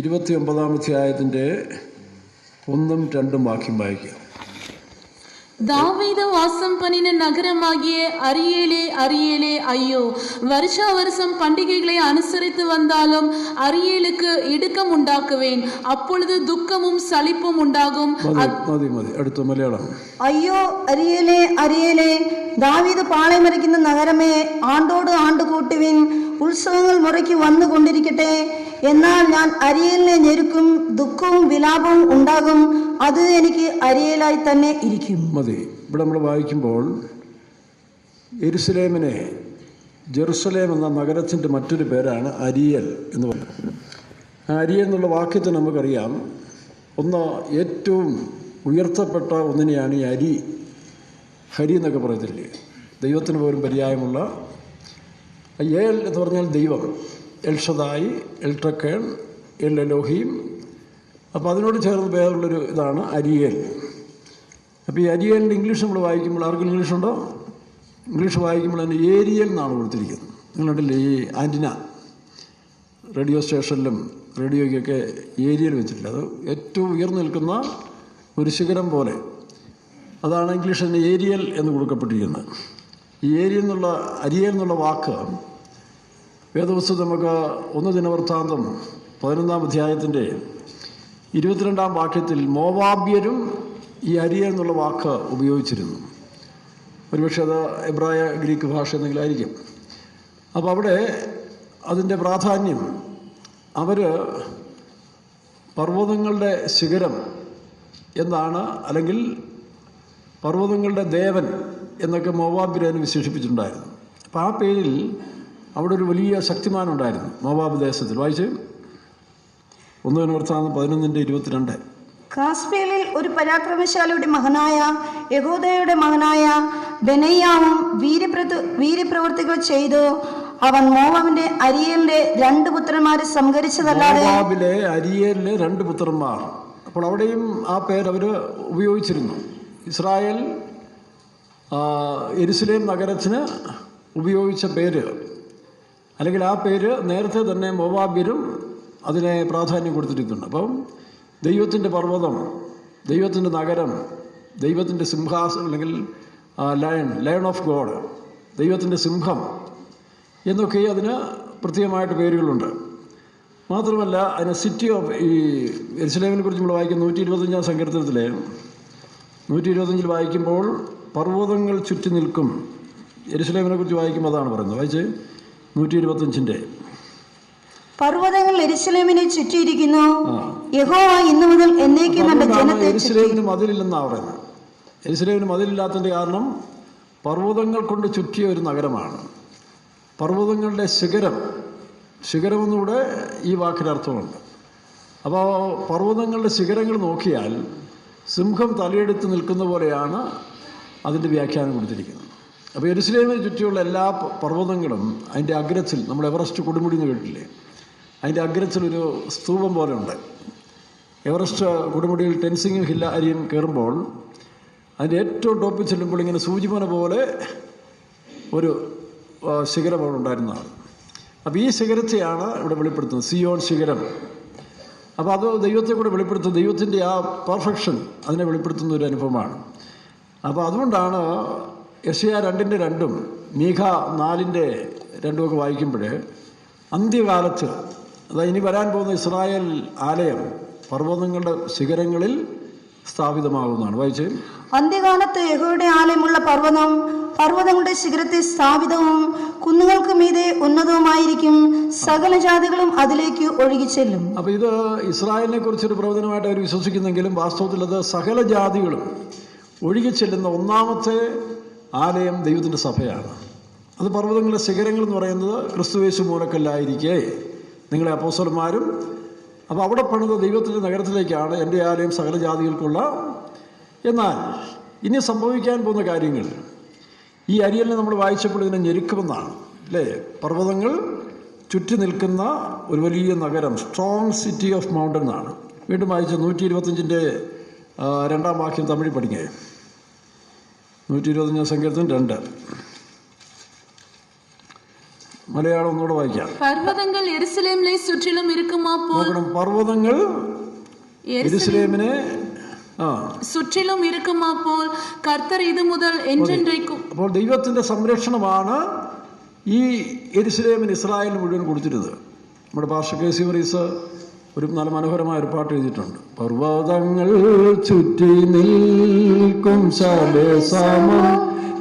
29-ാം അധ്യായത്തിൻ്റെ 1-2 വാക്യം വായിക്കുക. தாவீது வாசம் பண்ணின நகரமாகிய அரியேலே அரியேலே ஐயோ, வருஷா வருஷம் பண்டிகைகளை அனுசரித்து வந்தாலும் அரியேலுக்கு இடுக்கம் உண்டாக்குவேன், அப்பொழுது துக்கமும் சலிப்பும் உண்டாகும். അടുത്ത മലയാളം. അയ്യോ അരിയേലേ അരിയേലേ, ദാവീദ് പാളയമറിക്കുന്ന നഗരമേ, ആണ്ടോട് ആണ്ട് കൂട്ടുവിൻ, ഉത്സവങ്ങൾ മുറയ്ക്ക് വന്നുകൊണ്ടിരിക്കട്ടെ. എന്നാൽ ഞാൻ അരിയേലിനെ ഞെരുക്കും, ദുഃഖവും വിലാപവും ഉണ്ടാകും, അത് എനിക്ക് അരിയേലായി തന്നെ ഇരിക്കും. മതി. ഇവിടെ നമ്മൾ വായിക്കുമ്പോൾ യെരുശലേമിനെ, ജെറുസലേം എന്ന നഗരത്തിൻ്റെ മറ്റൊരു പേരാണ് അരിയൽ എന്ന് പറയുന്നത്. ആ അരിയൽ എന്നുള്ള വാക്യത്തിൽ നമുക്കറിയാം, ഒന്ന് ഏറ്റവും ഉയർത്തപ്പെട്ട ഒന്നിനെയാണ് ഈ ഹരി എന്നൊക്കെ പറയത്തില്ലേ, ദൈവത്തിന് പോലും പര്യായമുള്ള. ഏൽ എന്ന് പറഞ്ഞാൽ ദൈവം, എൽ ഷദായി, എൽ ട്രക്കേൺ, എൽ എലോഹീം. അപ്പോൾ അതിനോട് ചേർന്ന് പേരുള്ളൊരു ഇതാണ് അരിയേൽ. അപ്പോൾ ഈ അരിയേലിൻ്റെ ഇംഗ്ലീഷ് നമ്മൾ വായിക്കുമ്പോൾ, ആർക്കും ഇംഗ്ലീഷുണ്ടോ? ഇംഗ്ലീഷ് വായിക്കുമ്പോൾ അതിന് ഏരിയൽ എന്നാണ് കൊടുത്തിരിക്കുന്നത്. നിങ്ങളുണ്ടല്ലേ ഈ ആൻറ്റിന റേഡിയോ സ്റ്റേഷനിലും റേഡിയോയ്ക്കൊക്കെ ഏരിയൽ വെച്ചിട്ടില്ല. അത് ഏറ്റവും ഉയർന്നു നിൽക്കുന്ന ഒരു ശിഖരം പോലെ, അതാണ് ഇംഗ്ലീഷ് അതിന് ഏരിയൽ എന്ന് കൊടുക്കപ്പെട്ടിരിക്കുന്നത്. ഈ അരിയൽ എന്നുള്ള വാക്ക് വേദപുസ്തകം നമുക്ക് 1 ദിനവൃത്താന്തം 11-ാം അധ്യായത്തിൻ്റെ 22-ാം വാക്യത്തിൽ മോവാബ്യരും ഈ അരിയൽ എന്നുള്ള വാക്ക് ഉപയോഗിച്ചിരുന്നു. ഒരുപക്ഷെ അത് എബ്രായ ഗ്രീക്ക് ഭാഷ എന്തെങ്കിലും ആയിരിക്കും. അപ്പോൾ അവിടെ അതിൻ്റെ പ്രാധാന്യം, അവർ പർവ്വതങ്ങളുടെ ശിഖരം എന്നാണ്, അല്ലെങ്കിൽ പർവ്വതങ്ങളുടെ ദേവൻ എന്നൊക്കെ മോവാബിനെ വിശേഷിപ്പിച്ചിട്ടുണ്ടായിരുന്നു. അപ്പോൾ ആ പേരിൽ അവിടെ ഒരു വലിയ ശക്തിമാനുണ്ടായിരുന്നു മോവാബ് ദേശത്തിൽ. വായിച്ച് 1 ദിനവൃത്താന്തം 11-22. കാസ്പേലിൽ ഒരു പരാക്രമശാലിയുടെ മകനായ യഹൂദയുടെ മകനായ ബെനയ്യാവും വീര്യപ്രവൃത്തികൾ ചെയ്തു. അവൻ മോവാബിന്റെ അരിയേലിന്റെ 2 പുത്രന്മാരെ സംഹരിച്ചതല്ലാതെ. മോവാബിലെ അരിയേലിലെ 2 പുത്രന്മാർ. അപ്പോൾ അവിടെയും ആ പേര് അവർ ഉപയോഗിച്ചിരുന്നു. ഇസ്രായേൽ യെരുശലേം നഗരത്തിന് ഉപയോഗിച്ച പേര്, അല്ലെങ്കിൽ ആ പേര് നേരത്തെ തന്നെ മോവാബ്യരും അതിനെ പ്രാധാന്യം കൊടുത്തിരിക്കുന്നുണ്ട്. അപ്പം ദൈവത്തിൻ്റെ പർവ്വതം, ദൈവത്തിൻ്റെ നഗരം, ദൈവത്തിൻ്റെ സിംഹാസനം, അല്ലെങ്കിൽ ലയൺ ഓഫ് ഗോഡ്, ദൈവത്തിൻ്റെ സിംഹം എന്നൊക്കെ അതിന് പ്രത്യേകമായിട്ട് പേരുകളുണ്ട്. മാത്രമല്ല അതിന് സിറ്റി ഓഫ്, ഈ യെരുശലേമിനെ കുറിച്ച് നമ്മൾ വായിക്കും 125-ാം സങ്കീർത്തനത്തിലെ 125-ൽ വായിക്കുമ്പോൾ പർവ്വതങ്ങൾ ചുറ്റി നിൽക്കും. യെരുശലേമിനെ കുറിച്ച് വായിക്കുമ്പോൾ അതാണ് പറയുന്നത്. വായിച്ച് 125-ന്റെ. പർവ്വതങ്ങൾ യെരുശലേമിനെ ചുറ്റിയിരിക്കുന്നു, യഹോവ ഇന്നു മുതൽ എന്നേക്കും തന്റെ ജനത്തെ. യെരുശലേമിന് മതിലില്ലെന്നാണ് പറയുന്നത്. യെരുശലേമിന് മതിലില്ലാത്തതിൻ്റെ കാരണം പർവ്വതങ്ങൾ കൊണ്ട് ചുറ്റിയ ഒരു നഗരമാണ്. പർവ്വതങ്ങളുടെ ശിഖരമെന്നൂടെ ഈ വാക്കിന് അർത്ഥമുണ്ട്. അപ്പോൾ പർവ്വതങ്ങളുടെ ശിഖരങ്ങൾ നോക്കിയാൽ സിംഹം തലയെടുത്ത് നിൽക്കുന്ന പോലെയാണ് അതിൻ്റെ വ്യാഖ്യാനം കൊടുത്തിരിക്കുന്നത്. അപ്പോൾ യെരുശലേമിന് ചുറ്റിയുള്ള എല്ലാ പർവ്വതങ്ങളും അതിൻ്റെ അഗ്രത്തിൽ, നമ്മൾ എവറസ്റ്റ് കൊടുമുടി എന്ന് കേട്ടില്ലേ, അതിൻ്റെ അഗ്രത്തിലൊരു സ്തൂപം പോലെ ഉണ്ട്. എവറസ്റ്റ് കൊടുമുടിയിൽ ടെൻസിങ് ഹിൽ അരിയൻ കയറുമ്പോൾ അതിൻ്റെ ഏറ്റവും ടോപ്പിൽ ചെല്ലുമ്പോൾ ഇങ്ങനെ സൂചിമന പോലെ ഒരു ശിഖരം അവിടെ ഉണ്ടായിരുന്നതാണ്. അപ്പോൾ ഈ ശിഖരത്തെയാണ് ഇവിടെ വെളിപ്പെടുത്തുന്നത്, സിയോൺ ശിഖരം. അപ്പോൾ അത് ദൈവത്തെ കൂടെ വെളിപ്പെടുത്തുന്ന, ദൈവത്തിൻ്റെ ആ പെർഫെക്ഷൻ അതിനെ വെളിപ്പെടുത്തുന്ന ഒരു അനുഭവമാണ്. അപ്പോൾ അതുകൊണ്ടാണ് യെശയ്യാ 2:2 മീഖ 4:2 ഒക്കെ വായിക്കുമ്പോൾ അന്ത്യകാലത്ത്, അതായത് ഇനി വരാൻ പോകുന്ന ഇസ്രായേൽ ആലയം പർവ്വതങ്ങളുടെ ശിഖരങ്ങളിൽ സ്ഥാപിതമാകുന്നതാണ്. വായിച്ച്. അന്ത്യകാലത്ത് യഹോവയുടെ ആലയമുള്ള പർവ്വതങ്ങളുടെ ശിഖരത്തെ സ്ഥാപിതവും കുന്നുകൾക്ക് മീതെ ഉന്നതവുമായിരിക്കും, സകല ജാതികളും അതിലേക്ക് ഒഴുകിച്ചെല്ലും. അപ്പോൾ ഇത് ഇസ്രായേലിനെ കുറിച്ചൊരു പ്രവചനമായിട്ട് അവർ വിശ്വസിക്കുന്നെങ്കിലും വാസ്തവത്തിൽ അത് സകല ജാതികളും ഒഴുകിച്ചെല്ലുന്ന ഒന്നാമത്തെ ആലയം ദൈവത്തിൻ്റെ സഭയാണ്. അത് പർവ്വതങ്ങളുടെ ശിഖരങ്ങൾ എന്ന് പറയുന്നത് ക്രിസ്തുയേശു മൂലക്കല്ലായിരിക്കെ നിങ്ങളെ അപ്പോസ്തലന്മാരും. അപ്പോൾ അവിടെ പണിത ദൈവത്തിൻ്റെ നഗരത്തിലേക്കാണ് എൻ്റെ ആലയം സകല ജാതികൾക്കുള്ള. എന്നാൽ ഇനി സംഭവിക്കാൻ പോകുന്ന കാര്യങ്ങൾ, ഈ അരിയലിനെ നമ്മൾ വായിച്ചപ്പോൾ ഇതിനെ ഞെരുക്കുമെന്നാണ് അല്ലേ. പർവ്വതങ്ങൾ ചുറ്റി നിൽക്കുന്ന ഒരു വലിയ നഗരം, സ്ട്രോങ് സിറ്റി ഓഫ് മൗണ്ടൻ എന്നാണ്. വീണ്ടും വായിച്ച 125-ന്റെ 2-ാം വാക്യം തമിഴിൽ പഠിക്കേ. 125-ാം സങ്കീർത്തനം 2. മലയാളം ഒന്നുകൂടെ വായിക്കാം. പർവ്വതങ്ങൾ യെരുശലേമിനെ സുற்றிலும் இருக்குமாப்போல் നോക്കണം, പർവ്വതങ്ങൾ യെരുശലേമിനെ சுற்றிலும் இருக்குமாப்போல் கர்த்தர் இது முதல் என்றென்றைக்கும். അപ്പോൾ ദൈവത്തിന്റെ സംരക്ഷണമാണ് ഈ യെരുശലേമിന് ഇസ്രായേലിന് മുഴുവൻ കൊടുത്തിരുന്നത്. നമ്മുടെ പാസ്റ്റർ കെ.സി. വർഗീസ് ഒരു നല്ല മനോഹരമായ ഒരു പാട്ട് എഴുതിയിട്ടുണ്ട്. പർവ്വതങ്ങൾ ചുറ്റി നിൽക്കും ശാലേസമം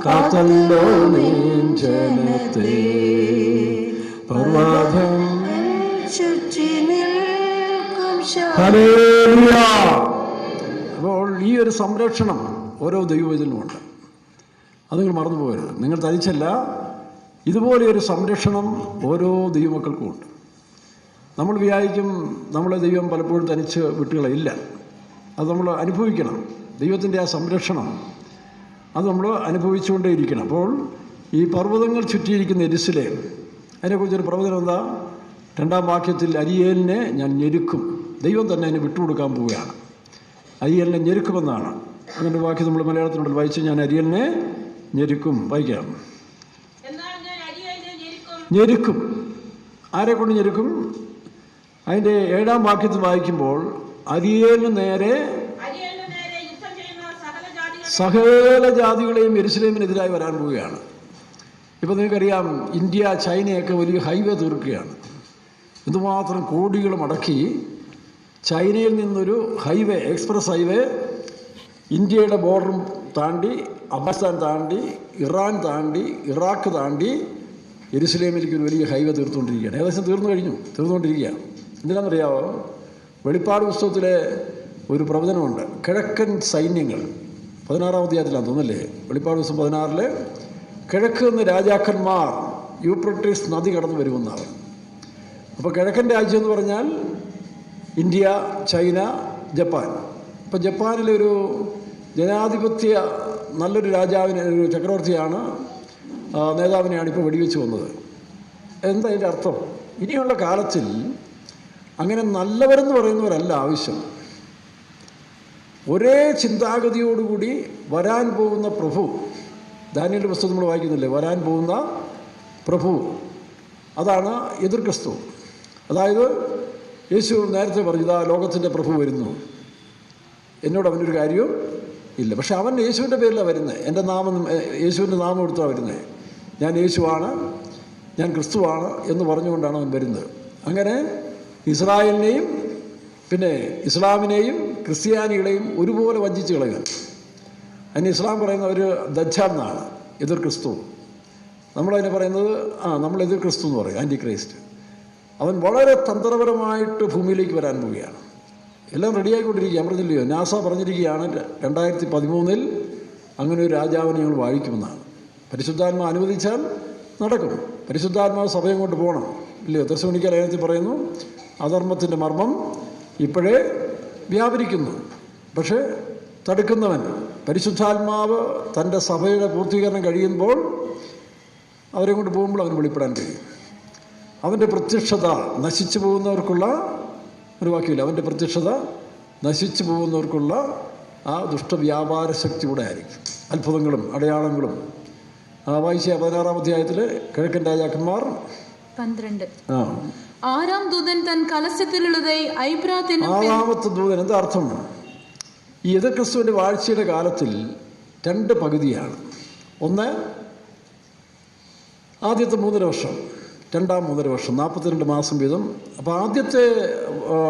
കാത്തല്ലോ നീൻ ജനത്തെ, പർവ്വതം ചുറ്റി നിൽക്കും ഹല്ലേലൂയ. അപ്പോൾ ഈ ഒരു സംരക്ഷണം ഓരോ ദൈവവചനമുണ്ട്, അത് നിങ്ങൾ മറന്നു പോകരുത്. നിങ്ങൾ തനിച്ചല്ല, ഇതുപോലെ ഒരു സംരക്ഷണം ഓരോ ദൈവമക്കൾക്കും ഉണ്ട്. നമ്മൾ വിചാരിക്കും നമ്മളെ ദൈവം പലപ്പോഴും തനിച്ച് വിട്ടുകളയില്ല, അത് നമ്മൾ അനുഭവിക്കണം. ദൈവത്തിൻ്റെ ആ സംരക്ഷണം അത് നമ്മൾ അനുഭവിച്ചുകൊണ്ടേയിരിക്കണം. അപ്പോൾ ഈ പർവ്വതങ്ങൾ ചുറ്റിയിരിക്കുന്ന യെരുശലേം, അതിനെക്കുറിച്ചൊരു പ്രവചനം എന്താ? 2-ാം വാക്യത്തിൽ അരിയേലിനെ ഞാൻ ഞെരുക്കും. ദൈവം തന്നെ അതിനെ വിട്ടുകൊടുക്കാൻ പോവുകയാണ്. അരിയലിനെ ഞെരുക്കുമെന്നാണ്. അങ്ങനെ ഒരു വാക്യം നമ്മൾ മലയാളത്തിനുള്ളിൽ വായിച്ച്, ഞാൻ അരിയലിനെ ഞെരുക്കും. വായിക്കാം. ഞെരുക്കും. ആരെ കൊണ്ട് ഞെരുക്കും? അതിൻ്റെ 7-ാം വാക്യത്തിൽ വായിക്കുമ്പോൾ അരിയേലിന് നേരെ സകല ജാതികളെയും യെരുശലേമിനെതിരായി വരാൻ പോവുകയാണ്. ഇപ്പം നിങ്ങൾക്കറിയാം, ഇന്ത്യ ചൈനയൊക്കെ വലിയ ഹൈവേ തീർക്കുകയാണ്. എന്തുമാത്രം കോടികൾ മുടക്കി ചൈനയിൽ നിന്നൊരു ഹൈവേ, എക്സ്പ്രസ് ഹൈവേ ഇന്ത്യയുടെ ബോർഡറും താണ്ടി, അഫ്ഗാനിസ്ഥാൻ താണ്ടി, ഇറാൻ താണ്ടി, ഇറാഖ് താണ്ടി യെരുശലേമിലേക്ക് ഒരു വലിയ ഹൈവേ തീർത്തുകൊണ്ടിരിക്കുകയാണ്. ഏകദേശം തീർന്നുകൊണ്ടിരിക്കുകയാണ്. എന്തിനാണെന്നറിയാമോ? വെളിപ്പാട് പുസ്തകത്തിലെ ഒരു പ്രവചനമുണ്ട്. കിഴക്കൻ സൈന്യങ്ങൾ 16-ാം അധ്യായത്തിലാണ് തോന്നല്ലേ, വെളിപ്പാട് പുസ്തകം 16-ൽ കിഴക്ക് നിന്ന് രാജാക്കന്മാർ യൂഫ്രട്ടീസ് നദി കടന്നു വരുമെന്നാണ്. അപ്പോൾ കിഴക്കൻ രാജ്യം എന്ന് പറഞ്ഞാൽ ഇന്ത്യ, ചൈന, ജപ്പാൻ. ഇപ്പോൾ ജപ്പാനിലെ ഒരു ജനാധിപത്യ നല്ലൊരു രാജാവിന്, ഒരു ചക്രവർത്തിയാണ്, നേതാവിനെയാണ് ഇപ്പോൾ വെടിവെച്ച് വന്നത്. എന്താ അതിൻ്റെ അർത്ഥം? ഇനിയുള്ള കാലത്തിൽ അങ്ങനെ നല്ലവരെന്ന് പറയുന്നവരല്ല ആവശ്യം. ഒരേ ചിന്താഗതിയോടുകൂടി വരാൻ പോകുന്ന പ്രഭു, ദാനിയേലിന്റെ പുസ്തകം നമ്മൾ വായിക്കുന്നില്ലേ, വരാൻ പോകുന്ന പ്രഭു, അതാണ് എതിർ ക്രിസ്തു. അതായത് യേശു നേരത്തെ പറഞ്ഞു, ഇതാ ലോകത്തിൻ്റെ പ്രഭു വരുന്നു, എന്നോട് അവനൊരു കാര്യവും ഇല്ല. പക്ഷെ അവൻ യേശുവിൻ്റെ പേരിലാണ് വരുന്നത്. എൻ്റെ നാമം, യേശുവിൻ്റെ നാമം എടുത്താണ് വരുന്നത്. ഞാൻ യേശുവാണ്, ഞാൻ ക്രിസ്തുവാണ് എന്ന് പറഞ്ഞുകൊണ്ടാണ് അവൻ വരുന്നത്. അങ്ങനെ ഇസ്രായേലിനെയും പിന്നെ ഇസ്ലാമിനെയും ക്രിസ്ത്യാനികളെയും ഒരുപോലെ വഞ്ചിച്ച് കളയുക. അതിന് ഇസ്ലാം പറയുന്ന ഒരു ദജ്ജാൽ എന്നാണ്, എതിർ ക്രിസ്തു. നമ്മളതിനെ പറയുന്നത് നമ്മൾ എതിർ ക്രിസ്തു എന്ന് പറയും, ആൻറ്റി ക്രൈസ്റ്റ്. അവൻ വളരെ തന്ത്രപരമായിട്ട് ഭൂമിയിലേക്ക് വരാൻ പോവുകയാണ്. എല്ലാം റെഡിയായിക്കൊണ്ടിരിക്കുക. ഞാൻ പറഞ്ഞില്ലയോ, നാസ പറഞ്ഞിരിക്കുകയാണ് 2013 അങ്ങനെ ഒരു രാജാവിനെ ഞങ്ങൾ വാഴിക്കുമെന്നാണ്. പരിശുദ്ധാത്മാ അനുവദിച്ചാൽ നടക്കും. പരിശുദ്ധാത്മാവ് സഭയെ കൊണ്ട് പോകണം, ഇല്ലയോ? തെസ്സലോനിക്ക ലേഖനത്തിൽ പറയുന്നു, അധർമ്മത്തിൻ്റെ മർമ്മം ഇപ്പോഴേ വ്യാപരിക്കുന്നു, പക്ഷേ തടുക്കുന്നവൻ, പരിശുദ്ധാത്മാവ് തൻ്റെ സഭയുടെ പൂർത്തീകരണം കഴിയുമ്പോൾ അവരെ കൊണ്ട് പോകുമ്പോൾ അവന് വെളിപ്പെടാൻ കഴിയും. അവൻ്റെ പ്രത്യക്ഷത നശിച്ചു പോകുന്നവർക്കുള്ള ഒരു വാക്യമില്ല, അവൻ്റെ പ്രത്യക്ഷത നശിച്ചു പോകുന്നവർക്കുള്ള ആ ദുഷ്ടവ്യാപാര ശക്തി കൂടെ ആയിരിക്കും. അത്ഭുതങ്ങളും അടയാളങ്ങളും. വായിച്ച 16-ാം അധ്യായത്തിൽ കിഴക്കൻ രാജാക്കന്മാർ 12. ആറാം ദൂതൻ തൻ കലശത്തിലുള്ളതായി ആറാമത്തെ ദൂതൻ. എന്താ അർത്ഥം? ഈ എതിർ ക്രിസ്തുവിൻ്റെ വാഴ്ചയുടെ കാലത്തിൽ 2 പകുതിയാണ്. ഒന്ന്, ആദ്യത്തെ 3.5 വർഷം, 2-ാം 3.5 വർഷം, 42 മാസം വീതം. അപ്പോൾ ആദ്യത്തെ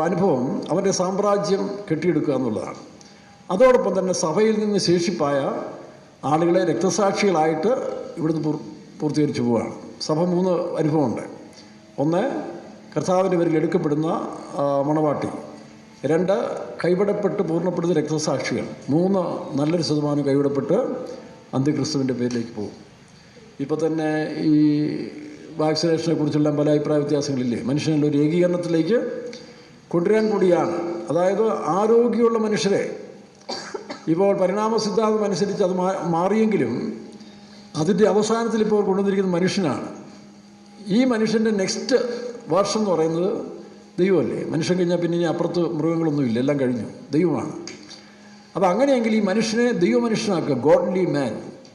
അനുഭവം അവൻ്റെ സാമ്രാജ്യം കെട്ടിയെടുക്കുക എന്നുള്ളതാണ്. അതോടൊപ്പം തന്നെ സഭയിൽ നിന്ന് ശേഷിപ്പായ ആളുകളെ രക്തസാക്ഷികളായിട്ട് ഇവിടുന്ന് പൂർത്തീകരിച്ചു പോവുകയാണ്. സഭ 3 അനുഭവമുണ്ട്. ഒന്ന്, കർത്താവിൻ്റെ പേരിൽ എടുക്കപ്പെടുന്ന മണവാട്ടി. 2, കൈവിടപ്പെട്ട് പൂർണ്ണപ്പെടുന്ന രക്തസാക്ഷികൾ. 3, നല്ലൊരു ശതമാനം കൈവിടപ്പെട്ട് അന്ത്യക്രിസ്തുവിൻ്റെ പേരിലേക്ക് പോകും. ഇപ്പോൾ തന്നെ ഈ വാക്സിനേഷനെ കുറിച്ചുള്ള പല അഭിപ്രായ വ്യത്യാസങ്ങളില്ലേ? മനുഷ്യൻ്റെ ഒരു ഏകീകരണത്തിലേക്ക് കൊണ്ടുവരാൻ കൂടിയാണ്. അതായത് ആരോഗ്യമുള്ള മനുഷ്യരെ, ഇപ്പോൾ പരിണാമ സിദ്ധാന്തം അനുസരിച്ച് അത് മാറിയെങ്കിലും അതിൻ്റെ അവസാനത്തിൽ ഇപ്പോൾ കൊണ്ടുവന്നിരിക്കുന്ന മനുഷ്യനാണ്. ഈ മനുഷ്യൻ്റെ നെക്സ്റ്റ് വേർഷൻ എന്ന് പറയുന്നത് ദൈവമല്ലേ? മനുഷ്യൻ കഴിഞ്ഞാൽ പിന്നെ ഇനി അപ്പുറത്ത് മൃഗങ്ങളൊന്നുമില്ല, എല്ലാം കഴിഞ്ഞു, ദൈവമാണ്. അപ്പോൾ അങ്ങനെയെങ്കിൽ ഈ മനുഷ്യനെ ദൈവമനുഷ്യനാക്കുക, ഗോഡ്ലി മാൻ.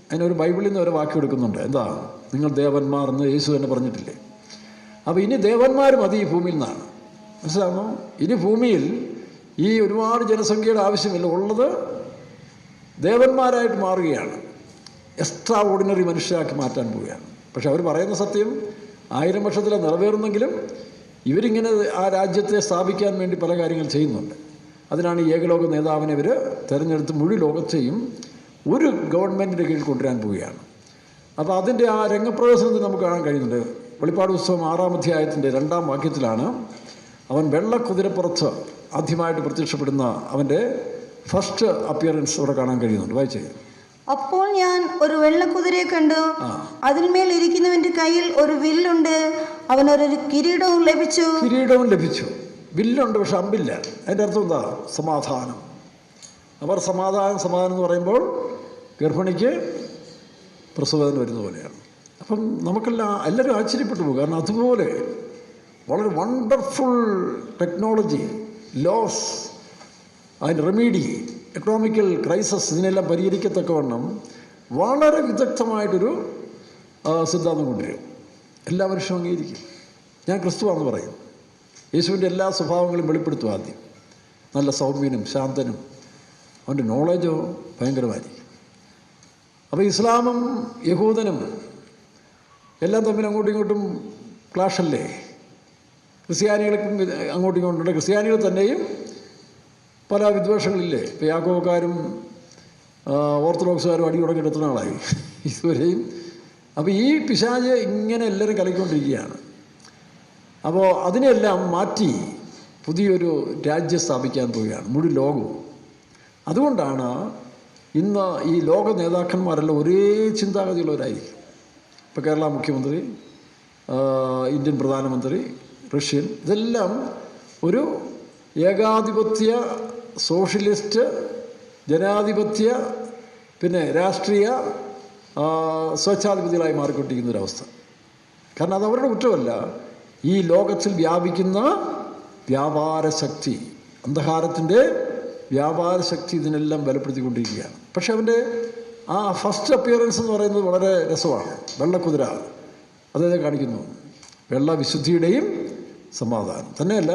അതിനൊരു ബൈബിളിൽ നിന്ന് ഒരു വാക്യം എടുക്കുന്നുണ്ട്. എന്താ? നിങ്ങൾ ദേവന്മാർ എന്ന് യേശു തന്നെ പറഞ്ഞിട്ടില്ലേ? അപ്പോൾ ഇനി ദേവന്മാർ മതി ഈ ഭൂമിയിൽ നിന്നാണ്. മനസ്സിലാകുമോ? ഇനി ഭൂമിയിൽ ഈ ഒരുപാട് ജനസംഖ്യയുടെ ആവശ്യമില്ല, ഉള്ളത് ദേവന്മാരായിട്ട് മാറുകയാണ്. എക്സ്ട്രാ ഓർഡിനറി മനുഷ്യരാക്കി മാറ്റാൻ പോവുകയാണ്. പക്ഷെ അവർ പറയുന്ന സത്യം 1000 വർഷത്തിലെ നിറവേറുന്നെങ്കിലും ഇവരിങ്ങനെ ആ രാജ്യത്തെ സ്ഥാപിക്കാൻ വേണ്ടി പല കാര്യങ്ങൾ ചെയ്യുന്നുണ്ട്. അതിനാണ് ഈ ഏകലോക നേതാവിനെ ഇവർ തിരഞ്ഞെടുത്ത് മുഴുവൻ ലോകത്തെയും ഒരു ഗവൺമെൻറ്റിൻ്റെ കീഴിൽ കൊണ്ടുവരാൻ പോവുകയാണ്. അപ്പോൾ അതിൻ്റെ ആ രംഗപ്രവേശനത്തിൽ നമുക്ക് കാണാൻ കഴിയുന്നുണ്ട്. വെളിപ്പാട് പുസ്തകം 6-ാം അധ്യായത്തിൻ്റെ 2-ാം വാക്യത്തിലാണ് അവൻ വെള്ളക്കുതിരപ്പുറത്ത് ആദ്യമായിട്ട് പ്രത്യക്ഷപ്പെടുന്ന അവൻ്റെ ഫസ്റ്റ് അപ്പിയറൻസ് അവിടെ കാണാൻ കഴിയുന്നുണ്ട്. വായിച്ചേ. അപ്പോൾ ഞാൻ ഒരു വെള്ളക്കുതിരയെ കണ്ടു, അതിന്മേൽ ഇരിക്കുന്നവന്റെ കയ്യിൽ ഒരു വില്ലുണ്ട്, അവനൊരു കിരീടവും ലഭിച്ചു. വില്ലുണ്ട്, പക്ഷെ അമ്പില്ല. അതിൻ്റെ അർത്ഥം എന്താ? സമാധാനം. അവർ സമാധാനം എന്ന് പറയുമ്പോൾ ഗർഭിണിക്ക് പ്രസവത്തിന് വരുന്ന പോലെയാണ്. അപ്പം എല്ലാവരും ആശ്ചര്യപ്പെട്ടു പോകും. കാരണം അതുപോലെ വളരെ വണ്ടർഫുൾ ടെക്നോളജി, ലോസ്, അതിൻ്റെ റെമീഡി, എക്കണോമിക്കൽ ക്രൈസിസ്, ഇതിനെല്ലാം പരിഹരിക്കത്തക്കവണ്ണം വളരെ വിദഗ്ധമായിട്ടൊരു സിദ്ധാന്തം കൊണ്ടുവരും. എല്ലാ മനുഷ്യരും അംഗീകരിക്കും. ഞാൻ ക്രിസ്തുവാണെന്ന് പറയും. യേശുവിൻ്റെ എല്ലാ സ്വഭാവങ്ങളും വെളിപ്പെടുത്തും. ആദ്യം നല്ല സൗമ്യനും ശാന്തനും, അവൻ്റെ നോളജോ ഭയങ്കരമായിരിക്കും. അപ്പോൾ ഇസ്ലാമും യഹൂദനും എല്ലാം തമ്മിൽ അങ്ങോട്ടും ഇങ്ങോട്ടും ക്ലാഷല്ലേ? ക്രിസ്ത്യാനികൾക്കും അങ്ങോട്ടും ഇങ്ങോട്ടുണ്ട്. ക്രിസ്ത്യാനികൾ തന്നെയും പല വിദ്വേഷങ്ങളില്ലേ? ഇപ്പോൾ യാക്കോബക്കാരും ഓർത്തഡോക്സുകാരും അടിയുടക്കിയെടുത്തുന്ന ആളായി ഇതുവരെയും. അപ്പോൾ ഈ പിശാച് ഇങ്ങനെ എല്ലാവരും കലക്കിക്കൊണ്ടിരിക്കുകയാണ്. അപ്പോൾ അതിനെല്ലാം മാറ്റി പുതിയൊരു രാജ്യം സ്ഥാപിക്കാൻ പോവുകയാണ് മുഴുവൻ ലോകവും. അതുകൊണ്ടാണ് ഇന്ന് ഈ ലോക നേതാക്കന്മാരെല്ലാം ഒരേ ചിന്താഗതിയുള്ളവരായിരിക്കും. ഇപ്പോൾ കേരള മുഖ്യമന്ത്രി, ഇന്ത്യൻ പ്രധാനമന്ത്രി, റഷ്യൻ, ഇതെല്ലാം ഒരു ഏകാധിപത്യ, സോഷ്യലിസ്റ്റ്, ജനാധിപത്യ, പിന്നെ രാഷ്ട്രീയ സ്വേച്ഛാധിപതികളായി മാറിക്കൊണ്ടിരിക്കുന്നൊരവസ്ഥ. കാരണം അത് അവരുടെ കുറ്റമല്ല. ഈ ലോകത്തിൽ വ്യാപിക്കുന്ന വ്യാപാരശക്തി, അന്ധകാരത്തിൻ്റെ വ്യാപാരശക്തി ഇതിനെല്ലാം ബലപ്പെടുത്തിക്കൊണ്ടിരിക്കുകയാണ്. പക്ഷെ അവൻ്റെ ആ ഫസ്റ്റ് അപ്പിയറൻസ് എന്ന് പറയുന്നത് വളരെ രസമാണ്. വെള്ളക്കുതിര അതേ കാണിക്കുന്നു. വെള്ള വിശുദ്ധിയുടെയും സമാധാനം തന്നെയല്ല.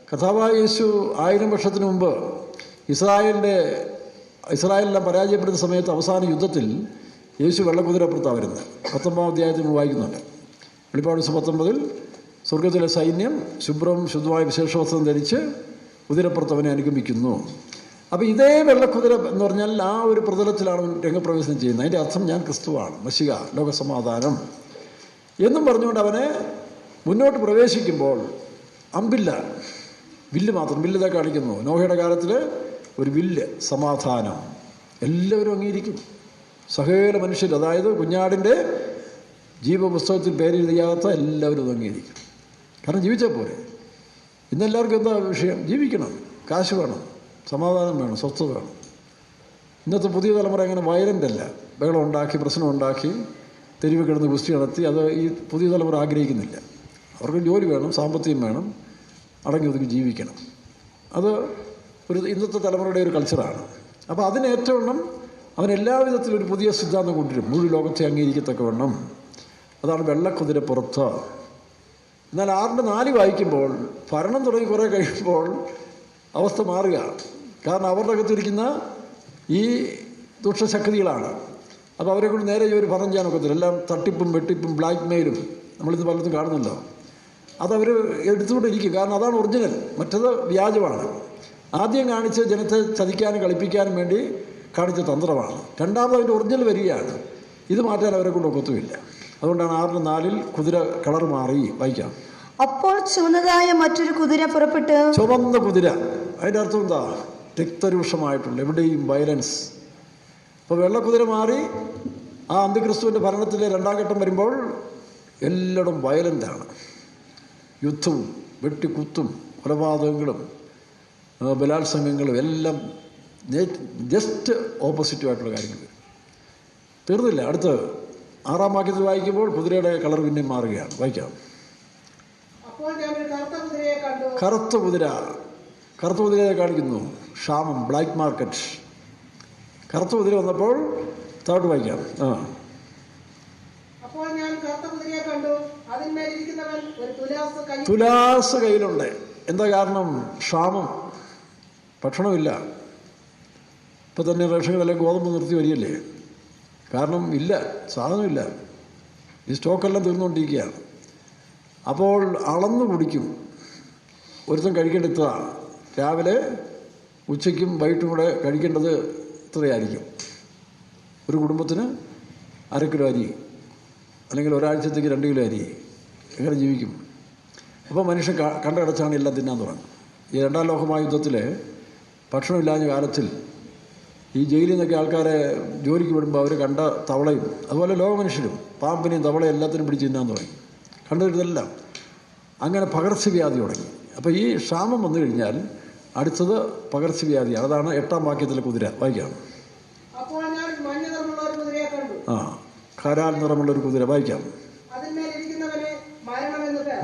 കർത്താവായ യേശു 1000 വർഷത്തിന് മുമ്പ് ഇസ്രായേലെല്ലാം പരാജയപ്പെടുന്ന സമയത്ത് അവസാന യുദ്ധത്തിൽ യേശു വെള്ളക്കുതിരപ്പുറത്താണ് വരുന്നത്. 19-ാം അധ്യായത്തിൽ നമ്മൾ വായിക്കുന്നുണ്ട്. വെളിപ്പാട് 19 സ്വർഗത്തിലെ സൈന്യം ശുദ്ധമായ വിശേഷവസ്ത്രം ധരിച്ച് കുതിരപ്പുറത്ത് അവനെ അനുഗമിക്കുന്നു. അപ്പോൾ ഇതേ വെള്ളക്കുതിര എന്ന് പറഞ്ഞാൽ ആ ഒരു പ്രതലത്തിലാണ് രംഗപ്രവേശനം ചെയ്യുന്നത്. അതിൻ്റെ അർത്ഥം ഞാൻ ക്രിസ്തുവാണ്, മശിഹ, ലോകസമാധാനം എന്നും പറഞ്ഞുകൊണ്ട് അവനെ മുന്നോട്ട് പ്രവേശിക്കുമ്പോൾ അമ്പില്ല, വില്ല് മാത്രം. വില്ലിതാ കാണിക്കുന്നു. നോഹയുടെ കാലത്തിൽ ഒരു വില്ല്, സമാധാനം. എല്ലാവരും അംഗീകരിക്കും. സകല മനുഷ്യർ, അതായത് കുഞ്ഞാടിൻ്റെ ജീവപുസ്തകത്തിൽ പേരെഴുതിയാത്ത എല്ലാവരും അംഗീകരിക്കും. കാരണം ജീവിച്ചാൽ പോരെ. ഇന്നെല്ലാവർക്കും എന്താ വിഷയം? ജീവിക്കണം, കാശ് വേണം, സമാധാനം വേണം, സ്വസ്ഥത വേണം. ഇന്നത്തെ പുതിയ തലമുറ അങ്ങനെ വയലൻ്റ് അല്ല. ബഹളം ഉണ്ടാക്കി, പ്രശ്നം ഉണ്ടാക്കി, തെരുവ് കിടന്ന് ഗുസ്തി നടത്തി, അത് ഈ പുതിയ തലമുറ ആഗ്രഹിക്കുന്നില്ല. അവർക്ക് ജോലി വേണം, സാമ്പത്തികം വേണം, അടങ്ങി ഒതുക്കി ജീവിക്കണം. അത് ഇന്നത്തെ തലമുറയുടെ ഒരു കൾച്ചറാണ്. അപ്പോൾ അതിനേറ്റവണ്ണം അവൻ എല്ലാവിധത്തിലും ഒരു പുതിയ സിദ്ധാന്തം കൊണ്ടുവരും, മുഴുവൻ ലോകത്തെ അംഗീകരിക്കത്തക്കവണ്ണം. അതാണ് വെള്ളക്കുതിരപ്പുറത്ത്. എന്നാൽ 6:4 വായിക്കുമ്പോൾ ഭരണം തുടങ്ങി കുറേ കഴിയുമ്പോൾ അവസ്ഥ മാറുക. കാരണം അവരുടെ അകത്തിരിക്കുന്ന ഈ ദുഷ്ടശക്തികളാണ്. അപ്പോൾ അവരെ കൊണ്ട് നേരെ ഒരു ഭരണം ചെയ്യാനൊക്കത്തില്ല. എല്ലാം തട്ടിപ്പും വെട്ടിപ്പും ബ്ലാക്ക് മെയിലും നമ്മളിത് പലതും കാണുന്നല്ലോ. അതവർ എടുത്തുകൊണ്ടിരിക്കും. കാരണം അതാണ് ഒറിജിനൽ, മറ്റത് വ്യാജമാണ്. ആദ്യം കാണിച്ച് ജനത്തെ ചതിക്കാനും കളിപ്പിക്കാനും വേണ്ടി കാണിച്ച തന്ത്രമാണ്. രണ്ടാമത് അതിൻ്റെ ഒറിജിനൽ വരികയാണ്. ഇത് മാറ്റാൻ അവരെ കൊണ്ട് ഒക്കത്തുമില്ല. അതുകൊണ്ടാണ് 6:4 കുതിര കളർ മാറി. വായിക്കാം. അപ്പോൾ ചുവന്നതായ മറ്റൊരു കുതിര പുറപ്പെട്ടു. ചുവന്ന കുതിര, അതിൻ്റെ അർത്ഥം എന്താ? രക്തരൂക്ഷമായിട്ടുള്ള, എവിടെയും വയലൻസ്. അപ്പോൾ വെള്ളക്കുതിര മാറി ആ അന്ത്യക്രിസ്തുവിൻ്റെ ഭരണത്തിലെ 2ാം ഘട്ടം വരുമ്പോൾ എല്ലായിടും വയലൻ്റാണ്. യുദ്ധവും വെട്ടിക്കുത്തും കൊലപാതകങ്ങളും ബലാത്സംഗങ്ങളും എല്ലാം ജസ്റ്റ് ഓപ്പോസിറ്റീവായിട്ടുള്ള കാര്യങ്ങൾ വരും. തീർന്നില്ല. അടുത്ത് 6-ാം വാക്യത്തിൽ വായിക്കുമ്പോൾ കുതിരയുടെ കളർ പിന്നെ മാറുകയാണ്. വായിക്കാം. കറുത്ത കുതിരയെ കാണിക്കുന്നു. ക്ഷാമം, ബ്ലാക്ക് മാർക്കറ്റ്. കറുത്ത കുതിര വന്നപ്പോൾ താഴോട്ട് വായിക്കാം. അപ്പോൾ ഞാൻ കറുത്ത കുതിരയെ കണ്ടു, അതിന്മേലിരിക്കുന്നവൻ ഒരു തുലാസ് കയ്യിലുണ്ട്. എന്താ കാരണം? ക്ഷാമം, ഭക്ഷണമില്ല. ഇപ്പം തന്നെ റേഷനിലെല്ലാം ഗോതമ്പ് നിർത്തി വരികയല്ലേ. കാരണം ഇല്ല, സാധനമില്ല, ഈ സ്റ്റോക്കെല്ലാം തീർന്നുകൊണ്ടിരിക്കുകയാണ്. അപ്പോൾ അളന്നു കുടിക്കും. ഒരുത്തം കഴിക്കേണ്ടത് രാവിലെ ഉച്ചയ്ക്കും വൈകിട്ടും കൂടെ കഴിക്കേണ്ടത് ഇത്രയായിരിക്കും. ഒരു കുടുംബത്തിന് 1/2 കിലോ അരി, അല്ലെങ്കിൽ ഒരാഴ്ചത്തേക്ക് 2 കിലോ അരി. എങ്ങനെ ജീവിക്കും? അപ്പോൾ മനുഷ്യൻ കണ്ടടച്ചാണ് എല്ലാം തിന്നാൻ തുടങ്ങും. ഈ 2ാം ലോകമഹായുദ്ധത്തിൽ ഭക്ഷണമില്ലാഞ്ഞ കാലത്തിൽ ഈ ജയിലിൽ നിന്നൊക്കെ ആൾക്കാരെ ജോലിക്ക് വിടുമ്പോൾ അവർ കണ്ട തവളയും അതുപോലെ ലോകമനുഷ്യരും പാമ്പിനെയും തവളയും എല്ലാത്തിനും പിടിച്ച് തിന്നാൻ തുടങ്ങി. കണ്ടുവരുന്നതെല്ലാം അങ്ങനെ പകർച്ചവ്യാധി തുടങ്ങി. അപ്പോൾ ഈ ക്ഷാമം വന്നു കഴിഞ്ഞാൽ അടുത്തത് പകർച്ചവ്യാധിയാണ്. അതാണ് 8ാം വാക്യത്തിലെ കുതിര. വായിക്കാം. ഖരാൽ നിറമുള്ളൊരു കുതിര. വായിക്കാം.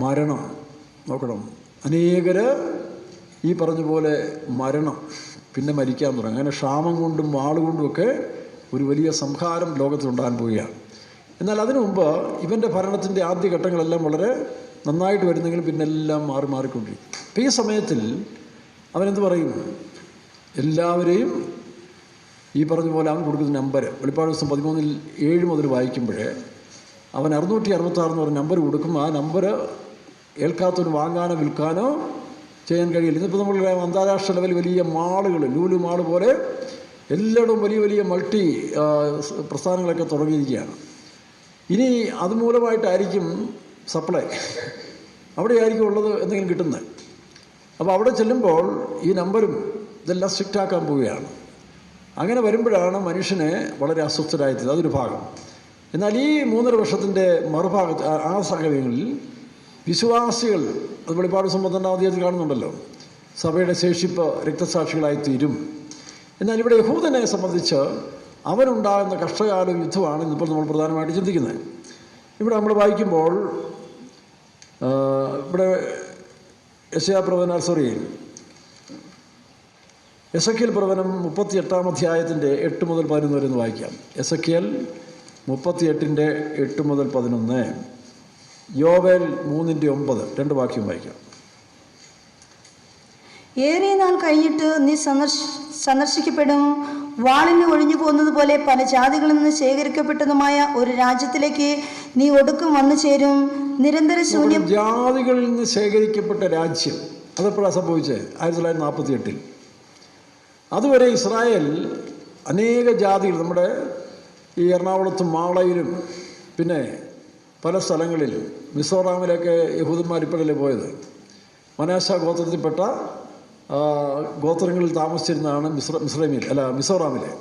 മരണം. നോക്കണം, അനേകര് ഈ പറഞ്ഞ പോലെ മരണം, പിന്നെ മരിക്കാൻ തുടങ്ങും. അങ്ങനെ ക്ഷാമം കൊണ്ടും വാളുകൊണ്ടുമൊക്കെ ഒരു വലിയ സംഹാരം ലോകത്തിലുണ്ടാകാൻ പോവുകയാണ്. എന്നാൽ അതിനു മുമ്പ് ഇവൻ്റെ ഭരണത്തിൻ്റെ ആദ്യഘട്ടങ്ങളെല്ലാം വളരെ നന്നായിട്ട് വരുന്നെങ്കിലും പിന്നെ എല്ലാം മാറിക്കൊണ്ടിരിക്കും. അപ്പോൾ ഈ സമയത്തിൽ അവനെന്ത് പറയും? എല്ലാവരെയും ഈ പറഞ്ഞ പോലെ അവൻ കൊടുക്കുന്ന നമ്പർ വെളിപ്പാട് ദിവസം 13:7 മുതൽ വായിക്കുമ്പോൾ അവൻ 666 എന്ന് പറഞ്ഞ നമ്പർ കൊടുക്കും. ആ നമ്പർ ഏൽക്കാത്തവന് വാങ്ങാനോ വിൽക്കാനോ ചെയ്യാൻ കഴിയില്ല. ഇന്നിപ്പോൾ നമ്മൾ അന്താരാഷ്ട്ര ലെവൽ വലിയ മാളുകൾ, ലൂലു മാൾ പോലെ എല്ലായിടവും വലിയ വലിയ മൾട്ടി പ്രസ്ഥാനങ്ങളൊക്കെ തുടങ്ങിയിരിക്കുകയാണ്. ഇനി അതുമൂലമായിട്ടായിരിക്കും സപ്ലൈ, അവിടെയായിരിക്കും ഉള്ളത് എന്തെങ്കിലും കിട്ടുന്നത്. അപ്പോൾ അവിടെ ചെല്ലുമ്പോൾ ഈ നമ്പരും ഇതെല്ലാം സ്ട്രിക്റ്റാക്കാൻ പോവുകയാണ്. അങ്ങനെ വരുമ്പോഴാണ് മനുഷ്യനെ വളരെ അസ്വസ്ഥരായിത്തീരുന്നത്. അതൊരു ഭാഗം. എന്നാൽ ഈ 3.5 വർഷത്തിൻ്റെ മറുഭാഗത്ത് ആ സാഹചര്യങ്ങളിൽ വിശ്വാസികൾ, അത് വെളിപ്പാട് 12-ാം അധ്യായത്തിൽ കാണുന്നുണ്ടല്ലോ, സഭയുടെ ശേഷിപ്പ് രക്തസാക്ഷികളായിത്തീരും. എന്നാൽ ഇവിടെ യഹൂദനെ സംബന്ധിച്ച് അവനുണ്ടാകുന്ന കഷ്ടകാലം യുദ്ധമാണ് ഇന്നിപ്പോൾ നമ്മൾ പ്രധാനമായിട്ട് ചിന്തിക്കുന്നത്. ഇവിടെ നമ്മൾ വായിക്കുമ്പോൾ ഇവിടെ എസെക്കിയേൽ പ്രവചനം 38-ാം അധ്യായത്തിൻ്റെ 8 മുതൽ 11 വരെ ഒന്ന് വായിക്കാം. എസെക്കിയേൽ 38-ന്റെ 8 മുതൽ 11, യോവേൽ 3:9, 2 വാക്യം വായിക്കാം. ഏറിയ നാൾ കഴിഞ്ഞിട്ട് നീ സന്ദർശിക്കപ്പെടും. വാളിന് ഒഴിഞ്ഞു പോകുന്നത് പോലെ പല ജാതികളിൽ നിന്ന് ശേഖരിക്കപ്പെട്ടതുമായ ഒരു രാജ്യത്തിലേക്ക് നീ ഒടുക്കം വന്നു ചേരും. നിരന്തര ശൂന്യം. ജാതികളിൽ നിന്ന് ശേഖരിക്കപ്പെട്ട രാജ്യം അതെപ്പോഴാണ് സംഭവിച്ചത്? 1948. അതുവരെ ഇസ്രായേൽ അനേക ജാതികൾ, നമ്മുടെ ഈ എറണാകുളത്തും മാളയിലും പിന്നെ പല സ്ഥലങ്ങളിൽ, മിസോറാമിലൊക്കെ യഹൂദന്മാർ ഇപ്പോഴല്ലേ പോയത്. മനാശ ഗോത്രത്തിൽപ്പെട്ട ഗോത്രങ്ങളിൽ താമസിച്ചിരുന്നതാണ് മിസോറാമിലെ.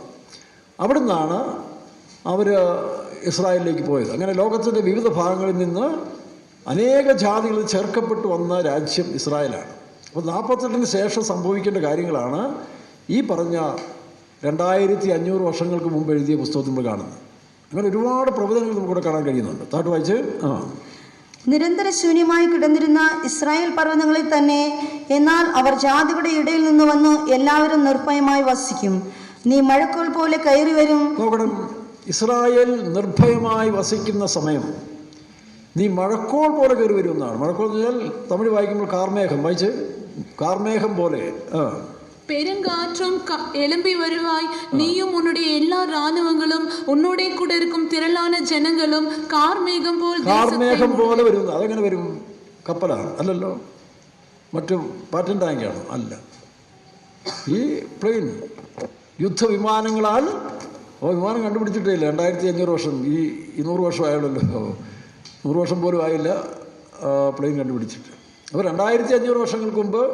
അവിടെ നിന്നാണ് അവർ ഇസ്രായേലിലേക്ക് പോയത്. അങ്ങനെ ലോകത്തിൻ്റെ വിവിധ ഭാഗങ്ങളിൽ നിന്ന് അനേക ജാതികൾ ചേർക്കപ്പെട്ടു വന്ന രാജ്യം ഇസ്രായേലാണ്. അപ്പോൾ 48-ന് ശേഷം സംഭവിക്കേണ്ട കാര്യങ്ങളാണ് ഈ പറഞ്ഞ 2500 വർഷങ്ങൾക്ക് മുമ്പ് എഴുതിയ പുസ്തകത്തിൽ നമ്മൾ കാണുന്നത്. അങ്ങനെ ഒരുപാട് പ്രവചനങ്ങൾ നമുക്കിവിടെ കാണാൻ കഴിയുന്നുണ്ട്. താട്ട് വായിച്ച്. നിരന്തര ശൂന്യമായി കിടന്നിരുന്ന ഇസ്രായേൽ പർവ്വതങ്ങളിൽ തന്നെ, എന്നാൽ അവർ ജാതിയുടെ ഇടയിൽ നിന്ന് വന്ന് എല്ലാവരും നിർഭയമായി വസിക്കും. നീ മഴക്കോൾ പോലെ കയറി വരും. നോക്കണം, ഇസ്രായേൽ നിർഭയമായി വസിക്കുന്ന സമയം നീ മഴക്കോൾ പോലെ കയറി വരുമെന്നാണ്. മഴക്കോൾ എന്ന് പറഞ്ഞാൽ തമിഴ് വായിക്കുമ്പോൾ കാർമേഘം. വായിച്ച്. കാർമേഘം പോലെ. பெருங்காற்றும் எழும்பி வருவாய். நீயும் உன்னுடைய எல்லா ராணுவங்களும் உன்னோட கூட இருக்கும் திரளான ஜனங்களும் കാർമേഘം പോലെ വരുന്നു. അതെങ്ങനെ വരും? കപ്പലാണ്? അല്ലല്ലോ. മറ്റു പാറ്റൻ ടാങ്കാണോ? അല്ല. ഈ പ്ലെയിൻ യുദ്ധവിമാനങ്ങളാൽ. വിമാനം കണ്ടുപിടിച്ചിട്ടേ ഇല്ല. 2500 വർഷം, ഈ 100 വർഷം ആയുള്ളല്ലോ. 100 വർഷം പോലും ആയില്ല പ്ലെയിൻ കണ്ടുപിടിച്ചിട്ട്. അപ്പോൾ 2500 വർഷങ്ങൾക്ക് മുമ്പ്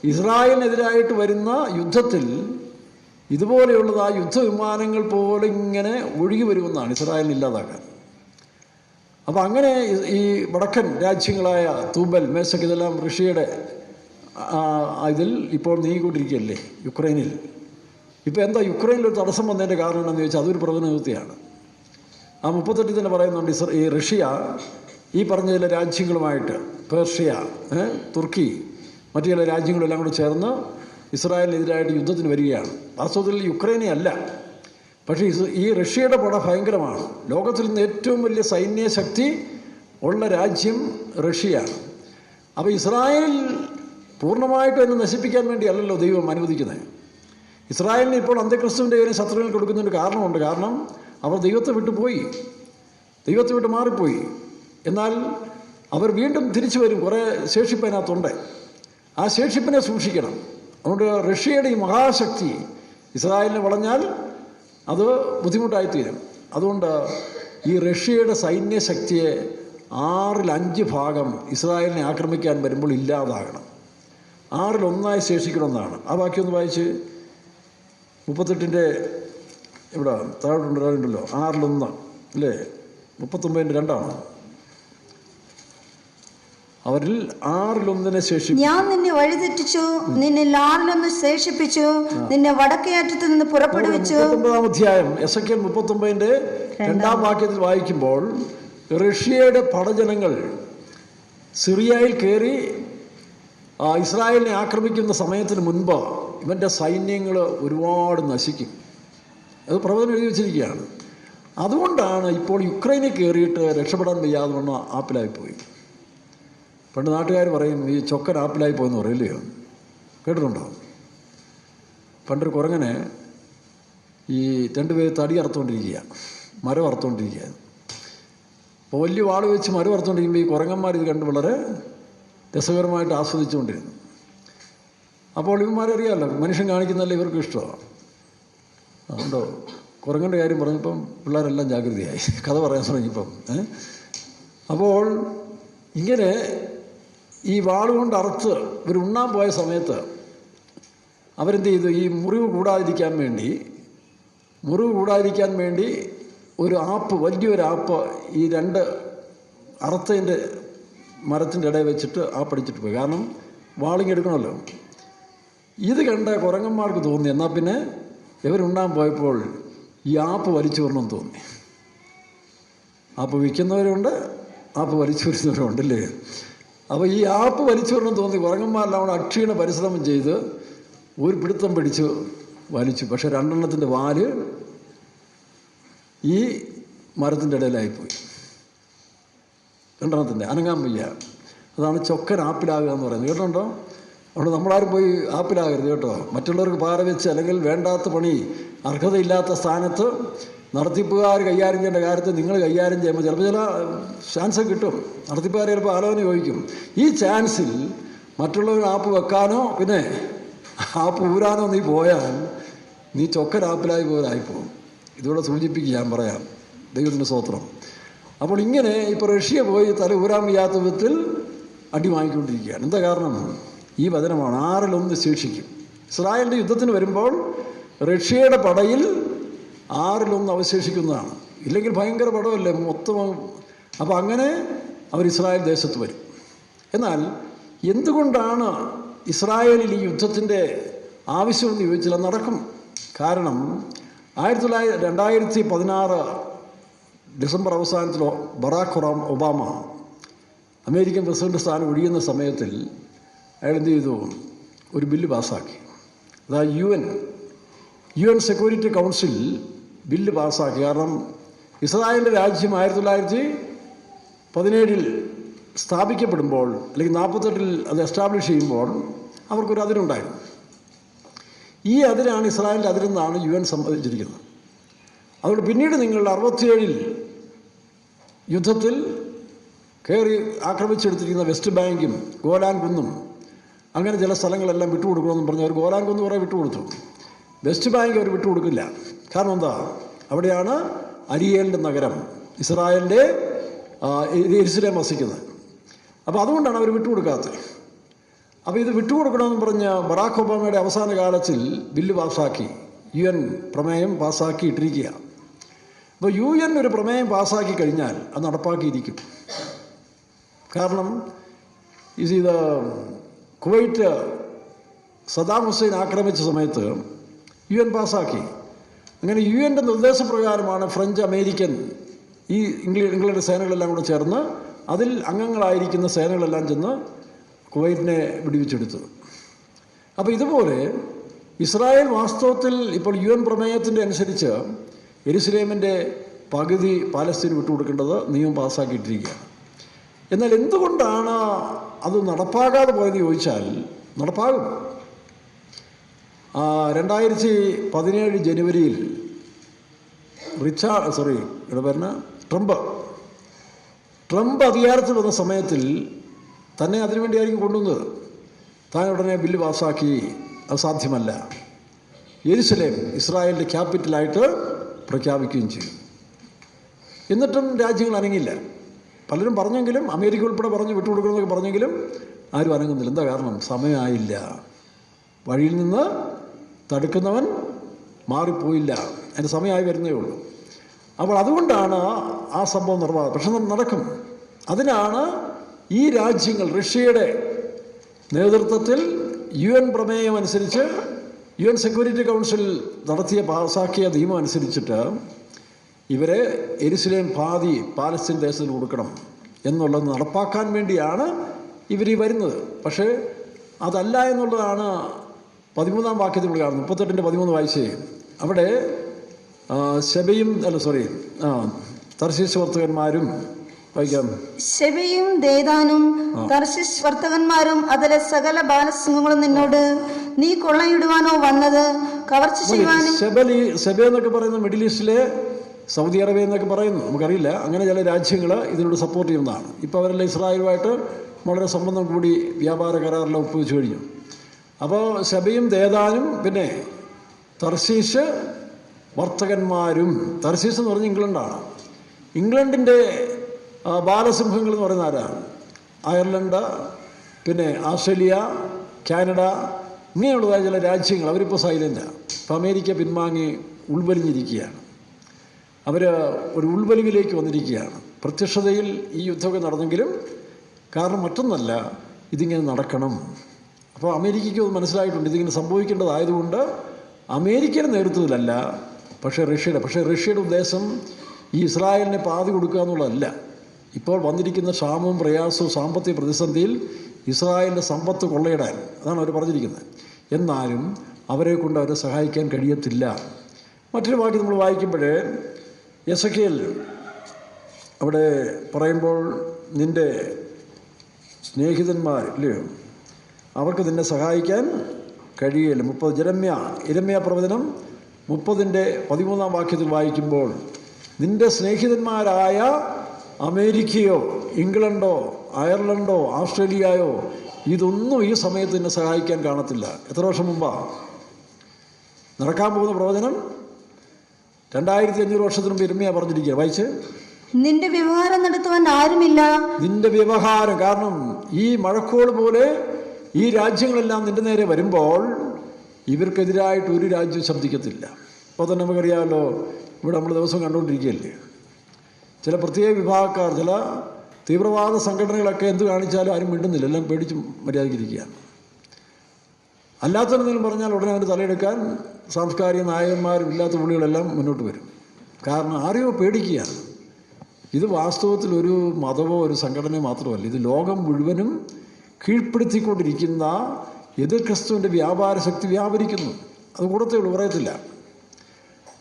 ഇസ്രായേലിനെതിരായിട്ട് വരുന്ന യുദ്ധത്തിൽ ഇതുപോലെയുള്ളത് ആ യുദ്ധവിമാനങ്ങൾ പോലെ ഇങ്ങനെ ഒഴുകി വരുമെന്നാണ് ഇസ്രായേലിനെ ഇല്ലാതാക്കാൻ. അപ്പോൾ അങ്ങനെ ഈ വടക്കൻ രാജ്യങ്ങളായ തൂബൽ, മേശക്ക്, ഇതെല്ലാം റഷ്യയുടെ ഇതിൽ ഇപ്പോൾ നീങ്ങിക്കൊണ്ടിരിക്കുകയല്ലേ യുക്രൈനിൽ. ഇപ്പോൾ എന്താ യുക്രൈനിലൊരു തടസ്സം വന്നതിൻ്റെ കാരണം എന്താണെന്ന് ചോദിച്ചാൽ അതൊരു പ്രവചനവൃത്തിയാണ്. ആ 38 തന്നെ പറയുന്നുണ്ട്, ഈ റഷ്യ ഈ പറഞ്ഞ ചില രാജ്യങ്ങളുമായിട്ട്, പേർഷ്യ, തുർക്കി, മറ്റു ചില രാജ്യങ്ങളെല്ലാം കൂടെ ചേർന്ന് ഇസ്രായേലിനെതിരായിട്ട് യുദ്ധത്തിന് വരികയാണ്. വാസ്തവത്തിൽ യുക്രൈനെ അല്ല, പക്ഷേ ഈ റഷ്യയുടെ പട ഭയങ്കരമാണ്. ലോകത്തിൽ നിന്ന് ഏറ്റവും വലിയ സൈന്യ ശക്തി ഉള്ള രാജ്യം റഷ്യയാണ്. അപ്പോൾ ഇസ്രായേൽ പൂർണ്ണമായിട്ടും എന്നെ നശിപ്പിക്കാൻ വേണ്ടിയല്ലല്ലോ ദൈവം അനുവദിക്കുന്നത്. ഇസ്രായേലിന് ഇപ്പോൾ അന്ത്യക്രിസ്തുവിൻ്റെ കയ്യിൽ ശത്രുവിൽ കൊടുക്കുന്നതിന് കാരണമുണ്ട്. കാരണം അവർ ദൈവത്തെ വിട്ടുപോയി, ദൈവത്തെ വിട്ട് മാറിപ്പോയി. എന്നാൽ അവർ വീണ്ടും തിരിച്ചു വരും. കുറേ ശേഷിപ്പ് അതിനകത്തുണ്ട്. ആ ശേഷിപ്പിനെ സൂക്ഷിക്കണം. അതുകൊണ്ട് റഷ്യയുടെ ഈ മഹാശക്തി ഇസ്രായേലിനെ വളഞ്ഞാൽ അത് ബുദ്ധിമുട്ടായിത്തീരും. അതുകൊണ്ട് ഈ റഷ്യയുടെ സൈന്യശക്തിയെ 5/6 ഇസ്രായേലിനെ ആക്രമിക്കാൻ വരുമ്പോൾ ഇല്ലാതാകണം. 1/6 ശേഷിക്കണമെന്നാണ്. ആ വാക്യം ഒന്ന് വായിച്ച് 38 ഇവിടെ താഴോട്ടുണ്ടല്ലോ. 6 അല്ലേ? 39:2 അവരിൽ 6 ശേഷിപ്പിച്ചു. ഞാൻ നിന്നെ വഴിതെറ്റിച്ചു, നിന്നെ 6 ശേഷിപ്പിച്ചു, നിന്നെ വടക്കേ അറ്റത്ത് നിന്ന് പുറപ്പെടുവിച്ചു. 39 അധ്യായം എസെക്കിയേൽ 39 വാക്യത്തിൽ വായിക്കുമ്പോൾ റഷ്യയുടെ പടജനങ്ങൾ സിറിയയിൽ കയറി ഇസ്രായേലിനെ ആക്രമിക്കുന്ന സമയത്തിന് മുൻപ് ഇവൻ്റെ സൈന്യങ്ങൾ ഒരുപാട് നശിക്കും. അത് പ്രവചനം എഴുതി വച്ചിരിക്കുകയാണ്. അതുകൊണ്ടാണ് ഇപ്പോൾ യുക്രൈനിൽ കയറിയിട്ട് രക്ഷപ്പെടാൻ വയ്യാതെ വന്ന ആപ്പിലായിപ്പോയി. പണ്ട് നാട്ടുകാർ പറയും ഈ ചൊക്കൻ ആപ്പിലായി പോയെന്ന് പറയില്ലയോ? കേട്ടിട്ടുണ്ടോ? പണ്ടൊരു കുരങ്ങനെ ഈ 2 പേര് തടി അറുത്തുകൊണ്ടിരിക്കുക, മരം അറുത്തുകൊണ്ടിരിക്കുക. അപ്പോൾ വലിയ വാൾ വെച്ച് മരം അറുത്തുകൊണ്ടിരിക്കുമ്പോൾ ഈ കുരങ്ങന്മാർ ഇത് കണ്ട് വളരെ രസകരമായിട്ട് ആസ്വദിച്ചുകൊണ്ടിരുന്നു. അപ്പോൾ ഇവന്മാരറിയാമല്ലോ, മനുഷ്യൻ കാണിക്കുന്നതല്ലേ ഇവർക്ക് ഇഷ്ടമാണ്. അതുകൊണ്ടോ കുരങ്ങൻ്റെ കാര്യം പറഞ്ഞപ്പം പിള്ളേരെല്ലാം ജാഗ്രതയായി, കഥ പറയാൻ തുടങ്ങിയപ്പം. അപ്പോൾ ഇങ്ങനെ ഈ വാളുകൊണ്ട് അറുത്ത് ഇവർ ഉണ്ണാൻ പോയ സമയത്ത് അവരെന്ത് ചെയ്തു? ഈ മുറിവ് കൂടാതിരിക്കാൻ വേണ്ടി ഒരു ആപ്പ്, വലിയൊരു ആപ്പ് ഈ 2 അറുത്തതിൻ്റെ മരത്തിൻ്റെ ഇടയിൽ വെച്ചിട്ട് ആപ്പടിച്ചിട്ട് പോയി. കാരണം വാളിങ്ങെടുക്കണമല്ലോ. ഇത് കണ്ട കുരങ്ങന്മാർക്ക് തോന്നി, എന്നാൽ പിന്നെ ഇവരുണ്ണാൻ പോയപ്പോൾ ഈ ആപ്പ് വലിച്ചു വരണമെന്ന് തോന്നി. ആപ്പ് വിൽക്കുന്നവരുണ്ട്, ആപ്പ് വലിച്ചു വരുന്നവരുണ്ടല്ലേ. അപ്പോൾ ഈ ആപ്പ് വലിച്ചു വരണം തോന്നി കുരങ്ങന്മാരെല്ലാം അവിടെ അക്ഷീണ പരിശ്രമം ചെയ്ത് ഒരു പിടുത്തം പിടിച്ച് വലിച്ചു. പക്ഷെ 2 വാല് ഈ മരത്തിൻ്റെ ഇടയിലായിപ്പോയി. 2 അനങ്ങാൻ വയ്യ. അതാണ് ചൊക്കൻ ആപ്പിലാകുക എന്ന് പറയുന്നത്. കേട്ടോ? അവിടെ നമ്മളാരും പോയി ആപ്പിലാകരുത് കേട്ടോ. മറ്റുള്ളവർക്ക് പാര വെച്ച് അല്ലെങ്കിൽ വേണ്ടാത്ത പണി, അർഹതയില്ലാത്ത സ്ഥാനത്ത് നടത്തിപ്പുകാർ കൈകാര്യം ചെയ്യേണ്ട കാര്യത്തിൽ നിങ്ങൾ കൈകാര്യം ചെയ്യുമ്പോൾ ചിലപ്പോൾ ചില ചാൻസ് കിട്ടും. നടത്തിപ്പുകാർ ചിലപ്പോൾ ആലോചന ചോദിക്കും. ഈ ചാൻസിൽ മറ്റുള്ളവർ ആപ്പ് വെക്കാനോ പിന്നെ ആപ്പ് ഊരാനോ നീ പോയാൽ നീ ചൊക്കൻ ആപ്പിലായി പോയതായിപ്പോകും. ഇതോടെ സൂചിപ്പിക്കുക, ഞാൻ പറയാം. ദൈവത്തിൻ്റെ സ്തോത്രം. അപ്പോൾ ഇങ്ങനെ ഇപ്പോൾ റഷ്യ പോയി തല ഊരാൻ വയ്യാത്ത വിധത്തിൽ അടി വാങ്ങിക്കൊണ്ടിരിക്കുകയാണ്. എന്താ കാരണം? ഈ വചനമാണ് 6 ശേഷിക്കും. ഇസ്രായേലിൻ്റെ യുദ്ധത്തിന് വരുമ്പോൾ റഷ്യയുടെ പടയിൽ 6 അവശേഷിക്കുന്നതാണ്. ഇല്ലെങ്കിൽ ഭയങ്കര പടമല്ലേ മൊത്തം. അപ്പോൾ അങ്ങനെ അവർ ഇസ്രായേൽ ദേശത്ത് വരും. എന്നാൽ എന്തുകൊണ്ടാണ് ഇസ്രായേലിൽ ഈ യുദ്ധത്തിൻ്റെ ആവശ്യമെന്ന് ചോദിച്ചാൽ നടക്കും. കാരണം 2016 ഡിസംബർ അവസാനത്തിൽ ബറാഖ് ഒബാമ അമേരിക്കൻ പ്രസിഡന്റ് സ്ഥാനം ഒഴിയുന്ന സമയത്തിൽ അയാൾ എന്ത് ചെയ്തു? ഒരു ബില്ല് പാസ്സാക്കി. അതായത് UN സെക്യൂരിറ്റി കൗൺസിൽ ബില്ല് പാസ്സാക്കി. കാരണം ഇസ്രായേലിൻ്റെ രാജ്യം 1917 സ്ഥാപിക്കപ്പെടുമ്പോൾ അല്ലെങ്കിൽ 48 അത് എസ്റ്റാബ്ലിഷ് ചെയ്യുമ്പോൾ അവർക്കൊരു അതിരുണ്ടായിരുന്നു. ഈ അതിരാണ് ഇസ്രായേലിൻ്റെ അതിരെന്നാണ് UN സമ്മതിച്ചിരിക്കുന്നത്. അതുകൊണ്ട് പിന്നീട് നിങ്ങൾ 67 യുദ്ധത്തിൽ കയറി ആക്രമിച്ചെടുത്തിരിക്കുന്ന വെസ്റ്റ് ബാങ്കും ഗോലാൻ കുന്നും അങ്ങനെ ചില സ്ഥലങ്ങളെല്ലാം വിട്ടുകൊടുക്കണമെന്ന് പറഞ്ഞ് അവർ ഗോലാൻ കുന്ന് കുറേ വിട്ടുകൊടുത്തു. വെസ്റ്റ് ബാങ്ക് അവർ വിട്ടുകൊടുക്കില്ല. കാരണം എന്താ? അവിടെയാണ് അരിയേലിൻ്റെ നഗരം, ഇസ്രായേലിൻ്റെ യെരുശലേം വസിക്കുന്നത്. അപ്പോൾ അതുകൊണ്ടാണ് അവർ വിട്ടുകൊടുക്കാത്തത്. അപ്പോൾ ഇത് വിട്ടുകൊടുക്കണമെന്ന് പറഞ്ഞ് ബറാഖ് ഒബാമയുടെ അവസാന കാലത്തിൽ ബില്ല് പാസ്സാക്കി, UN പ്രമേയം പാസ്സാക്കി ഇട്ടിരിക്കുക. അപ്പോൾ UN ഒരു പ്രമേയം പാസ്സാക്കി കഴിഞ്ഞാൽ അത് നടപ്പാക്കിയിരിക്കും. കാരണം ഇത് കുവൈറ്റ് സദാം ഹുസൈൻ ആക്രമിച്ച സമയത്ത് UN പാസ്സാക്കി. അങ്ങനെ UN നിർദ്ദേശപ്രകാരമാണ് ഫ്രഞ്ച്, അമേരിക്കൻ, ഈ ഇംഗ്ലണ്ട് സേനകളെല്ലാം കൂടെ ചേർന്ന് അതിൽ അംഗങ്ങളായിരിക്കുന്ന സേനകളെല്ലാം ചെന്ന് കുവൈറ്റിനെ വിടുവിച്ചെടുത്തത്. അപ്പോൾ ഇതുപോലെ ഇസ്രായേൽ വാസ്തവത്തിൽ ഇപ്പോൾ UN പ്രമേയത്തിൻ്റെ അനുസരിച്ച് യെരുശലേമിൻ്റെ പകുതി പാലസ്തീന് വിട്ടുകൊടുക്കേണ്ടത് നിയമം പാസ്സാക്കിയിട്ടിരിക്കുകയാണ്. എന്നാൽ എന്തുകൊണ്ടാണ് അത് നടപ്പാകാതെ പോയെന്ന് ചോദിച്ചാൽ നടപ്പാകും. 2017 ജനുവരിയിൽ ട്രംപ് അധികാരത്തിൽ വന്ന സമയത്തിൽ തന്നെ അതിനുവേണ്ടിയായിരിക്കും കൊണ്ടുവന്നത്. താൻ ഉടനെ ബില്ല് പാസ്സാക്കി അത് സാധ്യമല്ല, യെരുശലേം ഇസ്രായേലിൻ്റെ ക്യാപിറ്റലായിട്ട് പ്രഖ്യാപിക്കുകയും ചെയ്തു. എന്നിട്ടും രാജ്യങ്ങൾ അനങ്ങില്ല. പലരും പറഞ്ഞെങ്കിലും, അമേരിക്ക ഉൾപ്പെടെ പറഞ്ഞ് വിട്ടുകൊടുക്കണമെന്നൊക്കെ പറഞ്ഞെങ്കിലും ആരും അനങ്ങുന്നില്ല. എന്താ കാരണം? സമയമായില്ല. വഴിയിൽ നിന്ന് തടുക്കുന്നവൻ മാറിപ്പോയില്ല. അതിൻ്റെ സമയമായി വരുന്നേ ഉള്ളൂ. അപ്പോൾ അതുകൊണ്ടാണ് ആ സംഭവം നിർവാഹം. പക്ഷെ നടക്കും. അതിനാണ് ഈ രാജ്യങ്ങൾ റഷ്യയുടെ നേതൃത്വത്തിൽ UN പ്രമേയം അനുസരിച്ച് UN സെക്യൂരിറ്റി കൗൺസിൽ പാസാക്കിയ നിയമം അനുസരിച്ചിട്ട് ഇവരെ യെരുശലേം പാതി പാലസ്തീൻ ദേശത്തിന് കൊടുക്കണം എന്നുള്ളത് നടപ്പാക്കാൻ വേണ്ടിയാണ് ഇവർ വരുന്നത്. പക്ഷേ അതല്ല എന്നുള്ളതാണ് 13-ാം വാക്യത്തിൽ നമ്മൾ കാണുന്നത്. 38-13 വായിച്ചേ. അവിടെ തർശീശ് വർത്തകന്മാരും വായിക്കാം. ശെബയും ദേദാനും തർശീശ് വർത്തകന്മാരും അതിലെ സകല ബാലസിംഹങ്ങളും നിന്നോട് നീ കൊള്ളയിടുവാനോ വന്നത് കവർച്ച ചെയ്യുവാനും. സെബ എന്നൊക്കെ പറയുന്ന മിഡിൽ ഈസ്റ്റിലെ സൗദി അറേബ്യ എന്നൊക്കെ പറയുന്നു, നമുക്കറിയില്ല. അങ്ങനെ ചില രാജ്യങ്ങൾ ഇതിനോട് സപ്പോർട്ട് ചെയ്യുന്നതാണ്. ഇപ്പോൾ അവരെല്ലാം ഇസ്രായേലുമായിട്ട് വളരെ സംബന്ധം കൂടി വ്യാപാര കരാറെല്ലാം ഒപ്പുവെച്ച് കഴിഞ്ഞു. അപ്പോൾ ശബയും ദേദാനും പിന്നെ തർശീശ് വർത്തകന്മാരും. തർശീശ് എന്ന് പറഞ്ഞാൽ ഇംഗ്ലണ്ടാണ്. ഇംഗ്ലണ്ടിൻ്റെ ബാലസിംഹങ്ങൾ എന്ന് പറയുന്ന ആരാണ്? അയർലൻഡ്, പിന്നെ ഓസ്ട്രേലിയ, കാനഡ, ഇങ്ങനെയുള്ളതായ ചില രാജ്യങ്ങൾ അവരിപ്പോൾ സൈലൻ്റാണ്. ഇപ്പോൾ അമേരിക്ക പിൻവാങ്ങി ഉൾവലിഞ്ഞിരിക്കുകയാണ്. അവർ ഒരു ഉൾവലിവിലേക്ക് വന്നിരിക്കുകയാണ്. പ്രത്യക്ഷതയിൽ ഈ യുദ്ധമൊക്കെ നടന്നെങ്കിലും കാരണം മറ്റൊന്നല്ല, ഇതിങ്ങനെ നടക്കണം. അപ്പോൾ അമേരിക്കയ്ക്ക് അത് മനസ്സിലായിട്ടുണ്ട്, ഇതിങ്ങനെ സംഭവിക്കേണ്ടതായതുകൊണ്ട് അമേരിക്കയുടെ നേതൃത്വത്തിലല്ല, പക്ഷേ റഷ്യയുടെ ഉദ്ദേശം ഈ ഇസ്രായേലിനെ പാതി കൊടുക്കുക എന്നുള്ളതല്ല. ഇപ്പോൾ വന്നിരിക്കുന്ന ക്ഷാമവും പ്രയാസവും സാമ്പത്തിക പ്രതിസന്ധിയിൽ ഇസ്രായേലിൻ്റെ സമ്പത്ത് കൊള്ളയിടാൻ, അതാണ് അവർ പറഞ്ഞിരിക്കുന്നത്. എന്നാലും അവരെ കൊണ്ട് അവരെ സഹായിക്കാൻ കഴിയത്തില്ല. മറ്റൊരു വാക്യം നമ്മൾ വായിക്കുമ്പോൾ യെസക്കേൽ അവിടെ പറയുമ്പോൾ നിൻ്റെ സ്നേഹിതന്മാർ ഇല്ലയോ, അവർക്ക് നിന്നെ സഹായിക്കാൻ കഴിയില്ല. 30 ഇരമ്യ പ്രവചനം 30-13 വാക്യത്തിൽ വായിക്കുമ്പോൾ നിൻ്റെ സ്നേഹിതന്മാരായ അമേരിക്കയോ ഇംഗ്ലണ്ടോ അയർലൻഡോ ഓസ്ട്രേലിയയോ ഇതൊന്നും ഈ സമയത്ത് നിന്നെ സഹായിക്കാൻ കാണത്തില്ല. എത്ര വർഷം മുമ്പാണ് നടക്കാൻ പോകുന്ന പ്രവചനം? 2500 വർഷത്തിന് മുമ്പ് ഇരമ്യ പറഞ്ഞിരിക്കുക. വായിച്ച്. നിന്റെ വ്യവഹാരം നടത്തുവാൻ ആരുമില്ല. നിന്റെ വ്യവഹാരം, കാരണം ഈ മഴക്കോൾ പോലെ ഈ രാജ്യങ്ങളെല്ലാം നിന്റെ നേരെ വരുമ്പോൾ ഇവർക്കെതിരായിട്ട് ഒരു രാജ്യം ശബ്ദിക്കത്തില്ല. അപ്പോൾ തന്നെ നമുക്കറിയാമല്ലോ, ഇവിടെ നമ്മൾ ദിവസം കണ്ടുകൊണ്ടിരിക്കുകയല്ലേ, ചില പ്രത്യേക വിഭാഗക്കാർ, ചില തീവ്രവാദ സംഘടനകളൊക്കെ എന്ത് കാണിച്ചാലും ആരും മിണ്ടുന്നില്ല, എല്ലാം പേടിച്ച് മര്യാദയ്ക്കിരിക്കുകയാണ്. അല്ലാത്തതെന്തെങ്കിലും പറഞ്ഞാൽ ഉടനെ അതിന് തലയെടുക്കാൻ സാംസ്കാരിക നായകന്മാരും ഇല്ലാത്ത പുള്ളികളെല്ലാം മുന്നോട്ട് വരും. കാരണം ആരെയോ പേടിക്കുകയാണ്. ഇത് വാസ്തവത്തിൽ ഒരു മതമോ ഒരു സംഘടനയോ മാത്രമല്ല, ഇത് ലോകം മുഴുവനും കീഴ്പ്പെടുത്തിക്കൊണ്ടിരിക്കുന്ന എതിർ ക്രിസ്തുവിൻ്റെ വ്യാപാര ശക്തി വ്യാപരിക്കുന്നു. അത് കൂടത്തേ ഉള്ളൂ, പറയത്തില്ല,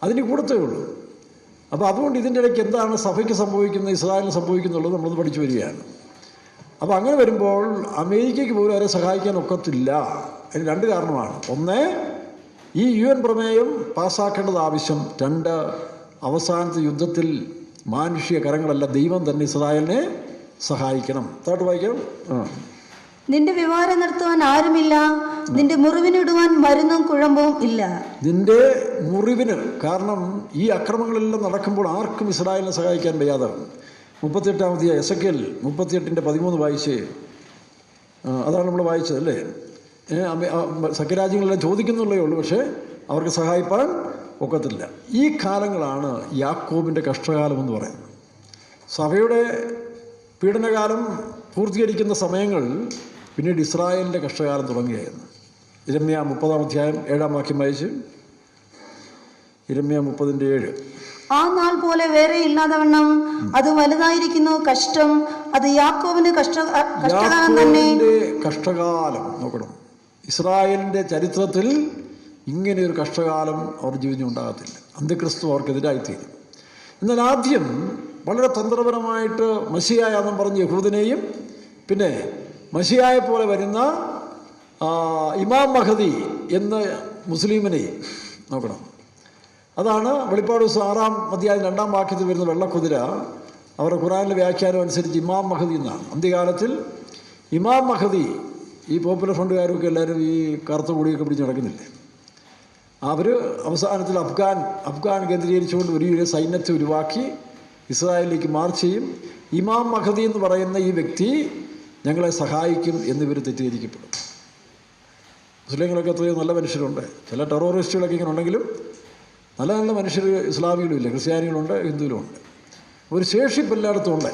അതിന് കൂടത്തേ ഉള്ളൂ. അപ്പോൾ അതുകൊണ്ട് ഇതിൻ്റെ ഇടയ്ക്ക് എന്താണ് സഭയ്ക്ക് സംഭവിക്കുന്നത്, ഇസ്രായേലിന് സംഭവിക്കുന്നുള്ളത് നമ്മളൊന്ന് പഠിച്ചു വരികയാണ്. അപ്പോൾ അങ്ങനെ വരുമ്പോൾ അമേരിക്കയ്ക്ക് പോലും അവരെ സഹായിക്കാൻ ഒക്കത്തില്ല. അതിന് 2 കാരണമാണ്. ഒന്ന്, ഈ UN പ്രമേയം പാസ്സാക്കേണ്ടത് ആവശ്യം. 2, അവസാനത്തെ യുദ്ധത്തിൽ മാനുഷിക കരങ്ങളല്ല, ദൈവം തന്നെ ഇസ്രായേലിനെ സഹായിക്കണം. താട്ട് വായിക്കാം. നിന്റെ വ്യവഹാരം നടത്തുവാൻ ആരുമില്ല, നിന്റെ മുറിവിനിടുവാൻ മരുന്നും കുഴമ്പവും ഇല്ല. നിന്റെ മുറിവിന്, കാരണം ഈ അക്രമങ്ങളെല്ലാം നടക്കുമ്പോൾ ആർക്കും ഇസ്രായേലിനെ സഹായിക്കാൻ വയ്യാതെ. 38-ാമത്തെ യെസക്കേൽ 38-13 വായിച്ച്, അതാണ് നമ്മൾ വായിച്ചത് അല്ലേ. സഖ്യരാജ്യങ്ങളെല്ലാം ചോദിക്കുന്നുള്ളേ ഉള്ളൂ, പക്ഷേ അവർക്ക് സഹായിപ്പാൻ ഒക്കത്തില്ല. ഈ കാലങ്ങളാണ് യാക്കോബിൻ്റെ കഷ്ടകാലം എന്ന് പറയുന്നത്. സഭയുടെ പീഡനകാലം പൂർത്തീകരിക്കുന്ന സമയങ്ങൾ പിന്നീട് ഇസ്രായേലിൻ്റെ കഷ്ടകാലം തുടങ്ങുകയായിരുന്നു. ഇരമ്യ 30-ാം അധ്യായം 7-ാം വാക്യം വായിച്ച്. ഇരമ്യ 30-7. ആ നാൾ പോലെ വേറെ ഇല്ലാതവണ്ണം അത് വലുതായിരിക്കുന്നു കഷ്ടം, അത് യാക്കോബിന് കഷ്ടകാലം തന്നെ. കഷ്ടകാലം നോക്കണം. ഇസ്രായേലിൻ്റെ ചരിത്രത്തിൽ ഇങ്ങനെയൊരു കഷ്ടകാലം അവർ ജീവിതം ഉണ്ടാകത്തില്ല. അന്ത്യക്രിസ്തു അവർക്കെതിരായിത്തീരും. എന്നാൽ ആദ്യം വളരെ തന്ത്രപരമായിട്ട് മശിഹായെന്നും പറഞ്ഞ് യഹൂദനെയും പിന്നെ മശിഹായെ പോലെ വരുന്ന ഇമാം മഹദി എന്ന് മുസ്ലിമിനെയും നോക്കണം. അതാണ് വെളിപ്പാട് 6-ാം അധ്യായം 2-ാം വാക്യത്തിൽ വരുന്ന വെള്ളക്കുതിര. അവരുടെ ഖുറാനിലെ വ്യാഖ്യാനം അനുസരിച്ച് ഇമാം മഹദി എന്നാണ്. അന്ത്യകാലത്തിൽ ഇമാം മഹദി, ഈ പോപ്പുലർ ഫണ്ടുകാരൊക്കെ എല്ലാവരും ഈ കറുത്ത കൂടിയൊക്കെ പിടിച്ച് നടക്കുന്നില്ലേ, അവർ അവസാനത്തിൽ അഫ്ഗാൻ കേന്ദ്രീകരിച്ചുകൊണ്ട് വലിയ സൈന്യത്തെ ഉരുവാക്കി ഇസ്രായേലിലേക്ക് മാർച്ച് ചെയ്യും. ഇമാം മഹദി എന്ന് പറയുന്ന ഈ വ്യക്തി ഞങ്ങളെ സഹായിക്കും എന്നിവർ തെറ്റിദ്ധരിക്കപ്പെടും. മുസ്ലിങ്ങളൊക്കെ എത്രയോ നല്ല മനുഷ്യരുണ്ട്, ചില ടെററിസ്റ്റുകളൊക്കെ ഇങ്ങനെ ഉണ്ടെങ്കിലും നല്ല നല്ല മനുഷ്യർ ഇസ്ലാമികളും ഇല്ല, ക്രിസ്ത്യാനികളുണ്ട്, ഹിന്ദുവിലുമുണ്ട്. ഒരു ശേഷിപ്പ് എല്ലായിടത്തും ഉണ്ട്.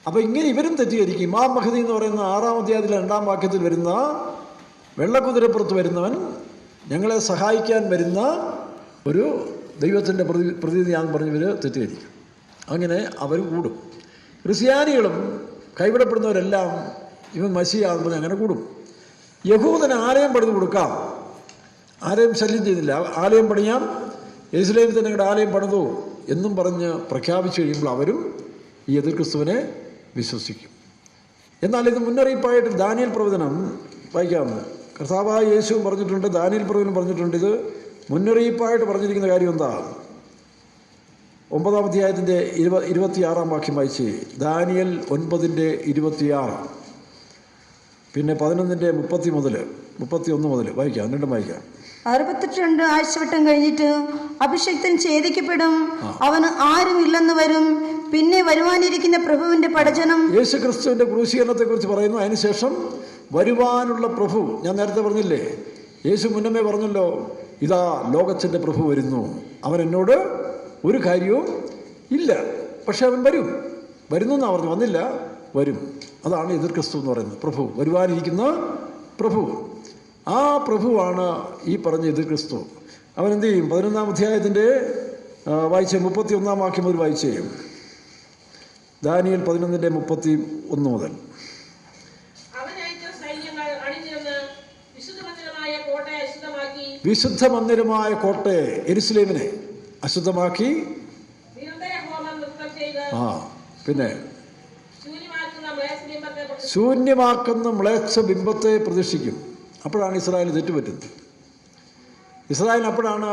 അപ്പോൾ ഇങ്ങനെ ഇവരും തെറ്റിദ്ധരിക്കും. ഇമാം മഹദി എന്ന് പറയുന്ന 6-ാം അധ്യായത്തിൽ 2-ാം വാക്യത്തിൽ വരുന്ന വെള്ളക്കുതിരപ്പുറത്ത് വരുന്നവൻ ഞങ്ങളെ സഹായിക്കാൻ വരുന്ന ഒരു ദൈവത്തിൻ്റെ പ്രതിനിധിയാണെന്ന് പറഞ്ഞവർ തെറ്റിദ്ധരിക്കും. അങ്ങനെ അവർ കൂടും. ക്രിസ്ത്യാനികളും കൈവിടപ്പെടുന്നവരെല്ലാം ഇവൻ മശിയാണെന്ന് പറഞ്ഞ് അങ്ങനെ കൂടും. യഹൂദന് ആലയം പണിത് കൊടുക്കാം, ആരെയും ശല്യം ചെയ്യുന്നില്ല, ആലയം പണിയാം, യെരുശലേമിൽ തന്നെ ഞങ്ങളുടെ ആലയം പണിതു എന്നും പറഞ്ഞ് പ്രഖ്യാപിച്ചു കഴിയുമ്പോൾ അവരും ഈ എതിർ ക്രിസ്തുവിനെ വിശ്വസിക്കും. എന്നാൽ ഇത് മുന്നറിയിപ്പായിട്ട് ദാനിയേൽ പ്രവചനം വായിക്കാവുന്നത്. കർത്താവായ യേശുവും പറഞ്ഞിട്ടുണ്ട്, ദാനിയേൽ പ്രവചനം പറഞ്ഞിട്ടുണ്ട്. ഇത് മുന്നറിയിപ്പായിട്ട് പറഞ്ഞിരിക്കുന്ന കാര്യം എന്താ? 9-ാം അധ്യായത്തിൻ്റെ 26-ാം വാക്യം വായിച്ച്, ദാനിയേൽ 9:26, പിന്നെ 11:30 മുതൽ 31 മുതൽ വായിക്കാം, രണ്ടും വായിക്കാം. 62 ആഴ്ചവട്ടം കഴിഞ്ഞിട്ട് അഭിഷക്തൻ ഛേദിക്കപ്പെടും, അവന് ആരും ഇല്ലെന്ന് വരും. പിന്നെ വരുവാനിരിക്കുന്ന പ്രഭുവിന്റെ പടജനം. യേശു ക്രിസ്തുവിന്റെ ക്രൂശീകരണത്തെക്കുറിച്ച് പറയുന്നു. അതിനുശേഷം വരുവാനുള്ള പ്രഭു, ഞാൻ നേരത്തെ പറഞ്ഞില്ലേ, യേശു മുന്നമേ പറഞ്ഞല്ലോ, ഇതാ ലോകത്തിൻ്റെ പ്രഭു വരുന്നു, അവൻ എന്നോട് ഒരു കാര്യവും ഇല്ല, പക്ഷെ അവൻ വരുന്നു എന്നാണ് പറഞ്ഞു, വന്നില്ല, വരും. അതാണ് എതിർ ക്രിസ്തു എന്ന് പറയുന്നത്. പ്രഭു, വരുവാനിരിക്കുന്ന പ്രഭു, ആ പ്രഭുവാണ് ഈ പറഞ്ഞ എതിർ ക്രിസ്തു. അവൻ എന്ത് ചെയ്യും? 11-ാം അധ്യായത്തിൻ്റെ വായിച്ച 31-ാം വാക്യം മുതൽ വായിച്ച് ചെയ്യും. ദാനിയേൽ 11:31 മുതൽ. വിശുദ്ധ മന്ദിരമായ കോട്ടയെ, യെരുശലേമിനെ അശുദ്ധമാക്കി, പിന്നെ ശൂന്യമാക്കുന്ന മ്ലേച്ഛ ബിംബത്തെ പ്രതിഷ്ഠിക്കും. അപ്പോഴാണ് ഇസ്രായേൽ തെറ്റുപറ്റുന്നത്. ഇസ്രായേൽ അപ്പോഴാണ്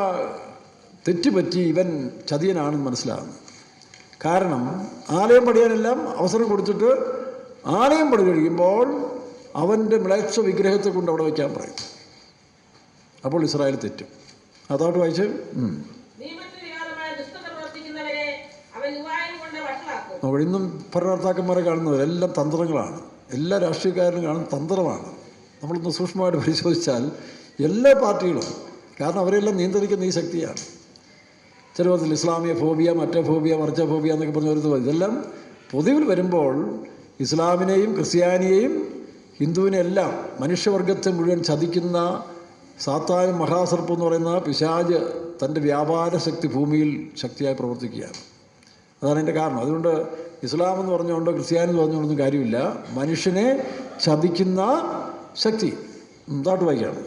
തെറ്റുപറ്റി ഇവൻ ചതിയനാണെന്ന് മനസ്സിലാകുന്നത്. കാരണം ആലയം പണിയാനെല്ലാം അവസരം കൊടുത്തിട്ട് ആലയം പണി കഴിയുമ്പോൾ അവൻ്റെ മ്ലേച്ഛ വിഗ്രഹത്തെ കൊണ്ട് അവിടെ വയ്ക്കാൻ പറയും. അപ്പോൾ ഇസ്രായേൽ തെറ്റും. അതോട്ട് വായിച്ച് ഇന്നും ഭരണകർത്താക്കന്മാരെ കാണുന്നവരെല്ലാം തന്ത്രങ്ങളാണ്. എല്ലാ രാഷ്ട്രീയക്കാരനും കാണുന്ന തന്ത്രമാണ്. നമ്മളൊന്ന് സൂക്ഷ്മമായിട്ട് പരിശോധിച്ചാൽ എല്ലാ പാർട്ടികളും, കാരണം അവരെല്ലാം നിയന്ത്രിക്കുന്ന ഈ ശക്തിയാണ്. ചില വിധത്തിൽ ഇസ്ലാമിയ ഫോബിയ, മറ്റേ ഫോബിയ, മറിച്ച ഫോബിയ എന്നൊക്കെ പറഞ്ഞ് വരുന്നത്. ഇതെല്ലാം പൊതുവിൽ വരുമ്പോൾ ഇസ്ലാമിനെയും ക്രിസ്ത്യാനിയെയും ഹിന്ദുവിനെല്ലാം മനുഷ്യവർഗത്തെ മുഴുവൻ ചതിക്കുന്ന സാത്താനും മഹാസർപ്പം എന്ന് പറയുന്ന പിശാച് തൻ്റെ വ്യാപാര ശക്തി ഭൂമിയിൽ ശക്തിയായി പ്രവർത്തിക്കുകയാണ്. അതാണ് അതിൻ്റെ കാരണം. അതുകൊണ്ട് ഇസ്ലാം എന്ന് പറഞ്ഞുകൊണ്ട് ക്രിസ്ത്യാനി എന്ന് പറഞ്ഞുകൊണ്ടൊന്നും കാര്യമില്ല. മനുഷ്യനെ ചതിക്കുന്ന ശക്തി. താട്ട് വായിക്കാണ്.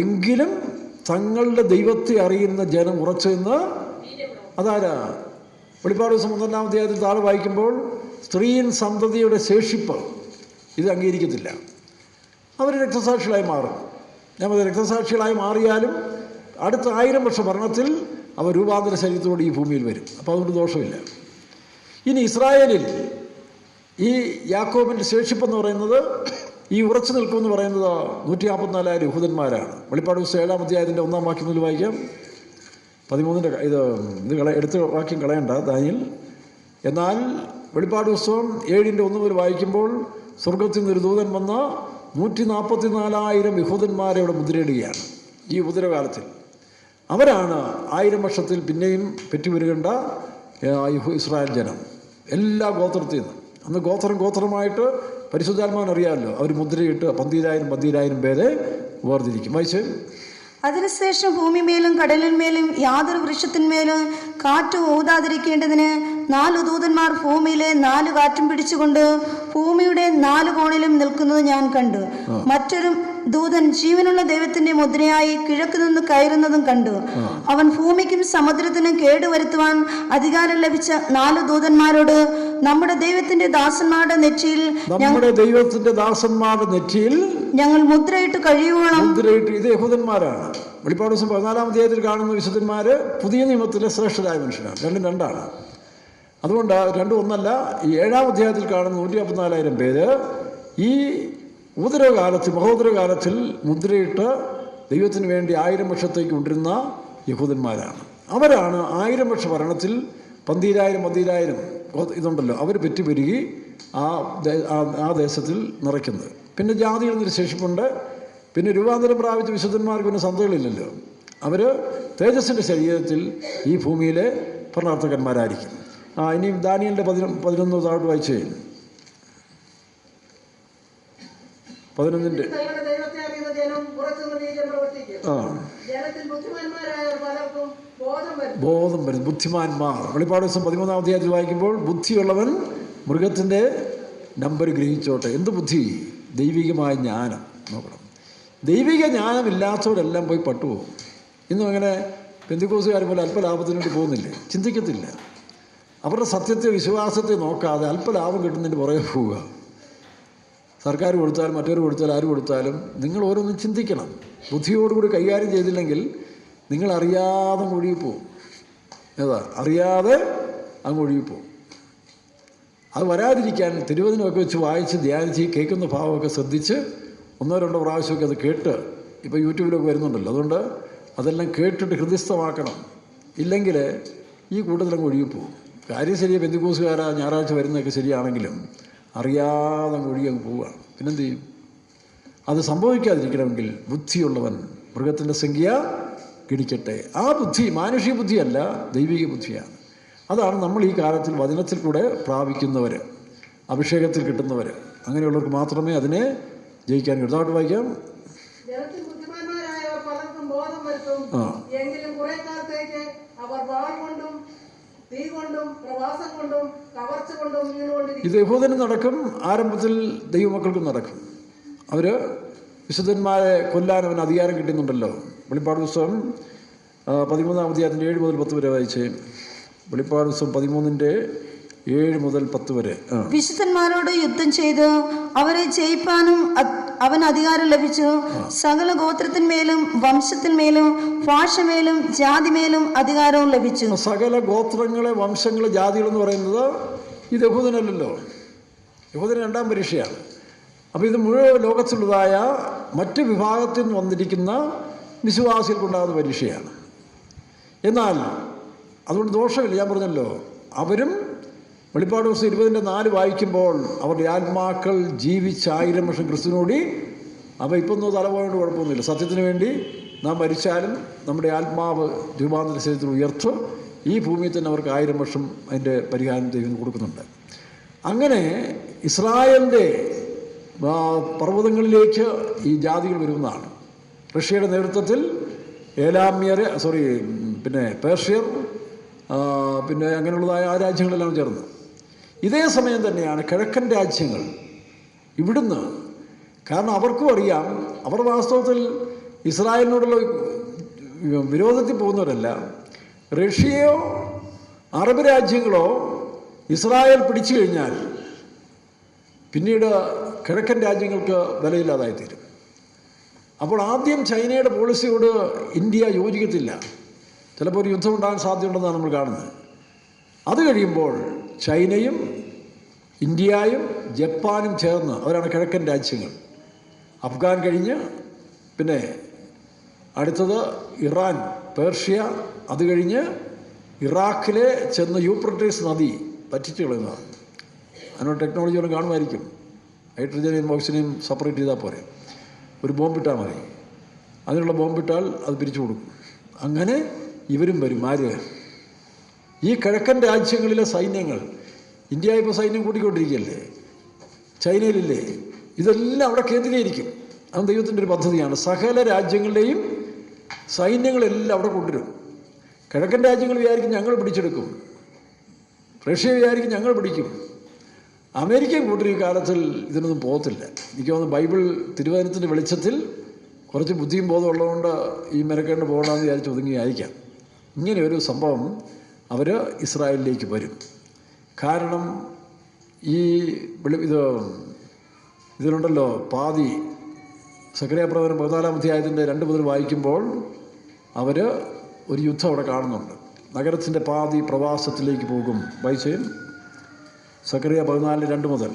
എങ്കിലും തങ്ങളുടെ ദൈവത്തെ അറിയുന്ന ജനം ഉറച്ചു നിന്ന്. അതാരാ? വെളിപ്പാട് ദിവസം 1-ാം അധ്യായത്തിൽ താഴെ വായിക്കുമ്പോൾ സ്ത്രീയിൻ സന്തതിയുടെ ശേഷിപ്പ് ഇത് അംഗീകരിക്കത്തില്ല. അവർ രക്തസാക്ഷികളായി മാറും. ഞാൻ രക്തസാക്ഷികളായി മാറിയാലും അടുത്ത 1000 വർഷ ഭരണത്തിൽ അവർ രൂപാന്തര ശരീരത്തോടെ ഈ ഭൂമിയിൽ വരും. അപ്പോൾ അതുകൊണ്ട് ദോഷമില്ല. ഇനി ഇസ്രായേലിൽ ഈ യാക്കോബിൻ്റെ ശേഷിപ്പെന്ന് പറയുന്നത്, ഈ ഉറച്ചു നിൽക്കുമെന്ന് പറയുന്നത് 144,000 യഹൂദന്മാരാണ്. വെളിപ്പാട് ദിവസം 7-ാം അധ്യായത്തിൻ്റെ 1-ാം വാക്യം മുതൽ വായിക്കാം. 13-ന്റെ എടുത്ത വാക്യം കളയണ്ട, ദാനിയേൽ. എന്നാൽ വെളിപ്പാട് ദിവസം 7-ന്റെ 1 മുതൽ വായിക്കുമ്പോൾ സ്വർഗത്തിൽ നിന്നൊരു ദൂതൻ വന്ന 144,000 യഹൂദന്മാരെ അവിടെ മുദ്രയിടുകയാണ്. ഈ ഉദരകാലത്തിൽ അവരാണ് 1000 വർഷത്തിൽ പിന്നെയും പെറ്റുവരുകേണ്ട ഇസ്രായേൽ ജനം. എല്ലാ ഗോത്രത്തിൽ നിന്ന്. അന്ന് ഗോത്രമായിട്ട് പരിശുദ്ധാത്മാവിന് അറിയാമല്ലോ, അവർ മുദ്രയിട്ട് 10000 പേരെ വേർതിരിക്കും. വായിച്ച്. അതിനുശേഷം ഭൂമിമേലും കടലിന്മേലും യാതൊരു വൃക്ഷത്തിന്മേലും കാറ്റ് ഊതാതിരിക്കേണ്ടതിന് 4 ദൂതന്മാർ ഭൂമിയിലെ 4 കാറ്റും പിടിച്ചുകൊണ്ട് ഭൂമിയുടെ 4 കോണിലും നിൽക്കുന്നത് ഞാൻ കണ്ടു. ദൂതൻ ജീവനുള്ള ദൈവത്തിന്റെ മുദ്രയായി കിഴക്ക് നിന്ന് കയറുന്നതും കണ്ടു. അവൻ ഭൂമിക്കും സമുദ്രത്തിനും കേടുവരുത്തുവാൻ അധികാരം ലഭിച്ച 4 ദൂതന്മാരോട്, നമ്മുടെ ദൈവത്തിന്റെ ദാസന്മാരുടെ നെറ്റിയിൽ ഞങ്ങൾ മുദ്രയിട്ട് കഴിയുവോളം. ഇത് യഹൂദന്മാരാണ്. വെളിപ്പാട് ദിവസം 14-ാം അധ്യായത്തിൽ കാണുന്ന വിശുദ്ധന്മാര് പുതിയ നിയമത്തിലെ ശ്രേഷ്ഠരായ മനുഷ്യരാണ്. 2-2 അതുകൊണ്ട് 2-1 ഈ 7-ാം അധ്യായത്തിൽ കാണുന്ന 154,000 പേര് ഈ ഉപദ്രവകാലത്തിൽ, മഹോദരകാലത്തിൽ മുദ്രയിട്ട് ദൈവത്തിന് വേണ്ടി 1000 വർഷത്തേക്ക് കൊണ്ടിരുന്ന യഹൂദന്മാരാണ്. അവരാണ് 1000 വർഷ ഭരണത്തിൽ 12,000 ഇതുണ്ടല്ലോ, അവർ പെറ്റുപെരുകി ആ ദേശത്തിൽ നിറയ്ക്കുന്നത്. പിന്നെ ജാതികളിൽ നിന്ന് ശേഷിപ്പുണ്ട്. പിന്നെ രൂപാന്തരം പ്രാപിച്ച വിശുദ്ധന്മാർക്ക് പിന്നെ സന്തതികളില്ലല്ലോ. അവർ തേജസ്സിൻ്റെ ശരീരത്തിൽ ഈ ഭൂമിയിലെ ഭരണാർത്ഥകന്മാരായിരിക്കും. ഇനി ദാനിയേലിൻ്റെ 11 താഴോട്ട് വായിച്ചു കഴിഞ്ഞു. 11-ന്റെ ദൈവത്തെ അറിയുന്ന ജനം പുറത്തുനിന്ന് നീചം പ്രവർത്തിക്കും. ജനത്തിൽ ബുദ്ധിമാന്മാരായ പലർക്കും ബോധം വരും. ബുദ്ധിമാന്മാർ. വെളിപ്പാട് ദിവസം 13-ാം അധ്യായത്തിൽ വായിക്കുമ്പോൾ ബുദ്ധിയുള്ളവൻ മൃഗത്തിൻ്റെ നമ്പർ ഗ്രഹിച്ചോട്ടെ. എന്ത് ബുദ്ധി? ദൈവികമായ ജ്ഞാനം. നോക്കണം, ദൈവിക ജ്ഞാനമില്ലാത്തവരെല്ലാം പോയി പട്ടുപോകും. ഇന്നും അങ്ങനെ പെന്തിക്കോസുകാർ പോലെ അല്പലാഭത്തിന് വേണ്ടി പോകുന്നില്ലേ? ചിന്തിക്കത്തില്ല. അവരുടെ സത്യത്തെ, വിശ്വാസത്തെ നോക്കാതെ അല്പലാഭം കിട്ടുന്നതിന് പുറകെ പോവുക. സർക്കാർ കൊടുത്താലും മറ്റൊരു കൊടുത്താലും ആര് കൊടുത്താലും നിങ്ങൾ ഓരോന്നും ചിന്തിക്കണം. ബുദ്ധിയോടുകൂടി കൈകാര്യം ചെയ്തില്ലെങ്കിൽ നിങ്ങൾ അറിയാതെ ഒഴുകിപ്പോവും. അറിയാതെ അങ്ങ് ഒഴുകിപ്പോവും. അത് വരാതിരിക്കാൻ തിരുവചനമൊക്കെ വെച്ച് വായിച്ച് ധ്യാനിച്ച് ഈ കേൾക്കുന്ന ഭാവമൊക്കെ ശ്രദ്ധിച്ച് 1-2 പ്രാവശ്യമൊക്കെ അത് കേട്ട്, ഇപ്പോൾ യൂട്യൂബിലൊക്കെ വരുന്നുണ്ടല്ലോ, അതുകൊണ്ട് അതെല്ലാം കേട്ടിട്ട് ഹൃദയസ്ഥമാക്കണം. ഇല്ലെങ്കിൽ ഈ കൂട്ടത്തിലങ്ങ് ഒഴുകിപ്പോവും. കാര്യം ശരിയാണ്, പെന്തിക്കോസുകാരാ ഞായറാഴ്ച വരുന്നതൊക്കെ ശരിയാണെങ്കിലും അറിയാതെ ഒഴുകി അങ്ങ് പോവുകയാണ്. പിന്നെന്ത് ചെയ്യും? അത് സംഭവിക്കാതിരിക്കണമെങ്കിൽ ബുദ്ധിയുള്ളവൻ മൃഗത്തിൻ്റെ സംഖ്യ ഗണിക്കട്ടെ. ആ ബുദ്ധി മാനുഷിക ബുദ്ധിയല്ല, ദൈവിക ബുദ്ധിയാണ്. അതാണ് നമ്മൾ ഈ കാലത്തിൽ വചനത്തിൽ കൂടെ പ്രാപിക്കുന്നവർ, അഭിഷേകത്തിൽ കിട്ടുന്നവർ. അങ്ങനെയുള്ളവർക്ക് മാത്രമേ അതിനെ ജയിക്കാൻ കഴിയൂ. താഴോട്ട് വായിക്കാം. ജനത്തിൽ ബുദ്ധിമാന്മാരായവർ പലർക്കും ബോധം വരുത്തും. എങ്കിലും കുറെ കാലത്തേക്ക് അവർ വാൾ കൊണ്ടും തീ കൊണ്ടും പ്രവാസം കൊണ്ടും കവർച്ച കൊണ്ടും വീണുകൊണ്ടിരിക്കും. ഇത് യഹൂദന് നടക്കും, ആരംഭത്തിൽ ദൈവമക്കൾക്കും നടക്കും. അവർ വിശുദ്ധന്മാരെ കൊല്ലാൻ അവന് അധികാരം കിട്ടുന്നുണ്ടല്ലോ. വെളിപ്പാട് പുസ്തകം 13-ാം അധ്യായത്തിൻ്റെ 7 മുതൽ 10 വരെ വായിച്ചേ. വെളിപ്പാട് പുസ്തകം 13-ന്റെ 7 മുതൽ 10 വരെ. വിശുദ്ധന്മാരോട് യുദ്ധം ചെയ്ത് അവരെ ജയിപ്പാനും അവൻ അധികാരം ലഭിച്ചു. സകല ഗോത്രത്തിന്മേലും വംശത്തിന്മേലും ഭാഷമേലും ജാതിമേലും അധികാരവും ലഭിച്ചു. സകല ഗോത്രങ്ങളെ, വംശങ്ങളെ, ജാതികളെന്ന് പറയുന്നത് ഇത് യഹൂദനല്ലല്ലോ. യഹൂദന് 2-ാം പരീക്ഷയാണ്. അപ്പോൾ ഇത് മുഴുവൻ ലോകത്തിലുള്ളതായ മറ്റ് വിഭാഗത്തിൽ നിന്ന് വന്നിരിക്കുന്ന വിശ്വാസികൾക്കുണ്ടാകുന്ന പരീക്ഷയാണ്. എന്നാൽ അതുകൊണ്ട് ദോഷമില്ല. ഞാൻ പറഞ്ഞല്ലോ, അവരും വെളിപ്പാട് ദിവസം 20-4 വായിക്കുമ്പോൾ അവരുടെ ആത്മാക്കൾ ജീവിച്ച് 1000 വർഷം ക്രിസ്തുവിനോടി. അപ്പോൾ ഇപ്പൊന്നും തലപോയോണ്ട് കുഴപ്പമൊന്നുമില്ല. സത്യത്തിന് വേണ്ടി നാം മരിച്ചാലും നമ്മുടെ ആത്മാവ് രൂപാന്തര ശരീരത്തിൽ ഉയർത്തും. ഈ ഭൂമിയിൽ തന്നെ അവർക്ക് 1000 വർഷം അതിൻ്റെ പരിഹാരം ദൈവം കൊടുക്കുന്നുണ്ട്. അങ്ങനെ ഇസ്രായേലിൻ്റെ പർവ്വതങ്ങളിലേക്ക് ഈ ജാതികൾ വരുന്നതാണ്. റഷ്യയുടെ നേതൃത്വത്തിൽ പിന്നെ പേർഷ്യർ, പിന്നെ അങ്ങനെയുള്ളതായ ആ രാജ്യങ്ങളെല്ലാം ചേർന്ന്. ഇതേ സമയം തന്നെയാണ് കിഴക്കൻ രാജ്യങ്ങൾ ഇവിടുന്ന്. കാരണം അവർക്കും അറിയാം, അവർ വാസ്തവത്തിൽ ഇസ്രായേലിനോടുള്ള വിരോധത്തിൽ പോകുന്നവരല്ല. റഷ്യയോ അറബ് രാജ്യങ്ങളോ ഇസ്രായേൽ പിടിച്ചു കഴിഞ്ഞാൽ പിന്നീട് കിഴക്കൻ രാജ്യങ്ങൾക്ക് വിലയില്ലാതായിത്തീരും. അപ്പോൾ ആദ്യം ചൈനയുടെ പോളിസിയോട് ഇന്ത്യ യോജിക്കത്തില്ല. ചിലപ്പോൾ ഒരു യുദ്ധം ഉണ്ടാകാൻ സാധ്യതയുണ്ടെന്നാണ് നമ്മൾ കാണുന്നത്. അത് കഴിയുമ്പോൾ ചൈനയും ഇന്ത്യയും ജപ്പാനും ചേർന്ന്, അവരാണ് കിഴക്കൻ രാജ്യങ്ങൾ. അഫ്ഗാൻ കഴിഞ്ഞ് പിന്നെ അടുത്തത് ഇറാൻ, പേർഷ്യ, അത് കഴിഞ്ഞ് ഇറാഖിലെ ചെന്ന് യൂഫ്രട്ടീസ് നദി പറ്റിച്ചു കളയുന്നതാണ്. അതിനോട് ടെക്നോളജിയോടും കാണുമായിരിക്കും. ഹൈഡ്രജനെയും ഓക്സിജനെയും സെപ്പറേറ്റ് ചെയ്താൽ പോരെ, ഒരു ബോംബിട്ടാൽ മതി. അതിനുള്ള ബോംബിട്ടാൽ അത് പിരിച്ചു കൊടുക്കും. അങ്ങനെ ഇവരും വരും. ആര്? ഈ കിഴക്കൻ രാജ്യങ്ങളിലെ സൈന്യങ്ങൾ. ഇന്ത്യ ഇപ്പോൾ സൈന്യം കൂട്ടിക്കൊണ്ടിരിക്കുകയല്ലേ, ചൈനയിലില്ലേ, ഇതെല്ലാം അവിടെ കേന്ദ്രീകരിക്കും. അത് ദൈവത്തിൻ്റെ ഒരു പദ്ധതിയാണ്. സകല രാജ്യങ്ങളുടെയും സൈന്യങ്ങളെല്ലാം അവിടെ കൊണ്ടുവരും. കിഴക്കൻ രാജ്യങ്ങൾ വിചാരിക്കും ഞങ്ങൾ പിടിച്ചെടുക്കും, റഷ്യ വിചാരിക്കും ഞങ്ങൾ പിടിക്കും. അമേരിക്കൻ കൂട്ടർ ഈ കാലത്തിൽ ഇതിനൊന്നും പോകത്തില്ല. എനിക്ക് തോന്നുന്നു ബൈബിൾ തിരുവചനത്തിൻ്റെ വെളിച്ചത്തിൽ കുറച്ച് ബുദ്ധിയും ബോധം ഉള്ളതുകൊണ്ട് ഈ മെനക്കേണ്ട് പോകണമെന്ന് വിചാരിച്ച് ഒതുങ്ങി അയക്കാം. ഇങ്ങനെ ഒരു സംഭവം അവർ ഇസ്രായേലിലേക്ക് വരും. കാരണം ഈ ഇതിലുണ്ടല്ലോ പാതി സക്കറിയാ പ്രവചനം 14-ാം അധ്യായത്തിൻ്റെ 2 മുതൽ വായിക്കുമ്പോൾ അവർ ഒരു യുദ്ധം അവിടെ കാണുന്നുണ്ട്. നഗരത്തിൻ്റെ പാതി പ്രവാസത്തിലേക്ക് പോകും. വായിച്ചേ, സക്കറിയ 14:2 മുതൽ.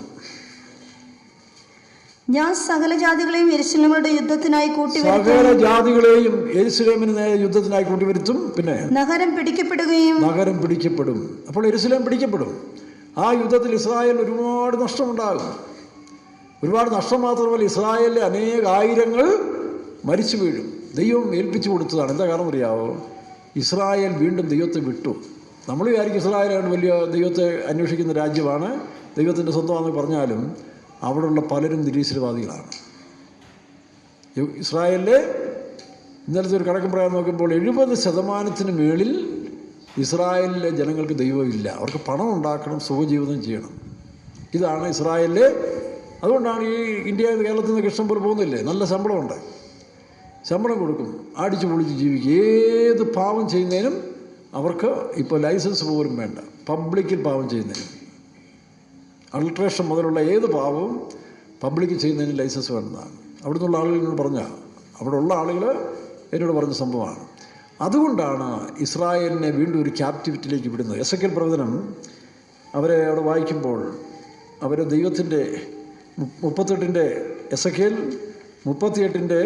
ഞാൻ സകല ജാതികളെയും യെരൂശലേമിനോട് യുദ്ധത്തിനായി കൂട്ടിവരുത്തും. സകല ജാതികളെയും യെരൂശലേമിന് നേരെ യുദ്ധത്തിനായി കൂട്ടിവരുത്തും. പിന്നെ നഗരം പിടിക്കപ്പെടും. അപ്പോൾ യെരൂശലേം പിടിക്കപ്പെടും. ആ യുദ്ധത്തിൽ ഇസ്രായേൽ ഒരുപാട് നഷ്ടമുണ്ടാകും. ഒരുപാട് നഷ്ടം മാത്രമല്ല, ഇസ്രായേലിലെ അനേക ആയിരങ്ങൾ മരിച്ചു വീഴും. ദൈവം ഏൽപ്പിച്ചു കൊടുത്തതാണ്. എന്താ കാരണം അറിയാവോ? ഇസ്രായേൽ വീണ്ടും ദൈവത്തെ വിട്ടു. നമ്മൾ വിചാരിക്കും ഇസ്രായേലാണ് വലിയ ദൈവത്തെ അന്വേഷിക്കുന്ന രാജ്യമാണ്, ദൈവത്തിൻ്റെ സ്വന്തമാണെന്ന് പറഞ്ഞാലും അവിടെയുള്ള പലരും നിരീശ്വരവാദികളാണ്. ഇസ്രായേലിലെ ഇന്നലത്തെ ഒരു കണക്കും പറയാൻ നോക്കുമ്പോൾ 70% മേളിൽ ഇസ്രായേലിലെ ജനങ്ങൾക്ക് ദൈവമില്ല. അവർക്ക് പണം ഉണ്ടാക്കണം, സുഖജീവിതം ചെയ്യണം. ഇതാണ് ഇസ്രായേലിലെ. അതുകൊണ്ടാണ് ഈ ഇന്ത്യ കേരളത്തിൽ നിന്ന് ഇഷ്ടം പോലെ പോകുന്നില്ലേ. നല്ല ശമ്പളമുണ്ട്, ശമ്പളം കൊടുക്കും, അടിച്ചു പൊളിച്ച് ജീവിക്കും. ഏത് പാവം ചെയ്യുന്നതിനും അവർക്ക് ഇപ്പോൾ ലൈസൻസ് പോലും വേണ്ട. പബ്ലിക്കിൽ പാവം ചെയ്യുന്നതിനും, അൾട്രേഷൻ മുതലുള്ള ഏത് പാവവും പബ്ലിക്കിൽ ചെയ്യുന്നതിന് ലൈസൻസ് വേണ്ടതാണ്. അവിടെ നിന്നുള്ള ആളുകൾ എന്നോട് അവിടെ ഉള്ള ആളുകൾ എന്നോട് പറഞ്ഞ സംഭവമാണ്. അതുകൊണ്ടാണ് ഇസ്രായേലിനെ വീണ്ടും ഒരു ക്യാപ്റ്റിവിറ്റിയിലേക്ക് വിടുന്നത്. എസെക്കിയേൽ പ്രവചനം അവരെ അവിടെ വായിക്കുമ്പോൾ അവർ ദൈവത്തിൻ്റെ 38 എസെക്കിയേൽ 38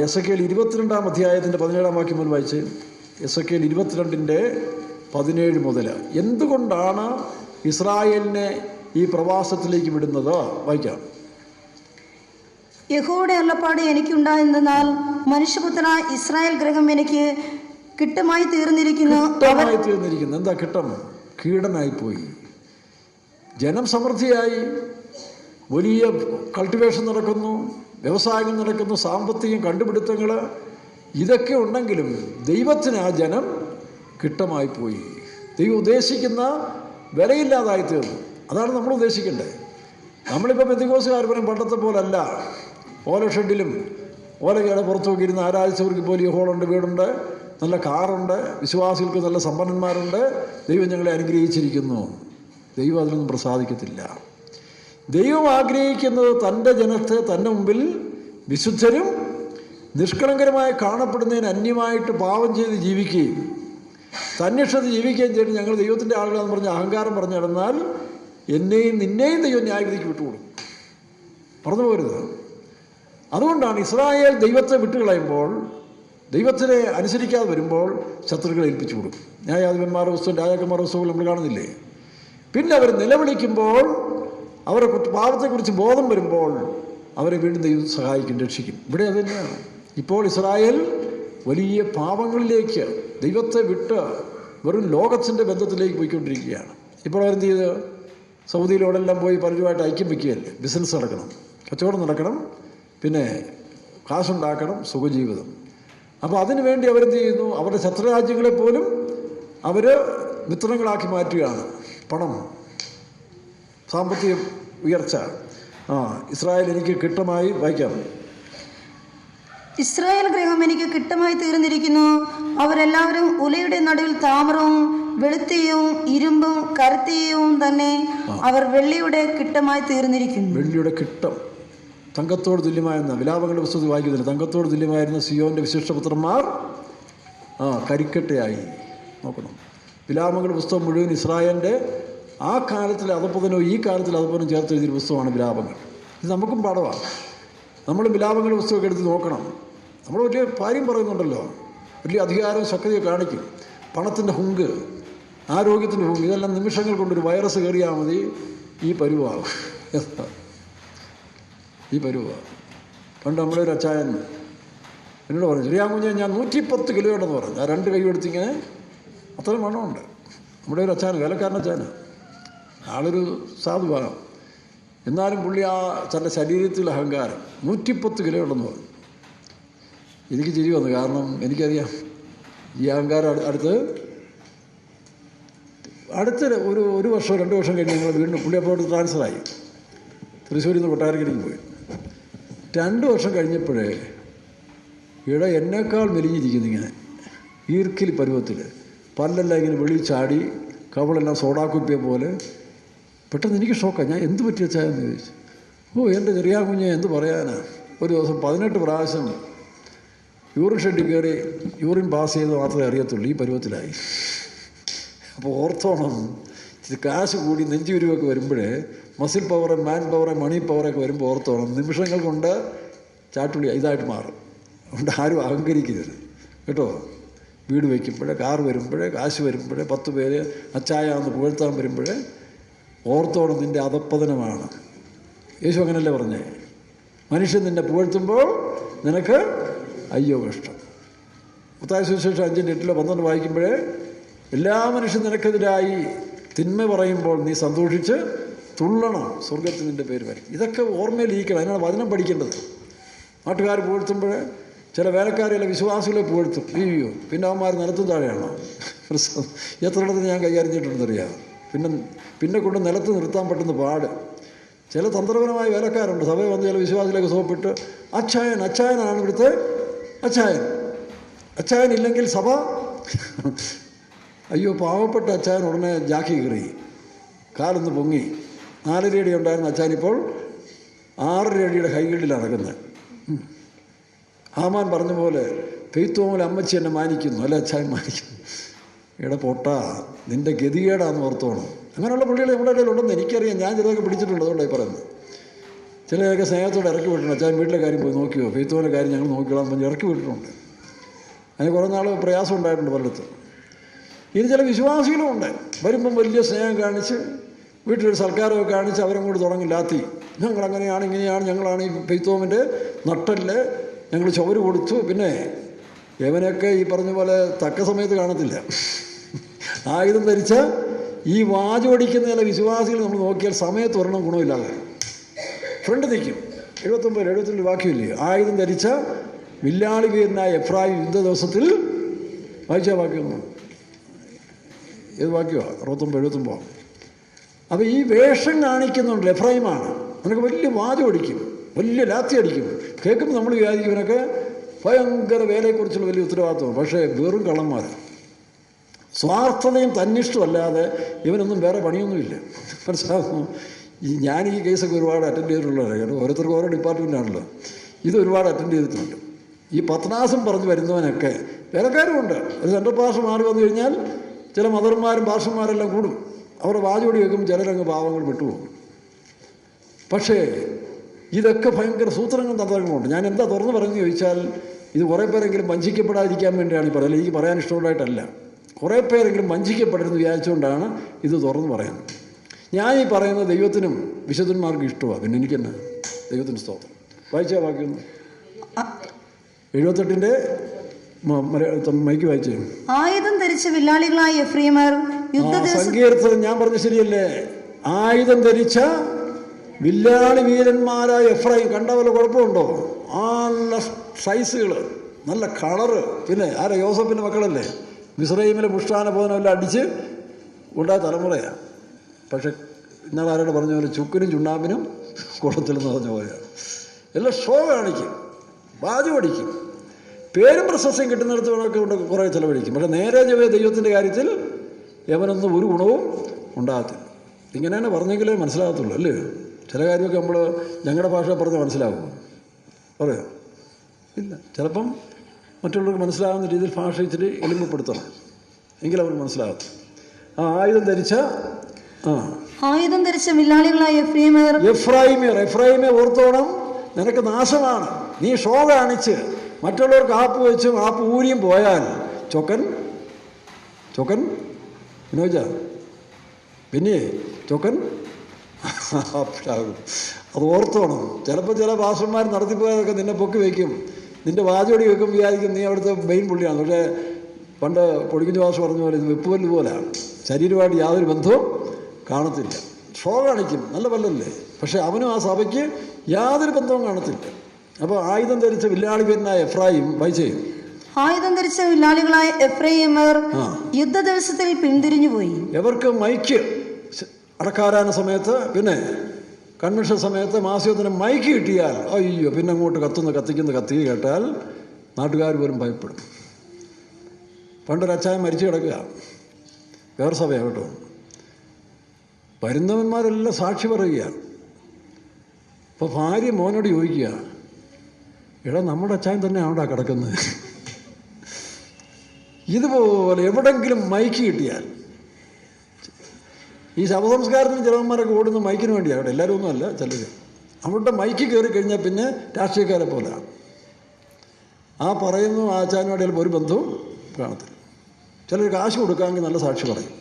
എസെക്കിയേൽ 22-ാം അധ്യായത്തിൻ്റെ 17-ാം വാക്യം മുതൽ വായിച്ച്. എസെക്കിയേൽ 22:17 മുതൽ. എന്തുകൊണ്ടാണ് ഇസ്രായേലിനെ ഈ പ്രവാസത്തിലേക്ക് വിടുന്നത്? വായിക്കാം. യഹോവയുടെ അരുളപ്പാട് എനിക്കുണ്ടായെന്നാൽ, മനുഷ്യപുത്ര, ഇസ്രായേൽ ഗൃഹം എനിക്ക് കിട്ടമായി തീർന്നിരിക്കുന്നു. എന്താ കിട്ടം? കീടനായിപ്പോയി. ജനം സമൃദ്ധിയായി, വലിയ കൾട്ടിവേഷൻ നടക്കുന്നു, വ്യവസായങ്ങൾ നടക്കുന്നു, സാമ്പത്തികം, കണ്ടുപിടുത്തങ്ങൾ, ഇതൊക്കെ ഉണ്ടെങ്കിലും ദൈവത്തിന് ആ ജനം കിട്ടമായി പോയി. ദൈവം ഉദ്ദേശിക്കുന്ന വിലയില്ലാതായി തീർന്നു. അതാണ് നമ്മൾ ഉദ്ദേശിക്കേണ്ടത്. നമ്മളിപ്പോൾ പെന്തിക്കോസുകാർ പറയും പണ്ടത്തെ പോലല്ല. ഓല ഷെഡിലും ഓലയുടെ പുറത്തു നോക്കിയിരുന്ന് ആരാധിച്ചവർക്ക് പോലും ഹോളുണ്ട്, വീടുണ്ട്, നല്ല കാറുണ്ട്, വിശ്വാസികൾക്ക് നല്ല സമ്പന്നന്മാരുണ്ട്. ദൈവം ഞങ്ങളെ അനുഗ്രഹിച്ചിരിക്കുന്നു. ദൈവം അതിനൊന്നും പ്രസാദിക്കത്തില്ല. ദൈവം ആഗ്രഹിക്കുന്നത് തൻ്റെ ജനത്തെ തൻ്റെ മുമ്പിൽ വിശുദ്ധരും നിഷ്കളങ്കരമായി കാണപ്പെടുന്നതിന് അന്യമായിട്ട് പാപം ചെയ്ത് ജീവിക്കുകയും തന്നിഷ്ടത്തിൽ ജീവിക്കുകയും ചെയ്തിട്ട് ഞങ്ങൾ ദൈവത്തിൻ്റെ ആളുകളെന്ന് പറഞ്ഞ് അഹങ്കാരം പറഞ്ഞു നടന്നാൽ എന്നെയും നിന്നെയും ദൈവം ന്യായവിധിക്ക് വിട്ടുകൊടുക്കും. പറഞ്ഞു പോരുത്. അതുകൊണ്ടാണ് ഇസ്രായേൽ ദൈവത്തെ വിട്ടുകളയുമ്പോൾ, ദൈവത്തിനെ അനുസരിക്കാതെ വരുമ്പോൾ ശത്രുക്കളെ ഏൽപ്പിച്ചു കൊടുക്കും. ന്യായാധിപന്മാരുടെ പുസ്തകം, രാജാക്കന്മാരുടെ പുസ്തകങ്ങൾ നമ്മൾ കാണുന്നില്ലേ? പിന്നെ അവർ നിലവിളിക്കുമ്പോൾ, അവരുടെ പാപത്തെക്കുറിച്ച് ബോധം വരുമ്പോൾ അവരെ വീണ്ടും ദൈവം സഹായിക്കും, രക്ഷിക്കും. ഇവിടെ അത് തന്നെയാണ്. ഇപ്പോൾ ഇസ്രായേൽ വലിയ പാപങ്ങളിലേക്ക് ദൈവത്തെ വിട്ട് വെറും ലോകത്തിൻ്റെ ബന്ധത്തിലേക്ക് പോയിക്കൊണ്ടിരിക്കുകയാണ്. ഇപ്പോൾ അവരെന്ത് ചെയ്ത് സൗദിയിലോടെല്ലാം പോയി പലരുമായിട്ട് ഐക്യം വയ്ക്കുകയല്ലേ. ബിസിനസ് നടക്കണം, കച്ചവടം നടക്കണം, പിന്നെ കാശുണ്ടാക്കണം, സുഖജീവിതം. അപ്പോൾ അതിനു വേണ്ടി അവരെന്ത് ചെയ്യുന്നു? അവരുടെ ശത്രുരാജ്യങ്ങളെപ്പോലും അവർ മിത്രങ്ങളാക്കി മാറ്റുകയാണ്. പണം, സാമ്പത്തിക ഉയർച്ച. ഇസ്രായേൽ എനിക്ക് കിട്ടമായി. വായിക്കാം. ഇസ്രായേൽ ഗൃഹം എനിക്ക് കിട്ടമായി തീർന്നിരിക്കുന്നു. അവരെല്ലാവരും ഉലയുടെ നടുവിൽ താമ്രവും വെളുത്തയും ഇരുമ്പും കറുത്തയും തന്നെ. അവർ വെള്ളിയുടെ കിട്ടമായി തീർന്നിരിക്കുന്നു. വെള്ളിയുടെ കിട്ടം തങ്കത്തോട് തുല്യമായിരുന്ന, വിലാപങ്ങളുടെ പുസ്തകത്തിൽ വായിക്കുന്നില്ല, തങ്കത്തോട് തുല്യമായിരുന്ന സിയോന്റെ വിശിഷ്ടപുത്രന്മാർ കരിക്കട്ടയായി. നോക്കണം, വിലാപങ്ങളുടെ പുസ്തകം മുഴുവൻ ഇസ്രായേലിൻ്റെ ആ കാലത്തിലെ അധപ്പതനോ ഈ കാലത്തിലെ അധപ്പതനോ ചേർത്ത് എഴുതിയ പുസ്തകമാണ് വിലാപങ്ങൾ. ഇത് നമുക്കും പാഠമാണ്. നമ്മൾ വിലാപങ്ങളുടെ പുസ്തകമൊക്കെ എടുത്ത് നോക്കണം. നമ്മൾ വലിയ കാര്യം പറയുന്നുണ്ടല്ലോ, വലിയ അധികാരവും ശക്തിയും കാണിക്കും. പണത്തിൻ്റെ ഹുങ്ക്, ആരോഗ്യത്തിൻ്റെ ഹുങ്ക്, ഇതെല്ലാം നിമിഷങ്ങൾ കൊണ്ടൊരു വൈറസ് കയറിയാൽ മതി ഈ പരുവാകും. പണ്ട് നമ്മുടെ ഒരു അച്ചായൻ എന്നോട് പറഞ്ഞു, ചെറിയാകുഞ്ഞെ ഞാൻ 110 കിലോ ഉണ്ടെന്ന് പറഞ്ഞു. ആ 2 കൈ എടുത്തിങ്ങനെ അത്രയും വണ്ണമുണ്ട്. നമ്മുടെ ഒരു അച്ചായൻ, വേലക്കാരനച്ചായന, ആളൊരു സാധുവാകാം. എന്നാലും പുള്ളി ആ തൻ്റെ ശരീരത്തിൽ അഹങ്കാരം, 110 കിലോ ഉണ്ടെന്ന് പറഞ്ഞു. എനിക്ക് ചിരി വന്നു. കാരണം എനിക്കറിയാം ഈ അഹങ്കാരം അടുത്ത് ഒരു വർഷം 2 വർഷം കഴിഞ്ഞ് ഞങ്ങൾ വീണ്ടും പുള്ളി അപ്പോൾ ട്രാൻസ്ഫറായി. തൃശ്ശൂരിൽ നിന്ന് കൊട്ടാരക്കരയ്ക്ക് പോയി. 2 വർഷം കഴിഞ്ഞപ്പോഴേ എന്നേക്കാൾ മെലിഞ്ഞിരിക്കുന്നു, ഇങ്ങനെ ഈർക്കിലി പരുവത്തിൽ, പല്ലെല്ലാം ഇങ്ങനെ വെളിയിൽ ചാടി, കവളെല്ലാം സോഡാക്കുപ്പിയെ പോലെ. പെട്ടെന്ന് എനിക്ക് ഷോക്കാണ്. ഞാൻ എന്ത് പറ്റി വെച്ചായെന്ന് ചോദിച്ചു. എൻ്റെ ചെറിയ കുഞ്ഞെ എന്ത് പറയാനാ, ഒരു ദിവസം 18 പ്രാവശ്യം യൂറിൻ ഷെഡിൽ കയറി യൂറിൻ പാസ് ചെയ്ത് മാത്രമേ അറിയത്തുള്ളൂ, ഈ പരുവത്തിലായി. അപ്പോൾ ഓർത്തോണം, ഇത് കാശ് കൂടി നെഞ്ചുരുവൊക്കെ വരുമ്പോഴേ, മസിൽ പവറ്, മാൻ പവറ്, മണി പവറൊക്കെ വരുമ്പോൾ ഓർത്തോണം, നിമിഷങ്ങൾ കൊണ്ട് ചാട്ടുള്ളി ഇതായിട്ട് മാറും. അതുകൊണ്ട് ആരും അഹങ്കരിക്കരുത് കേട്ടോ. വീട് വയ്ക്കുമ്പോഴേ, കാർ വരുമ്പോഴേ, കാശ് വരുമ്പോഴേ, 10 പേര് അച്ചായാന്ന് പുകഴ്ത്താൻ വരുമ്പോഴേ ഓർത്തോണം, നിൻ്റെ അധപ്പതനമാണ്. യേശു അങ്ങനെയല്ലേ പറഞ്ഞേ, മനുഷ്യൻ നിന്നെ പുകഴ്ത്തുമ്പോൾ നിനക്ക് അയ്യോ കഷ്ടം. മത്തായി സുവിശേഷം 5:8 12 വായിക്കുമ്പോഴേ, എല്ലാ മനുഷ്യൻ നിനക്കെതിരായി തിന്മ പറയുമ്പോൾ നീ സന്തോഷിച്ച് തുള്ളണം, സ്വർഗത്തിൽ നിൻ്റെ പേര് വരും. ഇതൊക്കെ ഓർമ്മയിലിരിക്കണം. അതിനാണ് വചനം പഠിക്കേണ്ടത്. നാട്ടുകാർ പുകഴ്ത്തുമ്പോൾ, ചില വേലക്കാരെയല്ല വിശ്വാസികളെ പുകഴ്ത്തും, അയ്യോ പിന്നെ അവന്മാർ നിലത്തും താഴെയാണോ. എത്രയിടത്തിന് ഞാൻ കൈകാര്യം ചെയ്തിട്ടുണ്ടെന്നറിയാം. പിന്നെ കൊണ്ട് നിലത്ത് നിർത്താൻ പറ്റുന്ന പാട്. ചില തന്ത്രപരമായ വേലക്കാരുണ്ട്, സഭയിൽ വന്ന് ചില വിശ്വാസികളൊക്കെ സോപ്പിട്ട് അച്ചായനാണ് ഇവിടുത്തെ അച്ചായൻ ഇല്ലെങ്കിൽ സഭ. അയ്യോ പാവപ്പെട്ട അച്ചായൻ ഉടനെ ജാക്കി കയറി, കാലൊന്ന് പൊങ്ങി. 4.5 അടി ഉണ്ടായിരുന്ന അച്ചായൻ ഇപ്പോൾ 6.5 അടിയുടെ ഹൈഗിൽഡിൽ നടക്കുന്നത്. ആമാൻ പറഞ്ഞ പോലെ പെയ്ത്തോമൽ അമ്മച്ചി എന്നെ മാനിക്കുന്നു, അല്ല അച്ചായൻ മാനിക്കുന്നു. പൊട്ടാ, നിൻ്റെ ഗതികേടാന്ന് ഓർത്തോണം. അങ്ങനെയുള്ള പുള്ളികൾ നമ്മുടെ ഇടയിൽ ഉണ്ടെന്ന് എനിക്കറിയാം. ഞാൻ ചിലതൊക്കെ പിടിച്ചിട്ടുണ്ട്, അതുകൊണ്ടായി പറയുന്നത്. ചിലതൊക്കെ സ്നേഹത്തോടെ ഇറക്കി വിട്ടിട്ടുണ്ട്. അച്ചായൻ വീട്ടിലെ കാര്യം പോയി നോക്കിയോ, പെയ്ത്തോൻ്റെ കാര്യം ഞങ്ങൾ നോക്കിയോളാം പറഞ്ഞ് ഇറക്കി വിട്ടിട്ടുണ്ട്. അതിന് കുറേ നാൾ പ്രയാസം ഉണ്ടായിട്ടുണ്ട് പലയിടത്ത്. ഇനി ചില വിശ്വാസികളും ഉണ്ട്, വരുമ്പം വലിയ സ്നേഹം കാണിച്ച്, വീട്ടിലൊരു സൽക്കാരമൊക്കെ കാണിച്ച് അവരും കൂടി തുടങ്ങി ലാത്തി. ഞങ്ങളങ്ങനെയാണ്, ഇങ്ങനെയാണ്, ഞങ്ങളാണ് ഈ പെയ്ത്തോമിൻ്റെ നട്ടല്, ഞങ്ങൾ ചുവര് കൊടുത്തു. പിന്നെ യവനൊക്കെ ഈ പറഞ്ഞ പോലെ തക്ക സമയത്ത് കാണത്തില്ല. ആയുധം ധരിച്ച ഈ വാചോടിക്കുന്ന ചില വിശ്വാസികൾ നമ്മൾ നോക്കിയാൽ സമയത്ത് ഒരെണ്ണം ഗുണമില്ലാതെ ഫ്രണ്ട് നിൽക്കും. 79 വാക്യമില്ലേ, ആയുധം ധരിച്ച വില്ലാളി വീരനായ എഫ്രായിം യുദ്ധ ദിവസത്തിൽ. വായിച്ച വാക്യമൊന്നും ഏത് വാക്യമാണ്? 69. അപ്പോൾ ഈ വേഷം കാണിക്കുന്നുണ്ട്. എഫ്രായിമാണ്, നിനക്ക് വലിയ വാചോടിക്കും, വലിയ ലാത്തി അടിക്കും. കേൾക്കുമ്പോൾ നമ്മൾ വിചാരിക്കും ഇവനൊക്കെ ഭയങ്കര വേലയെക്കുറിച്ചുള്ള വലിയ ഉത്തരവാദിത്വം. പക്ഷേ വെറും കള്ളന്മാർ, സ്വാർത്ഥതയും തന്നിഷ്ടമല്ലാതെ ഇവനൊന്നും വേറെ പണിയൊന്നുമില്ല. മനസ്സിലാകുന്നു? ഞാൻ ഈ കേസൊക്കെ ഒരുപാട് അറ്റൻഡ് ചെയ്തിട്ടുള്ളതാണ്. കാരണം ഓരോരുത്തർക്കും ഓരോ ഡിപ്പാർട്ട്മെൻറ്റാണല്ലോ. ഇത് ഒരുപാട് അറ്റൻഡ് ചെയ്തിട്ടുണ്ട്. ഈ പത്നാസം പറഞ്ഞു വരുന്നവനൊക്കെ വേലക്കാരുമുണ്ട്. ഒരു സെൻട്രൽ പാർഷ മാറി വന്നു കഴിഞ്ഞാൽ ചില മദർമാരും പാർഷന്മാരെല്ലാം കൂടും. അവരുടെ വാചോടി വെക്കുമ്പോൾ ചിലരങ്ങ് പാവങ്ങൾ വിട്ടുപോകും. പക്ഷേ ഇതൊക്കെ ഭയങ്കര സൂത്രങ്ങളും തന്ത്രങ്ങളുമുണ്ട്. ഞാൻ എന്താ തുറന്ന് പറഞ്ഞു ചോദിച്ചാൽ, ഇത് കുറേ പേരെങ്കിലും വഞ്ചിക്കപ്പെടാതിരിക്കാൻ വേണ്ടിയാണ് ഈ പറയുന്നത്. എനിക്ക് പറയാൻ ഇഷ്ടമുണ്ടായിട്ടല്ല. കുറേ പേരെങ്കിലും വഞ്ചിക്കപ്പെടരുതെന്ന് വിചാരിച്ചുകൊണ്ടാണ് ഇത് തുറന്ന് പറയുന്നത്. ഞാൻ ഈ പറയുന്നത് ദൈവത്തിനും വിശുദ്ധന്മാർക്കും ഇഷ്ടമാണ്. പിന്നെ എനിക്കെന്നെ ദൈവത്തിൻ്റെ സ്തോത്രം. വായിച്ചാൽ ബാക്കിയൊന്ന് 78 മൈക്ക് വായിച്ചേ. ആയുധം ധരിച്ച വില്ലാളികളായ എഫ്രൈമർ സങ്കീർത്തനം ഞാൻ പറഞ്ഞ ശരിയല്ലേ? ആയുധം ധരിച്ച വില്ലാളി വീരന്മാരായ എഫ്രൈം. കണ്ട പോലെ കുഴപ്പമുണ്ടോ? നല്ല സൈസുകൾ, നല്ല കളറ്. പിന്നെ ആരാ? യോസഫിൻ്റെ മക്കളല്ലേ? മിസ്രൈമിലെ മുഷ്ടാന ഭവനമെല്ലാം അടിച്ച് ഉണ്ടായ തലമുറയാണ്. പക്ഷെ ഇന്നാൾ ആരോട് പറഞ്ഞ പോലെ ചുക്കിനും ചുണ്ണാമ്പിനും കുളത്തിലെന്ന് പറഞ്ഞ പോലെയാണ്. എല്ലാം ഷോ കാണിക്കും, ബാജു അടിക്കും, പേരും പ്രശസ്തിയും കിട്ടുന്നിടത്തോടൊക്കെ കൊണ്ട് കുറേ ചിലവഴിക്കും. പക്ഷെ നേരെ ദൈവത്തിൻ്റെ കാര്യത്തിൽ യവനൊന്നും ഒരു ഗുണവും ഉണ്ടാകത്തില്ല. ഇങ്ങനെയാണ് പറഞ്ഞെങ്കിലേ മനസ്സിലാകത്തുള്ളൂ, അല്ലേ? ചില കാര്യമൊക്കെ നമ്മൾ ഞങ്ങളുടെ ഭാഷ പറഞ്ഞ് മനസ്സിലാകും, പറയാം ഇല്ല. ചിലപ്പം മറ്റുള്ളവർക്ക് മനസ്സിലാകുന്ന രീതിയിൽ ഭാഷ ഇച്ചിരി എളിമപ്പെടുത്തണം, എങ്കിലും അവർക്ക് മനസ്സിലാകത്തു. ആയുധം ധരിച്ച വില്ലാളികളായ എഫ്രൈമേ ഓർത്തോണം, നിനക്ക് നാശമാണ്. നീ ഷോ കാണിച്ച് മറ്റുള്ളവർക്ക് ആപ്പ് വെച്ചും ആപ്പ് ഊരിയും പോയാൽ ചൊക്കൻ വിനോജ പിന്നെ ചൊക്കൻ ആപ്പിലാകും. അത് ഓർത്തോണം. ചിലപ്പോൾ ചില ഭാഷന്മാർ നടത്തിപ്പോയതൊക്കെ നിന്നെ പൊക്കി വയ്ക്കും, നിൻ്റെ വാചോടി വെക്കും, വിചാരിക്കും നീ അവിടുത്തെ മെയിൻ പുള്ളിയാണ്. പക്ഷേ പണ്ട് പൊടിക്കുഞ്ഞു ഭാഷ പറഞ്ഞ പോലെ ഇത് വെപ്പുവല്ല് പോലെയാണ്, ശരീരമായിട്ട് യാതൊരു ബന്ധവും കാണത്തില്ല. ഷോ കാണിക്കും, നല്ല പല്ലല്ലേ, പക്ഷെ അവനും ആ സഭയ്ക്ക് യാതൊരു ബന്ധവും കാണത്തില്ല. അപ്പോൾ ആയുധം ധരിച്ച വില്ലാളി വീരനായ എഫ്രൈം വായിച്ചേ. ആയുധം ധരിച്ച വില്ലാളികളായ എഫ്രൈമർ യുദ്ധ ദിവസത്തിൽ പിന്തിരിഞ്ഞു പോയി. എവർക്ക് മൈക്ക് അടക്കാരാന സമയത്ത് പിന്നെ കൺവെൻഷൻ സമയത്ത് മാസത്തിന് മൈക്ക് കിട്ടിയാൽ അയ്യോ പിന്നെ അങ്ങോട്ട് കത്തിക്കുന്ന കത്തി കേട്ടാൽ നാട്ടുകാർ പോലും ഭയപ്പെടും. പണ്ടൊരു അച്ചായൻ മരിച്ചു കിടക്കുക, വേറെ സഭയാണ് കേട്ടോ. വരുന്നവന്മാരെല്ലാം സാക്ഷി പറയുക. അപ്പോൾ ഭാര്യ മോനോട് ചോദിക്കുക, എടാ നമ്മുടെ അച്ചായൻ തന്നെ ആവണ്ടാ കിടക്കുന്നത്. ഇതുപോലെ എവിടെങ്കിലും മൈക്ക് കിട്ടിയാൽ, ഈ ശവസംസ്കാരത്തിന് ചിലവന്മാരൊക്കെ ഓടുന്ന മൈക്കിന് വേണ്ടിയാണ് കേട്ടോ, എല്ലാവരും ഒന്നും അല്ല, ചിലർ അവരുടെ മൈക്ക് കയറി കഴിഞ്ഞാൽ പിന്നെ രാഷ്ട്രീയക്കാരെ പോലെയാണ്. ആ പറയുന്നു ആ അച്ചാനുമായിട്ട് ചിലപ്പോൾ ഒരു ബന്ധവും കാണത്തില്ല. ചിലർ കാശ് കൊടുക്കാമെങ്കിൽ നല്ല സാക്ഷി പറയും.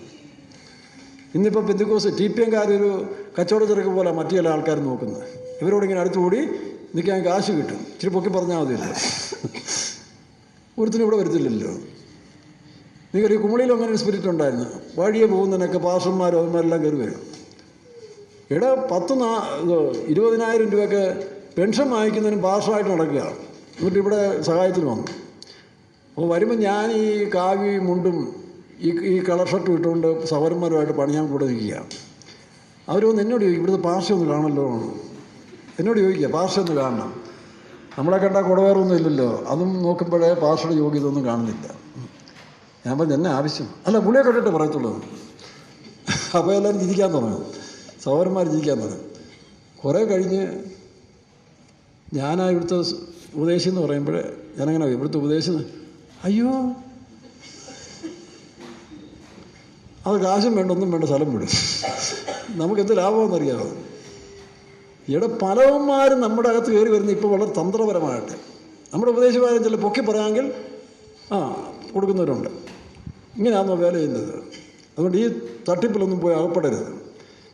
ഇന്നിപ്പോൾ പെന്തിക്കോസ് TPM-കാരൊരു കച്ചവട ചെറുക്ക് പോലെ മറ്റു ചില ആൾക്കാർ നോക്കുന്നത്. ഇവരോടിങ്ങനെ അടുത്തുകൂടി നിൽക്കാൻ കാശ് കിട്ടും, ഇച്ചിരി പൊക്കി പറഞ്ഞാൽ മതിയല്ലോ. ഒരുത്തിനും ഇവിടെ വരത്തില്ലല്ലോ. നിങ്ങൾക്കറിയ കുമളിയിലും അങ്ങനെ ഒരു സ്പിരിറ്റ് ഉണ്ടായിരുന്നു. വഴിയെ പോകുന്നതിനൊക്കെ പാസ്റ്റർമാരും അവന്മാരെല്ലാം കയറി വരും. ഇവിടെ 20,000 രൂപയൊക്കെ പെൻഷൻ വാങ്ങിക്കുന്നതിനും പാസ്റ്ററായിട്ട് നടക്കുക. എന്നിട്ട് ഇവിടെ സഹായത്തിന് വന്നു. അപ്പോൾ വരുമ്പോൾ ഞാൻ ഈ കാവി മുണ്ടും ഈ കളർ ഷർട്ടും ഇട്ടുകൊണ്ട് സഹോദരന്മാരുമായിട്ട് പണിയാൻ കൂടെ നിൽക്കുക. അവർ വന്ന് എന്നോട് ചോദിക്കും, ഇവിടുത്തെ പാസ്റ്റർ ഒന്ന് കാണല്ലോ. എന്നോട് ചോദിക്കുക, പാസ്റ്റർ ഒന്ന് കാണണം. നമ്മളെ കണ്ടാൽ കുടവേറൊന്നും ഇല്ലല്ലോ. അതും നോക്കുമ്പോഴേ പാസ്റ്ററുടെ യോഗ്യത ഒന്നും കാണുന്നില്ല. ഞാൻ പറഞ്ഞു എന്നെ ആവശ്യം അല്ല, പുള്ളിയെ കണ്ടിട്ട് പറയത്തുള്ളൂ. അപ്പോൾ എല്ലാവരും ചിരിക്കാൻ തുടങ്ങും, സഹോദരന്മാർ ചിരിക്കാൻ തുടങ്ങും. കുറേ കഴിഞ്ഞ് ഞാനാ ഇവിടുത്തെ ഉപദേശി എന്ന് പറയുമ്പോൾ ഞാനങ്ങനെ ഇവിടുത്തെ ഉപദേശം, അയ്യോ അത് കാശും വേണ്ട ഒന്നും വേണ്ട, സ്ഥലം വിടും, നമുക്കെന്ത് ലാഭമെന്നറിയാമോ. ഇവിടെ പലവന്മാരും നമ്മുടെ അകത്ത് കയറി വരുന്ന ഇപ്പോൾ വളരെ തന്ത്രപരമായിട്ട് നമ്മുടെ ഉപദേശമാരും ചില പൊക്കി പറയാമെങ്കിൽ കൊടുക്കുന്നവരുണ്ട്. ഇങ്ങനെയാണോ വേല ചെയ്യുന്നത്? അതുകൊണ്ട് ഈ തട്ടിപ്പിലൊന്നും പോയി അകപ്പെടരുത്.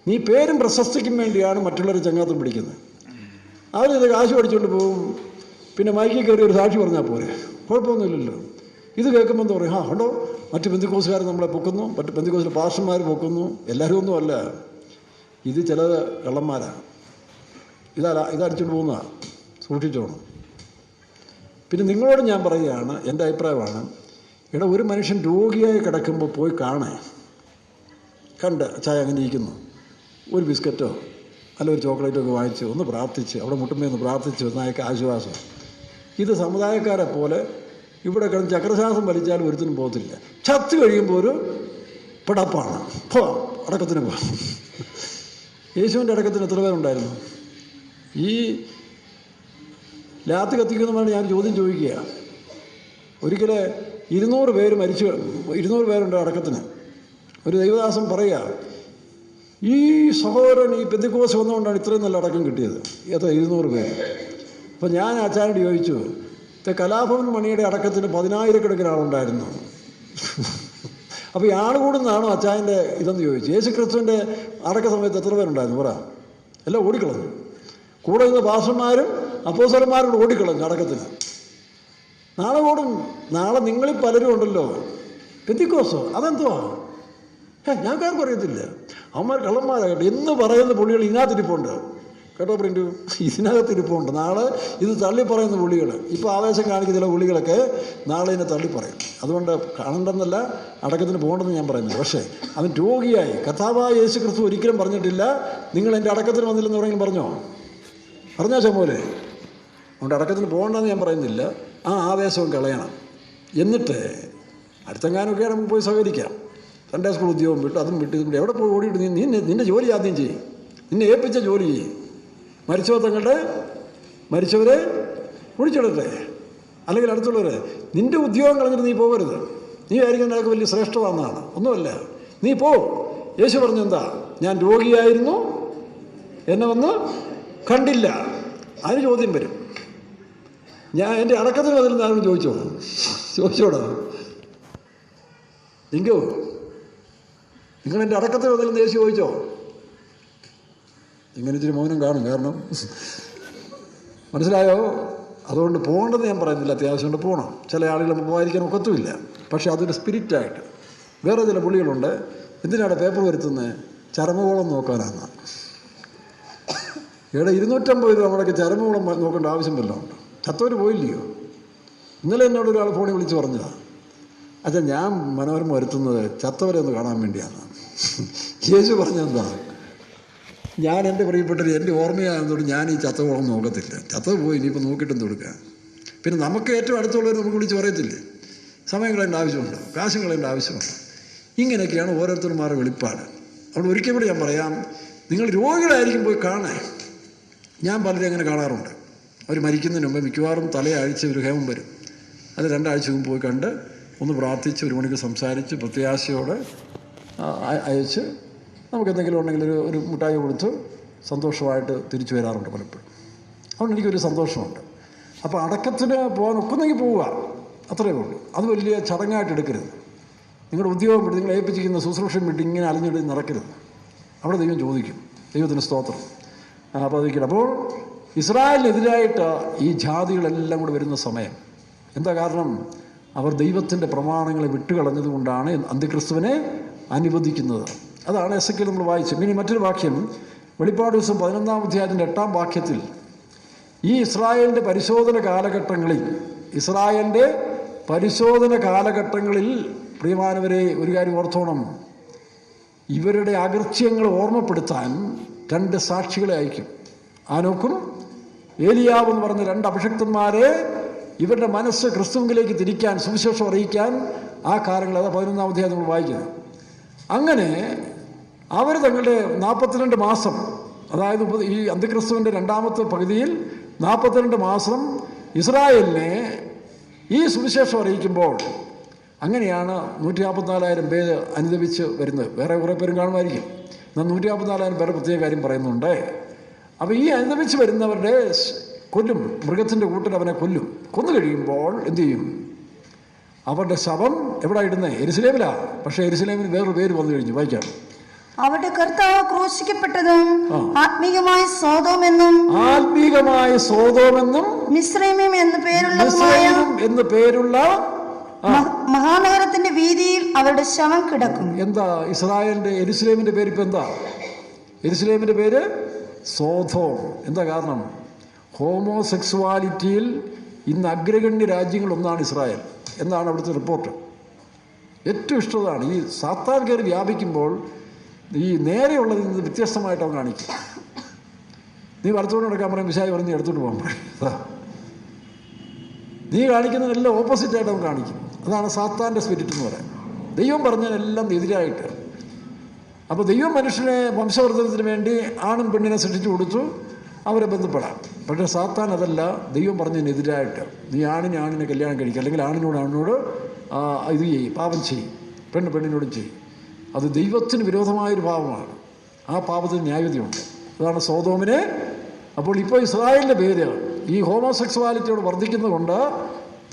നീ പേരും പ്രശസ്തിക്കും വേണ്ടിയാണ് മറ്റുള്ളവരെ ചങ്ങാത്തം പിടിക്കുന്നത്. അവരിത് കാശ് പഠിച്ചുകൊണ്ട് പോകും. പിന്നെ മൈക്കിൽ കയറി ഒരു സാക്ഷി പറഞ്ഞാൽ പോരെ, കുഴപ്പമൊന്നുമില്ലല്ലോ. ഇത് കേൾക്കുമ്പോൾ എന്താ പറയും, ഉണ്ടോ മറ്റ് പെന്തിക്കോസുകാർ നമ്മളെ പൊക്കുന്നു, മറ്റ് പെന്തിക്കോസിലെ പാസ്റ്റർമാർ പൊക്കുന്നു. എല്ലാവരും ഒന്നും അല്ല, ഇത് ചില കള്ളന്മാരാണ്. ഇതടിച്ചുകൊണ്ട് പോകുന്നതാണ്, സൂക്ഷിച്ചോണം. പിന്നെ നിങ്ങളോട് ഞാൻ പറയുകയാണ്, എൻ്റെ അഭിപ്രായമാണ്, ഇവിടെ ഒരു മനുഷ്യൻ രോഗിയായി കിടക്കുമ്പോൾ പോയി കണ്ട് ചായ അങ്ങനെ ഇരിക്കുന്നു, ഒരു ബിസ്ക്കറ്റോ അല്ല ഒരു ചോക്ലേറ്റോ ഒക്കെ വാങ്ങിച്ച് ഒന്ന് പ്രാർത്ഥിച്ച് അവിടെ മുട്ടുമ്പോൾ ഒന്ന് പ്രാർത്ഥിച്ച് ഒന്നയക്ക് ആശ്വാസം. ഇത് സമുദായക്കാരെ പോലെ ഇവിടെ കിടന്ന് ചക്രശ്വാസം വലിച്ചാലും ഒരുത്തിനും പോകത്തില്ല. ചത്ത് കഴിയുമ്പോൾ ഒരു പിടപ്പാണ്, അടക്കത്തിന് പോകാം. യേശുവിൻ്റെ അടക്കത്തിന് എത്ര പേരുണ്ടായിരുന്നു? ഈ ലാത്ത് കത്തിക്കുന്നതാണ് ഞാൻ ചോദ്യം ചോദിക്കുക. ഒരിക്കലെ 200 പേര് 200 പേരുണ്ട് അടക്കത്തിന്. ഒരു ദൈവദാസൻ പറയുക, ഈ സഹോദരൻ ഈ പെന്തിക്കോസ് വന്നുകൊണ്ടാണ് ഇത്രയും നല്ല അടക്കം കിട്ടിയത്. എത്ര 200 പേര്. അപ്പം ഞാൻ അച്ചാനോട് ചോദിച്ചു, കലാഭവൻ മണിയുടെ അടക്കത്തിന് 10,000 ആളുണ്ടായിരുന്നു. അപ്പോൾ ഈ ആൾ കൂടുന്നതാണോ അച്ചായൻ്റെ ഇതെന്ന് ചോദിച്ചു. യേശു ക്രിസ്തുവിൻ്റെ അടക്ക സമയത്ത് എത്ര പേരുണ്ടായിരുന്നു പറ? എല്ലാം ഓടിക്കളഞ്ഞു. കൂടെ നിന്ന് പാസ്റ്റർമാരും അപ്പോസ്തലന്മാരും ഓടിക്കളഞ്ഞു അടക്കത്തിന്. നാളെ ഓടും. നാളെ നിങ്ങളിൽ പലരും ഉണ്ടല്ലോ പെന്തിക്കോസോ, അതെന്തുവാ ഞങ്ങൾക്കാർക്കും അറിയത്തില്ല. അവന്മാർ കള്ളന്മാരാകട്ടെ എന്ന് പറയുന്ന പുള്ളികൾ ഇതിനകത്തിരിപ്പുണ്ട് കേട്ടോ. പ്രിൻ്റ് ഇതിനകത്തിരിപ്പുണ്ട്. നാളെ ഇത് തള്ളി പറയുന്ന പുള്ളികൾ, ഇപ്പോൾ ആവേശം കാണിക്കുന്ന ചില പുള്ളികളൊക്കെ നാളെ ഇതിനെ തള്ളി പറയും. അതുകൊണ്ട് കാണണ്ടെന്നല്ല, അടക്കത്തിന് പോകണ്ടെന്ന് ഞാൻ പറയുന്നത്. പക്ഷേ അവൻ രോഗിയായി, കർത്താവായ യേശു ക്രിസ്തു ഒരിക്കലും പറഞ്ഞിട്ടില്ല നിങ്ങൾ എൻ്റെ അടക്കത്തിന് വന്നില്ലെന്ന് പറഞ്ഞെങ്കിലും പറഞ്ഞോ ചമോലെ. അതുകൊണ്ട് അടക്കത്തിന് പോകണ്ടെന്ന് ഞാൻ പറയുന്നില്ല. ആ ആവേശവും കളയണം. എന്നിട്ട് അടുത്തെങ്ങാനൊക്കെ നമുക്ക് പോയി സഹകരിക്കാം. സൺഡേ സ്കൂൾ ഉദ്യോഗം വിട്ടു, അതും വിട്ട് ഇതും എവിടെ പോയി ഓടിയിട്ട് നിൻ്റെ ജോലി ആദ്യം ചെയ്യും. നിന്നെ ഏൽപ്പിച്ച ജോലി ചെയ്യും. മരിച്ചവരെ കുഴിച്ചിടട്ടെ. അല്ലെങ്കിൽ അടുത്തുള്ളവരെ നിൻ്റെ ഉദ്യോഗം കളഞ്ഞിട്ട് നീ പോകരുത്. നീ ആയിരിക്കും നിനക്ക് വലിയ ശ്രേഷ്ഠമാണെന്നാണ്. ഒന്നുമല്ല, നീ പോ. യേശു പറഞ്ഞെന്താ? ഞാൻ രോഗിയായിരുന്നു, എന്നെ വന്ന് കണ്ടില്ല. അതിന് ചോദ്യം വരും. ഞാൻ എൻ്റെ അടക്കത്തിന് അതിൽ നിന്ന് ആരും ചോദിച്ചോടാ നിങ്ങളെൻ്റെ അടക്കത്തിന് അതിൽ നിന്ന് യേശു ചോദിച്ചോ? ഇങ്ങനെ ഇച്ചിരി മൗനം കാണും. കാരണം മനസ്സിലായോ? അതുകൊണ്ട് പോകേണ്ടത് ഞാൻ പറയുന്നില്ല, അത്യാവശ്യം കൊണ്ട് പോകണം. ചില ആളുകൾ പോകാതിരിക്കാൻ ഒക്കത്തുമില്ല. പക്ഷേ അതൊരു സ്പിരിറ്റായിട്ട്. വേറെ ചില പുള്ളികളുണ്ട്, എന്തിനാണ് പേപ്പർ വരുത്തുന്നത്? ചരമകോളം നോക്കാനാണ്. ഇവിടെ 250 രൂപ നമ്മളൊക്കെ ചരമകോളം നോക്കേണ്ട ആവശ്യം വല്ലതും ഉണ്ട്? ചത്തവർ പോയില്ലയോ? ഇന്നലെ എന്നോട് ഒരാൾ ഫോണിൽ വിളിച്ച് പറഞ്ഞതാണ്, അച്ഛാ ഞാൻ മനോരമ വരുത്തുന്നത് ചത്തവരെ ഒന്ന് കാണാൻ വേണ്ടിയാണ്. യേശു പറഞ്ഞെന്താ? ഞാൻ എൻ്റെ പ്രിയപ്പെട്ടവർ എൻ്റെ ഓർമ്മയാകുന്നതുകൊണ്ട് ഞാൻ ഈ ചത്തവോളം നോക്കത്തില്ല. ചത്തത് പോയി ഇനിയിപ്പോൾ നോക്കിയിട്ടും കൊടുക്കുക. പിന്നെ നമുക്ക് ഏറ്റവും അടുത്തുള്ളവർ നമുക്ക് വിളിച്ച് പറയത്തില്ലേ, സമയം കളയേണ്ട ആവശ്യമുണ്ട്, കാശും കളയേണ്ട ആവശ്യമുണ്ട്. ഇങ്ങനെയൊക്കെയാണ് ഓരോരുത്തർമാരുടെ വെളിപ്പാട്. അവിടെ ഒരിക്കൽ കൂടി ഞാൻ പറയാം, നിങ്ങൾ രോഗികളായിരിക്കും പോയി കാണാൻ. ഞാൻ പലരും അങ്ങനെ കാണാറുണ്ട്. അവർ മരിക്കുന്നതിന് മുമ്പ് മിക്കവാറും തലയാഴ്ച ഒരു ഹേമം വരും. അത് 2 ആഴ്ച മുമ്പ് പോയി കണ്ട് ഒന്ന് പ്രാർത്ഥിച്ച് 1 മണിക്ക് സംസാരിച്ച് പ്രത്യാശയോടെ അയച്ച് നമുക്കെന്തെങ്കിലും ഉണ്ടെങ്കിൽ ഒരു മുട്ടായി കൊടുത്ത് സന്തോഷമായിട്ട് തിരിച്ചു വരാറുണ്ട് പലപ്പോഴും. അതുകൊണ്ട് എനിക്കൊരു സന്തോഷമുണ്ട്. അപ്പോൾ അടക്കത്തിന് പോകാൻ ഒക്കുന്നെങ്കിൽ പോവുക, അത്രയേ ഉള്ളൂ. അത് വലിയ ചടങ്ങായിട്ട് എടുക്കരുത്. നിങ്ങളുടെ ഉദ്യോഗം വിട്ട് നിങ്ങളെ ഏൽപ്പിച്ചിരിക്കുന്ന ശുശ്രൂഷയും വിട്ട് ഇങ്ങനെ അലഞ്ഞിട്ട് നടക്കരുത്. അവിടെ ദൈവം ചോദിക്കും. ദൈവത്തിന് സ്തോത്രം. അപ്പോൾ അതൊക്കെയാണ്. അപ്പോൾ ഇസ്രായേലിനെതിരായിട്ട് ഈ ജാതികളെല്ലാം കൂടെ വരുന്ന സമയം. എന്താ കാരണം? അവർ ദൈവത്തിൻ്റെ പ്രമാണങ്ങളെ വിട്ടുകളഞ്ഞതുകൊണ്ടാണ് അന്ത്യക്രിസ്തുവിനെ അനുവദിക്കുന്നത്. അതാണ് എസെക്കിയേൽ നമ്മൾ വായിച്ചത്. ഇനി മറ്റൊരു വാക്യം, വെളിപ്പാട് ദിവസം 11-ാം അധ്യായത്തിൻ്റെ 8-ാം വാക്യത്തിൽ ഈ ഇസ്രായേലിൻ്റെ പരിശോധന കാലഘട്ടങ്ങളിൽ പ്രിയമാനവരെ ഒരു കാര്യം ഓർത്തോണം, ഇവരുടെ അകൃത്യങ്ങൾ ഓർമ്മപ്പെടുത്താൻ 2 സാക്ഷികളെ അയക്കും. ആനോക്കും ഏലിയാവ് എന്ന് പറഞ്ഞ 2 അഭിഷിക്തന്മാരെ ഇവരുടെ മനസ്സ് ക്രിസ്തുവിലേക്ക് തിരിക്കാൻ, സുവിശേഷം അറിയിക്കാൻ ആ കാലങ്ങൾ, അത് 11-ാം അധ്യായം നമ്മൾ വായിക്കുന്നത്. അങ്ങനെ അവർ തങ്ങളുടെ 42 മാസം, അതായത് ഈ അന്ത്യക്രിസ്തുവിൻ്റെ 2ാമത്തെ പകുതിയിൽ 42 മാസം ഇസ്രായേലിനെ ഈ സുവിശേഷം അറിയിക്കുമ്പോൾ, അങ്ങനെയാണ് 144,000 പേര് അനുദപിച്ച് വരുന്നത്. വേറെ കുറേ പേരും കാണുമായിരിക്കും. എന്നാൽ 144,000 പേരെ പ്രത്യേക കാര്യം പറയുന്നുണ്ട്. അപ്പോൾ ഈ അനുദപിച്ച് വരുന്നവരുടെ കൊല്ലും, മൃഗത്തിൻ്റെ കൂട്ടിൽ അവനെ കൊല്ലും. കൊന്നു കഴിയുമ്പോൾ എന്തു ചെയ്യും? അവരുടെ ശവം എവിടെ ഇടുന്നത്? യെരുശലേമിലാണ്. പക്ഷേ യെരുശലേമിന് വേറൊരു പേര് വന്നു കഴിഞ്ഞു. വായിക്കാം. അവരുടെ കർത്താവ് ക്രൂശിക്കപ്പെട്ടതും ആത്മീകമായ സോദോമെന്നും മിസ്രയീം എന്ന് പേരുള്ള മഹാനഗരത്തിന്റെ വീതിയിൽ അവരുടെ ശവം കിടക്കും. എന്താ ഇസ്രായേലിന്റെ യെരുശലേമിന്റെ പേര്? ഇപ്പം എന്താ യെരുശലേമിന്റെ പേര്? സോദോം. എന്താ കാരണം? ഹോമോസെക്സ്വാലിറ്റിയിൽ ഇന്ന് അഗ്രഗണ്യ രാജ്യങ്ങളൊന്നാണ് ഇസ്രായേൽ എന്നാണ് അവിടുത്തെ റിപ്പോർട്ട്. ഏറ്റവും ഇഷ്ടതാണ്. ഈ സാത്താൻ കയറി വ്യാപിക്കുമ്പോൾ ഈ നേരെയുള്ളതിൽ നിന്ന് വ്യത്യസ്തമായിട്ട് അവൻ കാണിക്കും. നീ വലത്തോട്ട് നടക്കാൻ പറയും, വിശായി പറഞ്ഞ് നീ എടുത്തോട്ട് പോകാൻ പറയും. നീ കാണിക്കുന്നതെല്ലാം ഓപ്പോസിറ്റായിട്ട് അവൻ കാണിക്കും. അതാണ് സാത്താൻ്റെ സ്പിരിറ്റ് എന്ന് പറയാം. ദൈവം പറഞ്ഞതിനെല്ലാം എതിരായിട്ട്. അപ്പോൾ ദൈവം മനുഷ്യനെ വംശവർദ്ധനത്തിന് വേണ്ടി ആണും പെണ്ണിനെ സൃഷ്ടിച്ചു കൊടുത്തു, അവരെ ബന്ധപ്പെടാം. പക്ഷേ സാത്താൻ അതല്ല, ദൈവം പറഞ്ഞതിനെതിരായിട്ട് നീ ആണിനെ കല്യാണം കഴിക്കുക, അല്ലെങ്കിൽ ആണിനോട് ഇത് ചെയ്യും, പാപം ചെയ്യും, പെണ്ണിനോടും ചെയ്യും. അത് ദൈവത്തിന് വിരോധമായൊരു പാപമാണ്. ആ പാപത്തിന് ന്യായവിധിയുണ്ട്. അതാണ് സോദോമിനെ. അപ്പോൾ ഇപ്പോൾ ഇസ്രായേലിൻ്റെ പേര് ഈ ഹോമോസെക്സ്വാലിറ്റിയോട് വർദ്ധിക്കുന്നതുകൊണ്ട്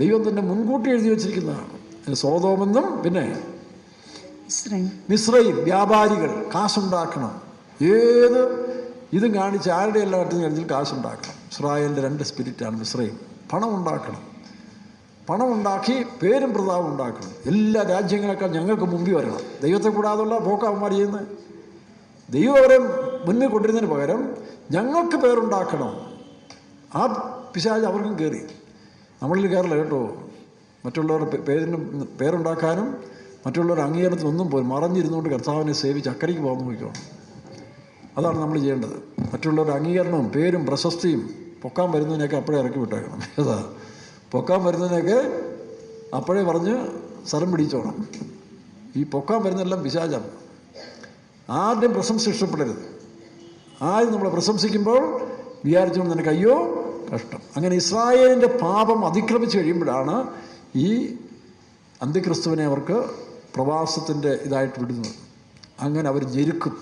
ദൈവം തന്നെ മുൻകൂട്ടി എഴുതി വച്ചിരിക്കുന്നതാണ്. സോദോമെന്നും പിന്നെ മിസ്രയീം, വ്യാപാരികൾ, കാശുണ്ടാക്കണം. ഏത് ഇതും കാണിച്ച് ആരുടെ എല്ലാം മറ്റൊന്നും കഴിഞ്ഞാൽ കാശുണ്ടാക്കണം. ഇസ്രായേലിൻ്റെ 2 സ്പിരിറ്റാണ്. മിസ്രയീം പണം ഉണ്ടാക്കണം, പണം ഉണ്ടാക്കി പേരും പ്രതാപം ഉണ്ടാക്കണം. എല്ലാ രാജ്യങ്ങളൊക്കെ ഞങ്ങൾക്ക് മുമ്പിൽ വരണം. ദൈവത്തെ കൂടാതുള്ള പോക്കാവന്മാർ ചെയ്യുന്നത്. ദൈവം അവരെ മുന്നിൽ കൊണ്ടിരുന്നതിന് പകരം ഞങ്ങൾക്ക് പേരുണ്ടാക്കണം. ആ പിശാച് അവർക്കും കയറി. നമ്മളിൽ കയറില്ല കേട്ടോ. മറ്റുള്ളവരുടെ പേരുണ്ടാക്കാനും മറ്റുള്ളവരുടെ അംഗീകാരത്തിനൊന്നും പോയി മറഞ്ഞിരുന്നുകൊണ്ട് കർത്താവിനെ സേവിച്ച് അക്കരയ്ക്ക് പോകാൻ നോക്കിക്കോണം. അതാണ് നമ്മൾ ചെയ്യേണ്ടത്. മറ്റുള്ളവരുടെ അംഗീകരണവും പേരും പ്രശസ്തിയും പൊക്കാൻ വരുന്നതിനൊക്കെ അപ്പോഴേ ഇറക്കി വിട്ടേക്കണം. ഏതാ പൊക്കാൻ വരുന്നതിനൊക്കെ അപ്പോഴേ പറഞ്ഞ് സ്ഥലം പിടിച്ചോണം. ഈ പൊക്കാൻ വരുന്നതെല്ലാം പിശാചാണ്. ആരുടെയും പ്രശംസ ഇഷ്ടപ്പെടരുത്. ആരും നമ്മളെ പ്രശംസിക്കുമ്പോൾ വിചാരിച്ചുകൊണ്ട് നിനക്ക് അയ്യോ കഷ്ടം. അങ്ങനെ ഇസ്രായേലിൻ്റെ പാപം അതിക്രമിച്ച് കഴിയുമ്പോഴാണ് ഈ അന്ത്യക്രിസ്തുവിനെ അവർക്ക് പ്രവാസത്തിൻ്റെ ഇതായിട്ട് വിടുന്നത്. അങ്ങനെ അവർ ഞെരുക്കും.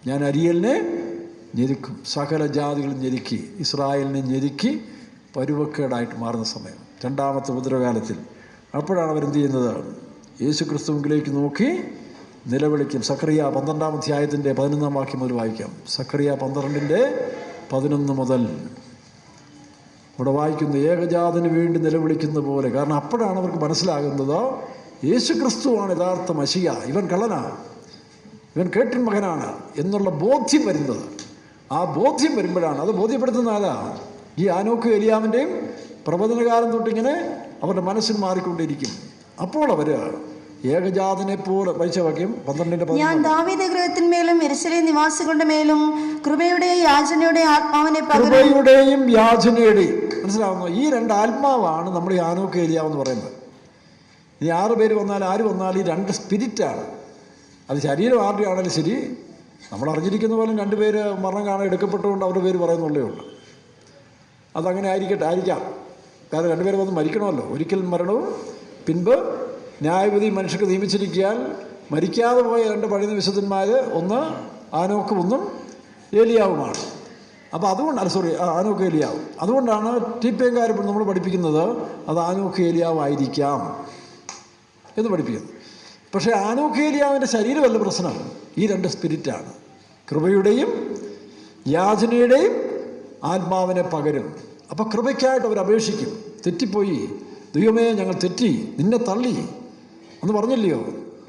ഞാൻ അരിയലിനെ ഞെരുക്കും. സകല ജാതികളും ഞെരുക്കി ഇസ്രായേലിനെ ഞെരുക്കി പരുവക്കേടായിട്ട് മാറുന്ന സമയം, 2ാമത്തെ ഉപദ്രവകാലത്തിൽ. അപ്പോഴാണ് അവരെന്ത് ചെയ്യുന്നത്? യേശു ക്രിസ്തുവിലേക്ക് നോക്കി നിലവിളിക്കും. സക്കറിയ 12-ാം അധ്യായത്തിൻ്റെ 11-ാം വാക്യം മുതൽ വായിക്കാം. സക്കറിയ 12:11 മുതൽ ഇവിടെ വായിക്കുന്നു. ഏകജാതന് വേണ്ടി നിലവിളിക്കുന്ന പോലെ. കാരണം അപ്പോഴാണ് അവർക്ക് മനസ്സിലാകുന്നത് യേശു ക്രിസ്തുവാണ് യഥാർത്ഥ മശിയ, ഇവൻ കള്ളനാണ്, ഇവൻ കേട്ടിൻ മകനാണ് എന്നുള്ള ബോധ്യം വരുന്നത്. ആ ബോധ്യം വരുമ്പോഴാണ്, അത് ബോധ്യപ്പെടുത്തുന്ന ആരാ? ഈ ആനോക്ക് ഏലിയാവിൻ്റെയും പ്രവചനകാലം തൊട്ടിങ്ങനെ അവരുടെ മനസ്സിൽ മാറിക്കൊണ്ടിരിക്കും. അപ്പോൾ അവർ ഏകജാതനെ പോലെ വായിച്ച വാക്യം 12:13. ഞാൻ ദാവീദ് ഗൃഹത്തിന്മേലും യെരൂശലേം നിവാസികളുടെ മേലും കൃപയുടെയും യാചനയുടെയും ആത്മാവിനെ പകരും. കൃപയുടെയും യാചനയുടെയും, മനസ്സിലാവുന്നു? ഈ രണ്ട് ആത്മാവാണ് നമ്മൾ ഈ ആനോക്ക് ഏലിയാവെന്ന് പറയുന്നത്. ഇനി 6 പേര് വന്നാൽ ആര് വന്നാൽ ഈ 2 സ്പിരിറ്റാണ്. അത് ശരീരം ആരുടെ ആണെങ്കിലും ശരി, നമ്മൾ അറിഞ്ഞിരിക്കുന്ന പോലെ 2 പേര് മരണം കാണാൻ എടുക്കപ്പെട്ടുകൊണ്ട് അവരുടെ പേര് പറയുന്നുള്ളേ ഉള്ളൂ. അതങ്ങനെ ആയിരിക്കാം. കാരണം 2 പേര് വന്ന് മരിക്കണമല്ലോ. ഒരിക്കൽ മരണവും പിൻപ് ന്യായവിധി മനുഷ്യർക്ക് നിയമിച്ചിരിക്കാൻ മരിക്കാതെ പോയ 2 പഴയ വിശുദ്ധന്മാർ, ഒന്ന് ആനോക്കും ഒന്നും ഏലിയാവുമാണ്. അപ്പോൾ അതുകൊണ്ട് ആനോക്ക് ഏലിയാവും. അതുകൊണ്ടാണ് ടിപ്പേക്കാർ നമ്മൾ പഠിപ്പിക്കുന്നത് അത് ആനോക്ക് ഏലിയാവായിരിക്കാം എന്ന് പഠിപ്പിക്കുന്നത്. പക്ഷേ ആനോക്ക് ഏലിയാവിൻ്റെ ശരീരമല്ല പ്രശ്നം, ഈ 2 സ്പിരിറ്റാണ്. കൃപയുടെയും യാചനയുടെയും ആത്മാവിനെ പകരും. അപ്പോൾ കൃപയ്ക്കായിട്ട് അവർ അപേക്ഷിക്കും. തെറ്റിപ്പോയി, ദൈവമേ ഞങ്ങൾ തെറ്റി, നിന്നെ തള്ളി എന്ന് പറഞ്ഞില്ലയോ,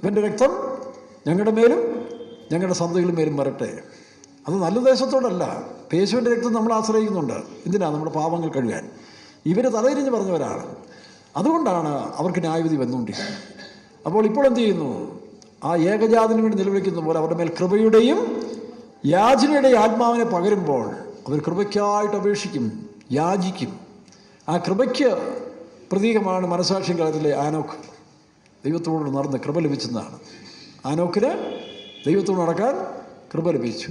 ഇവൻ്റെ രക്തം ഞങ്ങളുടെ മേലും ഞങ്ങളുടെ സന്തതികളുടെ മേലും വരട്ടെ. അത് നല്ല ദേശത്തോടല്ല, യേശുവിൻ്റെ രക്തം നമ്മൾ ആശ്രയിക്കുന്നുണ്ട്. എന്തിനാണ്? നമ്മുടെ പാപങ്ങൾ കഴുകാൻ. ഇവർ തലതിരിഞ്ഞ് പറഞ്ഞവരാണ്. അതുകൊണ്ടാണ് അവർക്ക് ന്യായവിധി വന്നുകൊണ്ടിരിക്കുന്നത്. അപ്പോൾ ഇപ്പോൾ എന്ത് ചെയ്യുന്നു? ആ ഏകജാതന് വേണ്ടി നിലവിളിക്കുന്ന പോലെ അവരുടെ മേൽ കൃപയുടെയും യാചനയുടെയും ആത്മാവിനെ പകരുമ്പോൾ അവർ കൃപയ്ക്കായിട്ട് അപേക്ഷിക്കും, യാചിക്കും. ആ കൃപയ്ക്ക് പ്രതീകമാണ് മനസാക്ഷ്യം കാലത്തിലെ ആനോക്ക്. ദൈവത്തോട് നടന്ന് കൃപ ലഭിച്ചെന്നാണ്. ആനോക്കിന് ദൈവത്തോട് നടക്കാൻ കൃപ ലഭിച്ചു.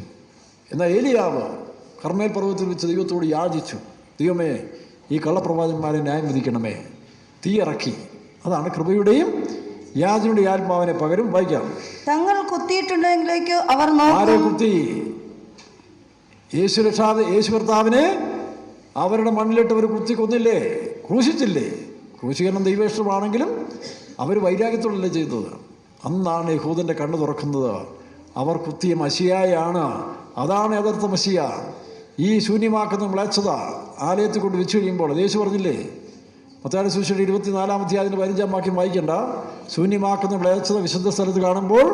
എന്നാൽ ഏലിയാവ് കർമ്മേൽ പർവ്വതത്തിൽ വെച്ച് ദൈവത്തോട് യാചിച്ചു, ദൈവമേ ഈ കള്ളപ്രവാചകന്മാരെ ന്യായം വിധിക്കണമേ, തീയിറക്കി. അതാണ് കൃപയുടെയും യാചനയുടെ ആത്മാവിനെ പകരും. വായിക്കാം. തങ്ങൾ കുത്തിയിട്ടുണ്ടെങ്കിലേക്ക് അവർ ആരെ കുത്തി? യേശു കർത്താവിനെ അവരുടെ മണ്ണിലിട്ട് അവർ കുത്തി കൊന്നില്ലേ, ക്രൂശിച്ചില്ലേ? ക്രൂശീകരണം ദൈവേഷ്ടമാണെങ്കിലും അവർ വൈരാഗ്യത്തോടല്ലേ ചെയ്തത്. അന്നാണ് യഹൂദൻ്റെ കണ്ണ് തുറക്കുന്നത്. അവർ കുത്തിയ മശിയായാണ്. അതാണ് യഥാർത്ഥ മശിയ. ഈ ശൂന്യമാക്കുന്ന മ്ലേച്ഛത ആലയത്തിൽ കൊണ്ട് വെച്ച് കഴിയുമ്പോൾ യേശു പറഞ്ഞില്ലേ, മത്തായിയുടെ സുവിശേഷം 24-ാം അധ്യായത്തിൻ്റെ 15-ാം വാക്യം വായിക്കണ്ട. ശൂന്യമാക്കുന്ന മ്ലേച്ഛത വിശുദ്ധ സ്ഥലത്ത് കാണുമ്പോൾ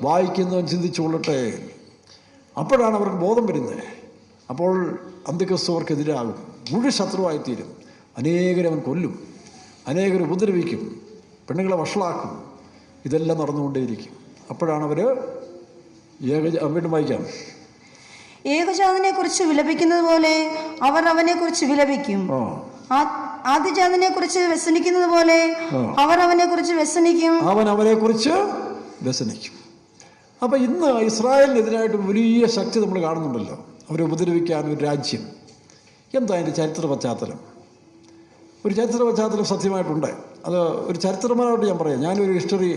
വായിക്കുന്നവൻ ചിന്തിച്ചുകൊള്ളട്ടെ. അപ്പോഴാണ് അവർക്ക് ബോധം വരുന്നത്. അപ്പോൾ അന്ത്യക്രിസ്തു അവർക്കെതിരാകും, മുഴു ശത്രുവായിത്തീരും. അനേകരവൻ കൊല്ലും, അനേകർ ഉപദ്രവിക്കും, പെണ്ണുങ്ങളെ വഷളാക്കും. ഇതെല്ലാം നടന്നുകൊണ്ടേയിരിക്കും. അപ്പോഴാണ് അവർ വീണ്ടും വായിക്കാം. ഏകജാതനെ കുറിച്ച് വിലപിക്കുന്നത് പോലെ അവർ അവനെ കുറിച്ച് വിലപിക്കും. ആദ്യജാതനെ കുറിച്ച് വ്യസനിക്കുന്നത് പോലെ അവർ അവനെ കുറിച്ച് വ്യസനിക്കും. അവൻ അവനെ കുറിച്ച് വ്യസനിക്കും. അപ്പൊ ഇന്ന് ഇസ്രായേലിനെതിരായിട്ട് വലിയ ശക്തി നമ്മൾ കാണുന്നുണ്ടല്ലോ. അവരെ ഉപദ്രവിക്കാൻ ഒരു രാജ്യം. എന്താ അതിൻ്റെ ചരിത്ര പശ്ചാത്തലം? ഒരു ചരിത്ര പശ്ചാത്തലം സത്യമായിട്ടുണ്ട്. അത് ഒരു ചരിത്രപരമായിട്ട് ഞാൻ പറയാം. ഞാനൊരു ഹിസ്റ്ററി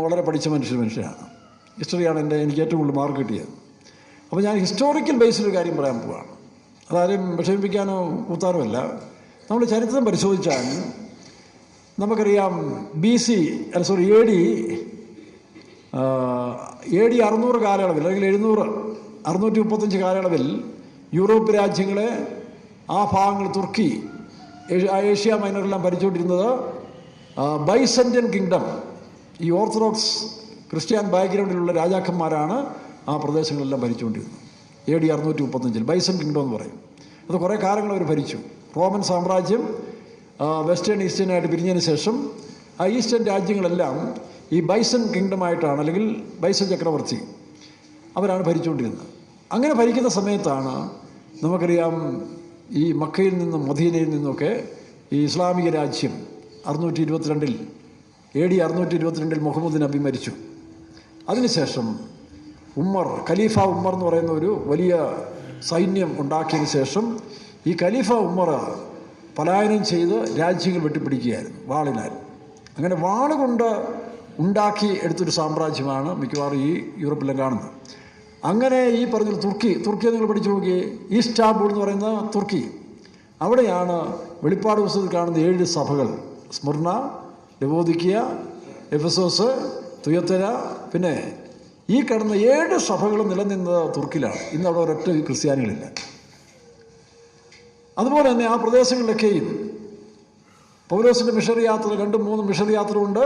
വളരെ പഠിച്ച മനുഷ്യനാണ്. ഹിസ്റ്ററിയാണ് എനിക്ക് ഏറ്റവും കൂടുതൽ മാർക്ക് കിട്ടിയത്. അപ്പോൾ ഞാൻ ഹിസ്റ്റോറിക്കൽ ബേസിലൊരു കാര്യം പറയാൻ പോവുകയാണ്. അതാരും വിഷമിപ്പിക്കാനോ കൂത്താനോ അല്ല. നമ്മൾ ചരിത്രം പരിശോധിച്ചാൽ നമുക്കറിയാം AD 600 കാലയളവിൽ, അല്ലെങ്കിൽ 635 കാലയളവിൽ യൂറോപ്പ് രാജ്യങ്ങളെ, ആ ഭാഗങ്ങൾ തുർക്കി, ഏഷ്യ മൈനറെല്ലാം ഭരിച്ചുകൊണ്ടിരുന്നത് ബൈസന്റൈൻ കിങ്ഡം, ഈ ഓർത്തഡോക്സ് ക്രിസ്ത്യൻ ബാക്ക്ഗ്രൗണ്ടിലുള്ള രാജാക്കന്മാരാണ് ആ പ്രദേശങ്ങളെല്ലാം ഭരിച്ചുകൊണ്ടിരുന്നത്. AD 635 ബൈസൻ കിങ്ഡം എന്ന് പറയും. അത് കുറേ കാലങ്ങൾ അവർ ഭരിച്ചു. റോമൻ സാമ്രാജ്യം വെസ്റ്റേൺ ഈസ്റ്റേണായിട്ട് പിരിഞ്ഞതിന് ശേഷം ആ ഈസ്റ്റേൺ രാജ്യങ്ങളെല്ലാം ഈ ബൈസൻ കിങ്ഡമായിട്ടാണ്, അല്ലെങ്കിൽ ബൈസൻ ചക്രവർത്തി അവരാണ് ഭരിച്ചുകൊണ്ടിരുന്നത്. അങ്ങനെ ഭരിക്കുന്ന സമയത്താണ് നമുക്കറിയാം ഈ മക്കയിൽ നിന്നും മദീനയിൽ നിന്നൊക്കെ ഈ ഇസ്ലാമിക രാജ്യം 622 AD 622 മുഹമ്മദ് നബി മരിച്ചു. അതിനുശേഷം ഖലീഫ ഉമ്മർ എന്ന് പറയുന്ന ഒരു വലിയ സൈന്യം ഉണ്ടാക്കിയതിന് ശേഷം ഈ ഖലീഫ ഉമ്മർ പലായനം ചെയ്ത് രാജ്യങ്ങൾ വെട്ടിപ്പിടിക്കുകയായിരുന്നു വാളിനാൽ. അങ്ങനെ വാളുകൊണ്ട് ഉണ്ടാക്കി എടുത്തൊരു സാമ്രാജ്യമാണ് മിക്കവാറും ഈ യൂറോപ്പിലെല്ലാം കാണുന്നത്. അങ്ങനെ ഈ പറഞ്ഞ തുർക്കി നിങ്ങൾ പഠിച്ചു നോക്കി. ഈസ്റ്റാംബൂൾ എന്ന് പറയുന്ന തുർക്കി, അവിടെയാണ് വെളിപ്പാട് പുസ്തകത്തിൽ കാണുന്ന 7 സഭകൾ. സ്മുർണ, ലവോദിക്കിയ, എഫെസോസ്, തുയത്തര, പിന്നെ ഈ കിടന്ന 7 സഭകളും നിലനിന്നത് തുർക്കിലാണ്. ഇന്ന് അവിടെ ഒരൊറ്റ ക്രിസ്ത്യാനികളില്ല. അതുപോലെ തന്നെ ആ പ്രദേശങ്ങളിലൊക്കെയും പൗലോസിൻ്റെ മിഷണറി യാത്ര, 2-3 മിഷണറി യാത്ര കൊണ്ട്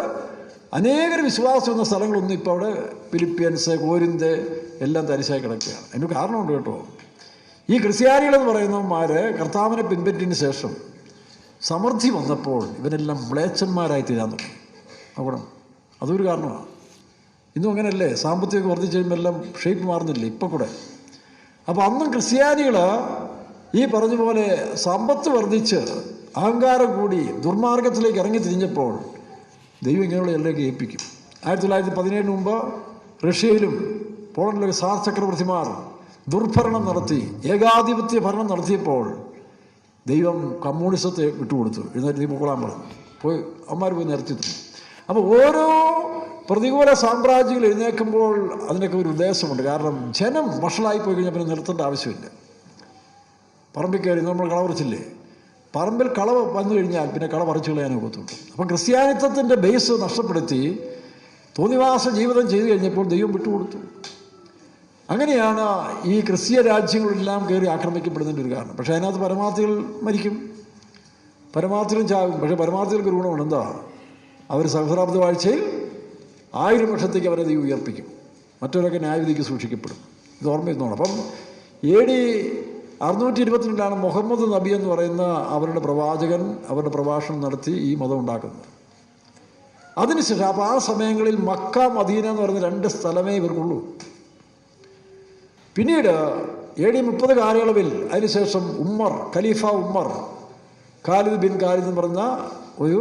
അനേകർ വിശ്വാസം എന്ന സ്ഥലങ്ങളൊന്നും ഇപ്പോൾ അവിടെ ഫിലിപ്പീൻസ്, കോരിന്ത് എല്ലാം തരിശായി കിടക്കുകയാണ്. അതിന് കാരണമുണ്ട് കേട്ടോ. ഈ ക്രിസ്ത്യാനികളെന്ന് പറയുന്നവന്മാർ കർത്താവിനെ പിൻപറ്റിയതിന് ശേഷം സമൃദ്ധി വന്നപ്പോൾ ഇവരെല്ലാം മ്ലേച്ഛന്മാരായി തീരാൻ തുടങ്ങി. അവിടെ അതൊരു കാരണമാണ്. ഇന്നും അങ്ങനെയല്ലേ, സാമ്പത്തികം വർദ്ധിച്ച് കഴിയുമ്പോൾ എല്ലാം ഷേപ്പ് മാറുന്നില്ലേ ഇപ്പം കൂടെ. അപ്പോൾ അന്നും ക്രിസ്ത്യാനികൾ ഈ പറഞ്ഞ പോലെ സമ്പത്ത് വർദ്ധിച്ച് അഹങ്കാരം കൂടി ദുർമാർഗത്തിലേക്ക് ഇറങ്ങി തിരിഞ്ഞപ്പോൾ ദൈവം ഇങ്ങനെയുള്ള എല്ലാവരെയും ഏൽപ്പിക്കും. 1917 മുമ്പ് റഷ്യയിലും പോളണ്ടിലൊക്കെ സാർ ചക്രവർത്തിമാർ ദുർഭരണം നടത്തി, ഏകാധിപത്യ ഭരണം നടത്തിയപ്പോൾ ദൈവം കമ്മ്യൂണിസത്തെ വിട്ടുകൊടുത്തു. എഴുന്നേറ്റ് നീ പൊക്കോളാൻ പറഞ്ഞു. പോയി അമ്മമാർ പോയി നിരത്തി തന്നു. അപ്പോൾ ഓരോ പ്രതികൂല സാമ്രാജ്യങ്ങൾ എഴുന്നേൽക്കുമ്പോൾ അതിനൊക്കെ ഒരു ഉദ്ദേശമുണ്ട്. കാരണം ജനം വഷളായി പോയി കഴിഞ്ഞാൽ പിന്നെ നിർത്തേണ്ട ആവശ്യമില്ല. പറമ്പിൽ കയറി നമ്മൾ കള പറിച്ചില്ലേ, പറമ്പിൽ കള വന്നു കഴിഞ്ഞാൽ പിന്നെ കള പറിച്ചു കളയാനേ ഒക്കത്തുള്ളൂ. അപ്പം ക്രിസ്ത്യാനിത്വത്തിൻ്റെ ബേസ് നഷ്ടപ്പെടുത്തി തോന്നിവാസ ജീവിതം ചെയ്തു കഴിഞ്ഞപ്പോൾ ദൈവം വിട്ടുകൊടുത്തു. അങ്ങനെയാണ് ഈ ക്രിസ്തീയ രാജ്യങ്ങളെല്ലാം കയറി ആക്രമിക്കപ്പെടുന്നതിൻ്റെ ഒരു കാരണം. പക്ഷേ അതിനകത്ത് പരമാർത്ഥികൾ മരിക്കും, പരമാർത്ഥികളും ചാകും. പക്ഷേ പരമാർത്ഥികൾക്ക് ഒരു ഗുണമുണ്ട്. എന്താ? അവർ സഹസ്രാബ്ദ വാഴ്ചയിൽ 1000 വർഷത്തേക്ക് അവരെ ദൈവം ഉയർപ്പിക്കും. മറ്റവരൊക്കെ ന്യായവിധിക്ക് സൂക്ഷിക്കപ്പെടും. ഇത് ഓർമ്മയിരുന്നോണം. അപ്പം AD 622 മുഹമ്മദ് നബി എന്ന് പറയുന്ന അവരുടെ പ്രവാചകൻ അവരുടെ പ്രഭാഷണം നടത്തി ഈ മതം ഉണ്ടാക്കുന്നത്. അതിനുശേഷം അപ്പോൾ ആ സമയങ്ങളിൽ മക്ക മദീന എന്ന് പറയുന്ന 2 സ്ഥലമേ ഇവർക്കുള്ളൂ. പിന്നീട് AD 30 കാലയളവിൽ അതിനുശേഷം ഖലീഫ ഉമ്മർ, ഖാലിദ് ബിൻ ഖാലിദ് എന്ന് പറഞ്ഞ ഒരു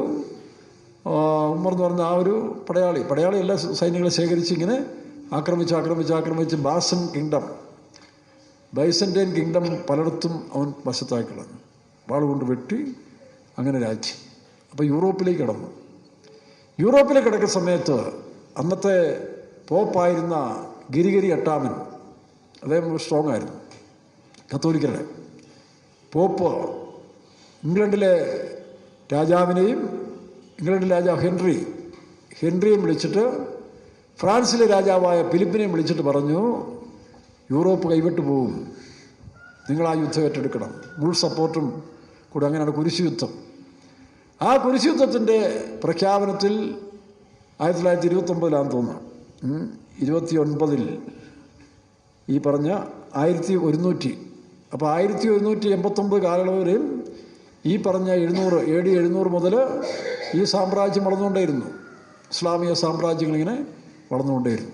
ഉമ്മർ എന്ന് പറഞ്ഞ ആ ഒരു പടയാളി എല്ലാ സൈന്യങ്ങളെ ശേഖരിച്ച് ഇങ്ങനെ ആക്രമിച്ച് ബൈസന്റൈൻ കിങ്ഡം പലയിടത്തും അവൻ വശത്താക്കി കളഞ്ഞു. വാളുകൊണ്ട് വെട്ടി അങ്ങനെ രാജ്യം. അപ്പോൾ യൂറോപ്പിലേക്ക് കിടന്നു. യൂറോപ്പിലേക്ക് കിടക്കുന്ന സമയത്ത് അന്നത്തെ പോപ്പായിരുന്ന ഗിരിഗിരി 8 അദ്ദേഹം സ്ട്രോങ് ആയിരുന്നു, കത്തോലിക്കരുടെ പോപ്പ്. ഇംഗ്ലണ്ടിലെ രാജാവ് ഹെൻറിയെയും വിളിച്ചിട്ട് ഫ്രാൻസിലെ രാജാവായ ഫിലിപ്പിനെയും വിളിച്ചിട്ട് പറഞ്ഞു, യൂറോപ്പ് കൈവിട്ടു പോകും, നിങ്ങൾ ആ യുദ്ധം ഏറ്റെടുക്കണം, ഫുൾ സപ്പോർട്ടും കൂടെ. അങ്ങനെയാണ് കുരിശ് യുദ്ധം. ആ കുരിശ് യുദ്ധത്തിൻ്റെ പ്രഖ്യാപനത്തിൽ 1929 തോന്നുന്നു, 29 ഈ പറഞ്ഞ 1100. അപ്പോൾ 1189 കാലയളവിലും ഈ പറഞ്ഞ 700 AD 700 മുതൽ ഈ സാമ്രാജ്യം വളർന്നുകൊണ്ടേയിരുന്നു. ഇസ്ലാമിക സാമ്രാജ്യങ്ങളിങ്ങനെ വളർന്നുകൊണ്ടേയിരുന്നു.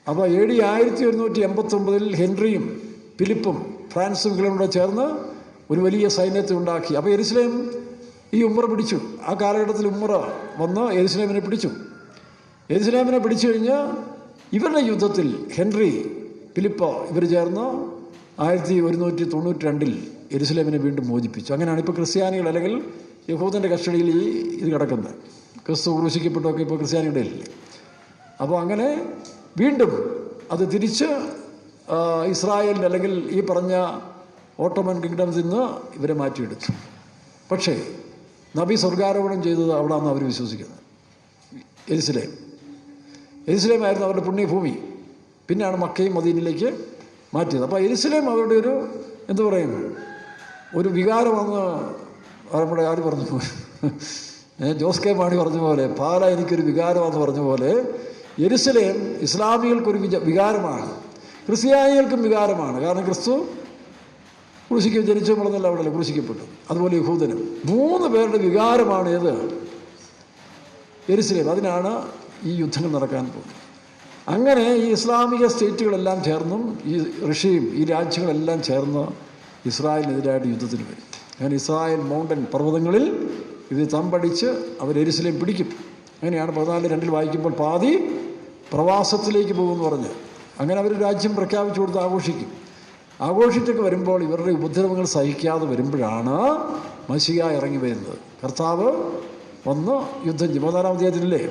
അപ്പോൾ AD 1189 ഹെൻറിയും ഫിലിപ്പും ഫ്രാൻസും ഇംഗ്ലണ്ടും ചേർന്ന് ഒരു വലിയ സൈന്യത്തെ ഉണ്ടാക്കി. അപ്പോൾ യെരുശലേം ഈ ഉമ്മർ പിടിച്ചു. ആ കാലഘട്ടത്തിൽ ഉമ്മർ വന്ന് യെരുശലേമിനെ പിടിച്ചു കഴിഞ്ഞ് ഇവരുടെ യുദ്ധത്തിൽ ഹെൻറി, ഫിലിപ്പ് ഇവർ ചേർന്ന് 1192 യെരുശലേമിനെ വീണ്ടും മോചിപ്പിച്ചു. അങ്ങനെയാണ് ഇപ്പോൾ ക്രിസ്ത്യാനികൾ അല്ലെങ്കിൽ യഹൂദൻ്റെ കസ്റ്റഡിയിൽ ഇത് കിടക്കുന്നത്. ക്രിസ്തു ക്രൂശിക്കപ്പെട്ടൊക്കെ ഇപ്പോൾ ക്രിസ്ത്യാനികളുടെ ഇല്ലേ. അപ്പോൾ അങ്ങനെ വീണ്ടും അത് തിരിച്ച് ഇസ്രായേലിൻ്റെ അല്ലെങ്കിൽ ഈ പറഞ്ഞ ഓട്ടോമൻ കിങ്ഡംസിൽ നിന്ന് ഇവരെ മാറ്റിയെടുത്തു. പക്ഷേ നബി സ്വർഗാരോപണം ചെയ്തത് അവിടെയാണ് അവർ വിശ്വസിക്കുന്നത്. യെരുശലേമായിരുന്നു അവരുടെ പുണ്യഭൂമി. പിന്നെയാണ് മക്കയും മദീനയിലേക്ക് മാറ്റിയത്. അപ്പോൾ യെരുശലേം അവരുടെ ഒരു ഒരു വികാരമെന്ന് നമ്മുടെ ആര് പറഞ്ഞു പോലെ, ജോസ് കെ മാണി പറഞ്ഞ പോലെ, പാല എനിക്കൊരു വികാരമെന്ന് പറഞ്ഞ പോലെ യെരുശലേം ഇസ്ലാമികൾക്കൊരു വികാരമാണ്, ക്രിസ്ത്യാനികൾക്കും വികാരമാണ്. കാരണം ക്രിസ്തു ജനിച്ചു വളർന്നല്ല അവിടെ ക്രൂശിക്കപ്പെട്ടു. അതുപോലെ യഹൂദനും 3 പേരുടെ വികാരമാണ് ഏത്? യെരുശലേം. അതിനാണ് ഈ യുദ്ധങ്ങൾ നടക്കാൻ പോകുന്നത്. അങ്ങനെ ഈ ഇസ്ലാമിക സ്റ്റേറ്റുകളെല്ലാം ചേർന്നും ഈ റഷ്യയും ഈ രാജ്യങ്ങളെല്ലാം ചേർന്ന് ഇസ്രായേലിനെതിരായിട്ട് യുദ്ധത്തിന് വരും. അങ്ങനെ ഇസ്രായേൽ മൗണ്ടൻ പർവ്വതങ്ങളിൽ ഇത് തമ്പടിച്ച് അവർ യെരുശലേം പിടിക്കും. അങ്ങനെയാണ് 14:2 വായിക്കുമ്പോൾ പാതി പ്രവാസത്തിലേക്ക് പോകുമെന്ന് പറഞ്ഞ് അങ്ങനെ അവർ രാജ്യം പ്രഖ്യാപിച്ചു കൊടുത്ത് ആഘോഷിച്ചൊക്കെ വരുമ്പോൾ ഇവരുടെ ഉപദ്രവങ്ങൾ സഹിക്കാതെ വരുമ്പോഴാണ് മശിഹ ഇറങ്ങി വരുന്നത്. കർത്താവ് വന്ന് യുദ്ധം ചെയ്യും. 14-ാം അധ്യായത്തിലല്ലേ,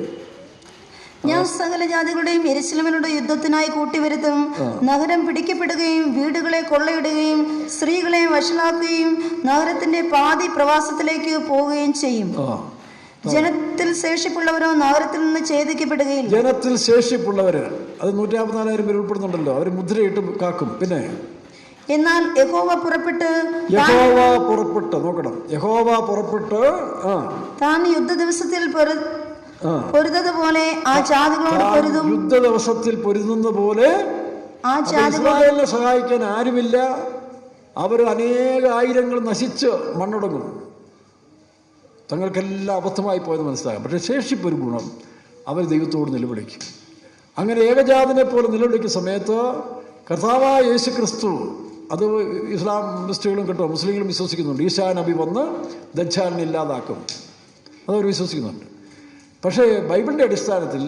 ഞാൻ സകല ജാതികളുടെയും യെരുശലേമിനോട് യുദ്ധത്തിനായി കൂട്ടിവരുത്തും. നഗരം പിടിക്കപ്പെടുകയും വീടുകളെ കൊള്ളയിടുകയും സ്ത്രീകളെ വഷളാക്കുകയും നഗരത്തിന്റെ പാതി പ്രവാസത്തിലേക്ക് പോവുകയും ചെയ്യും. ജനത്തിൽ ശേഷിപ്പുള്ളവരോ നഗരത്തിൽ നിന്ന് ഛേദിക്കപ്പെടുകയില്ല. ജനത്തിൽ ശേഷിപ്പുള്ളവര് അത് 154,000 പേര് ഉൾപ്പെടുന്നുണ്ടല്ലോ, അവർ മുദ്രയിട്ട് കാക്കും. പിന്നെ എന്നാൽ യഹോവ പുറപ്പെട്ട് താൻ യുദ്ധ ദിവസത്തിൽ പൊരുതതുപോലെ ആ ജാതികളോട് പൊരുതും. യുദ്ധ ദിവസത്തിൽ പൊരുതുന്ന പോലെ ആ ഇസ്രായേലിനെ സഹായിക്കാൻ ആരുമില്ല. അവർ അനേക ആയിരങ്ങൾ നശിച്ച് മണ്ണടങ്ങും. തങ്ങൾക്കെല്ലാം അബദ്ധമായി പോയത് മനസ്സിലാകാം. പക്ഷേ ശേഷിപ്പൊരു ഗുണം, അവർ ദൈവത്തോട് നിലവിളിക്കും. അങ്ങനെ ഏകജാതനെ പോലെ നിലവിളിക്കുന്ന സമയത്ത് കർത്താവായ യേശു ക്രിസ്തു, അത് ഇസ്ലാമിസ്റ്റുകളും കേട്ടോ മുസ്ലിങ്ങളും വിശ്വസിക്കുന്നുണ്ട്, ഈസാ നബി വന്ന് ദജ്ജാലിനെ ഇല്ലാതാക്കും, അതവർ വിശ്വസിക്കുന്നുണ്ട്. പക്ഷേ ബൈബിളിൻ്റെ അടിസ്ഥാനത്തിൽ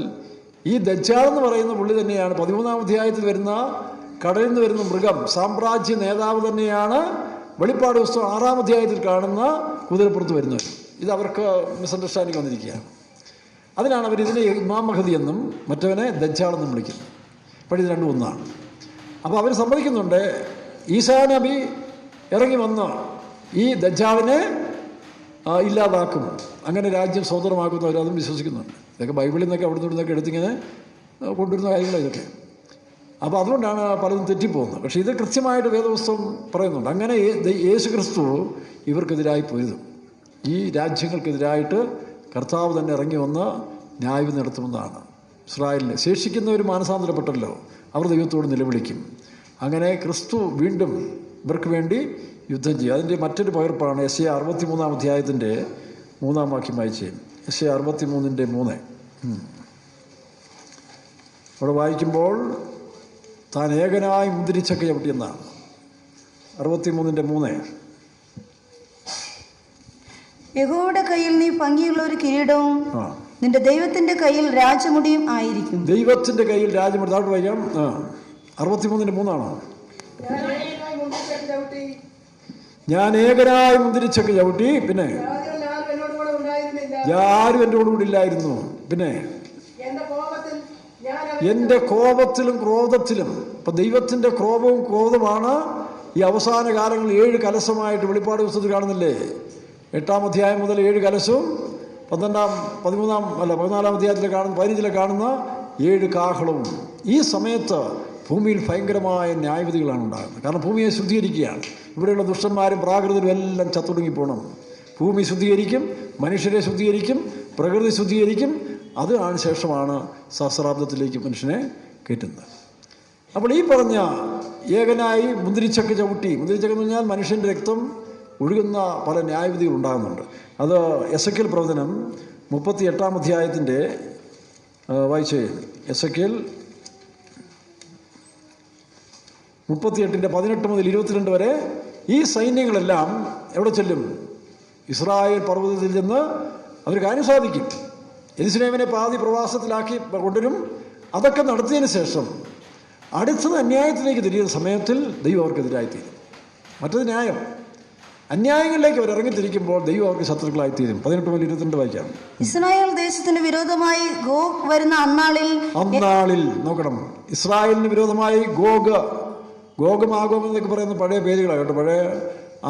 ഈ ദജ്ജാൽ എന്ന് പറയുന്ന പുള്ളി തന്നെയാണ് 13-ാം അധ്യായത്തിൽ വരുന്ന കടലിൽ നിന്ന് വരുന്ന മൃഗം, സാമ്രാജ്യ നേതാവ് തന്നെയാണ് വെളിപ്പാട് പുസ്തകം 6-ാം അധ്യായത്തിൽ കാണുന്ന കുതിരപ്പുറത്ത് വരുന്നത്. ഇത് അവർക്ക് മിസ്അണ്ടർസ്റ്റാൻഡിങ് വന്നിരിക്കുകയാണ്. അതിനാണ് അവർ ഇതിനെ ഇമാം മഹദി എന്നും മറ്റവനെ ദജ്ജാളെന്നും വിളിക്കുന്നത്. അപ്പോൾ ഇത് രണ്ടും ഒന്നാണ്. അപ്പോൾ അവർ സമ്മതിക്കുന്നുണ്ട് ഈസാ നബി ഇറങ്ങി വന്ന് ഈ ദജ്ജാലിനെ ഇല്ലാതാക്കും, അങ്ങനെ രാജ്യം സ്വതന്ത്രമാക്കുന്നു, അവരതും വിശ്വസിക്കുന്നുണ്ട്. ഇതൊക്കെ ബൈബിളിൽ നിന്നൊക്കെ അവിടെ നിന്നൊക്കെ എടുത്തിങ്ങനെ കൊണ്ടുവരുന്ന കാര്യങ്ങളാണ് ഇതൊക്കെ. അപ്പോൾ അതുകൊണ്ടാണ് പലതും തെറ്റിപ്പോകുന്നത്. പക്ഷേ ഇത് കൃത്യമായിട്ട് വേദപുസ്തകം പറയുന്നുണ്ട്. അങ്ങനെ യേശു ക്രിസ്തു ഇവർക്കെതിരായി പൊരുതും. ഈ രാജ്യങ്ങൾക്കെതിരായിട്ട് കർത്താവ് തന്നെ ഇറങ്ങി വന്ന് ന്യായം നടത്തുമെന്നാണ്. ഇസ്രായേലിന് ശേഷിക്കുന്നവർ മാനസാന്തരപ്പെട്ടല്ലോ, അവർ ദൈവത്തോട് നിലവിളിക്കും. അങ്ങനെ ക്രിസ്തു വീണ്ടും ഇവർക്ക് വേണ്ടി യുദ്ധം ചെയ്യും. അതിൻ്റെ മറ്റൊരു പകർപ്പാണ് യെശയ്യാ 63-ാം അധ്യായത്തിൻ്റെ 3-ാം വാക്യം വായിച്ച്. യെശയ്യാ 63:3 അവിടെ വായിക്കുമ്പോൾ താൻ ഏകനായി മുന്തിരിച്ചക്ക ചവിട്ടിയെന്നാണ്. 63:3 യഹോവയുടെ കയ്യിൽ നീ ഭംഗിയുള്ള ഒരു കിരീടവും നിന്റെ ദൈവത്തിന്റെ കയ്യിൽ രാജമുടിയും ആയിരിക്കും. ദൈവത്തിന്റെ കയ്യിൽ രാജമുടി. താഴോട്ട് വായിക്കാം. 63:3 ഞാൻ ഏകനായി മുന്തിരിച്ചക്ക ചവിട്ടി, പിന്നെ ആരും എൻ്റെ കൂടെ ഇല്ലായിരുന്നു, പിന്നെ എൻ്റെ കോപത്തിലും ക്രോധത്തിലും. ഇപ്പം ദൈവത്തിൻ്റെ കോപവും ക്രോധമാണ് ഈ അവസാന കാലങ്ങളിൽ 7 കലശമായിട്ട് വെളിപ്പാട് പുസ്തകത്തിൽ കാണുന്നില്ലേ? 8-ാം അധ്യായം മുതൽ 7 കലശവും 14-ാം അധ്യായത്തിൽ കാണുന്ന 15-ൽ കാണുന്ന 7 കാഹളവും. ഈ സമയത്ത് ഭൂമിയിൽ ഭയങ്കരമായ ന്യായവിധികളാണ് ഉണ്ടാകുന്നത്. കാരണം ഭൂമിയെ ശുദ്ധീകരിക്കുകയാണ്. ഇവിടെയുള്ള ദുഷ്ടന്മാരും പ്രാകൃതരും എല്ലാം ചത്തുടങ്ങിപ്പോണം. ഭൂമി ശുദ്ധീകരിക്കും, മനുഷ്യരെ ശുദ്ധീകരിക്കും, പ്രകൃതി ശുദ്ധീകരിക്കും. അതിന് ശേഷമാണ് സഹസ്രാബ്ദത്തിലേക്ക് മനുഷ്യനെ കയറ്റുന്നത്. അപ്പോൾ ഈ പറഞ്ഞ ഏകനായി മുന്തിരിച്ചക്ക ചവിട്ടി, മുന്തിരിച്ചക്ക എന്ന് പറഞ്ഞാൽ മനുഷ്യൻ്റെ രക്തം ഒഴുകുന്ന പല ന്യായവിധികൾ ഉണ്ടാകുന്നുണ്ട്. അത് എസെക്കിയേൽ പ്രവചനം 38-ാം അധ്യായത്തിൻ്റെ വായിച്ച്. എസെക്കിയേൽ 38-ന്റെ 18 മുതൽ 22 വരെ ഈ സൈന്യങ്ങളെല്ലാം എവിടെ ചെല്ലും? ഇസ്രായേൽ പർവ്വതത്തിൽ ചെന്ന് അവർ കാര്യം സാധിക്കും. യെരൂശലേമിനെ പാതി പ്രവാസത്തിലാക്കി കൊണ്ടുവരും. അതൊക്കെ നടത്തിയതിന് ശേഷം അടുത്തത് അന്യായത്തിലേക്ക് തിരിയുന്ന സമയത്തിൽ ദൈവം അവർക്കെതിരായിത്തീരും. മറ്റത് ന്യായം. അന്യായങ്ങളിലേക്ക് അവർ ഇറങ്ങിത്തിരിക്കുമ്പോൾ ദൈവം അവർക്ക് ശത്രുക്കളായിത്തീരും. 18 മുതൽ 22 വായിക്കാം. ഇസ്രായേൽ ദേശത്തിന് വിരോധമായി ഗോഗ് വരുന്ന അന്നാളിൽ നോക്കണം. ഇസ്രായേലിന് വിരോധമായി ഗോഗ് മാഗോഗ് എന്നൊക്കെ പറയുന്ന പഴയ പേരുകളാണ് കേട്ടോ. പഴയ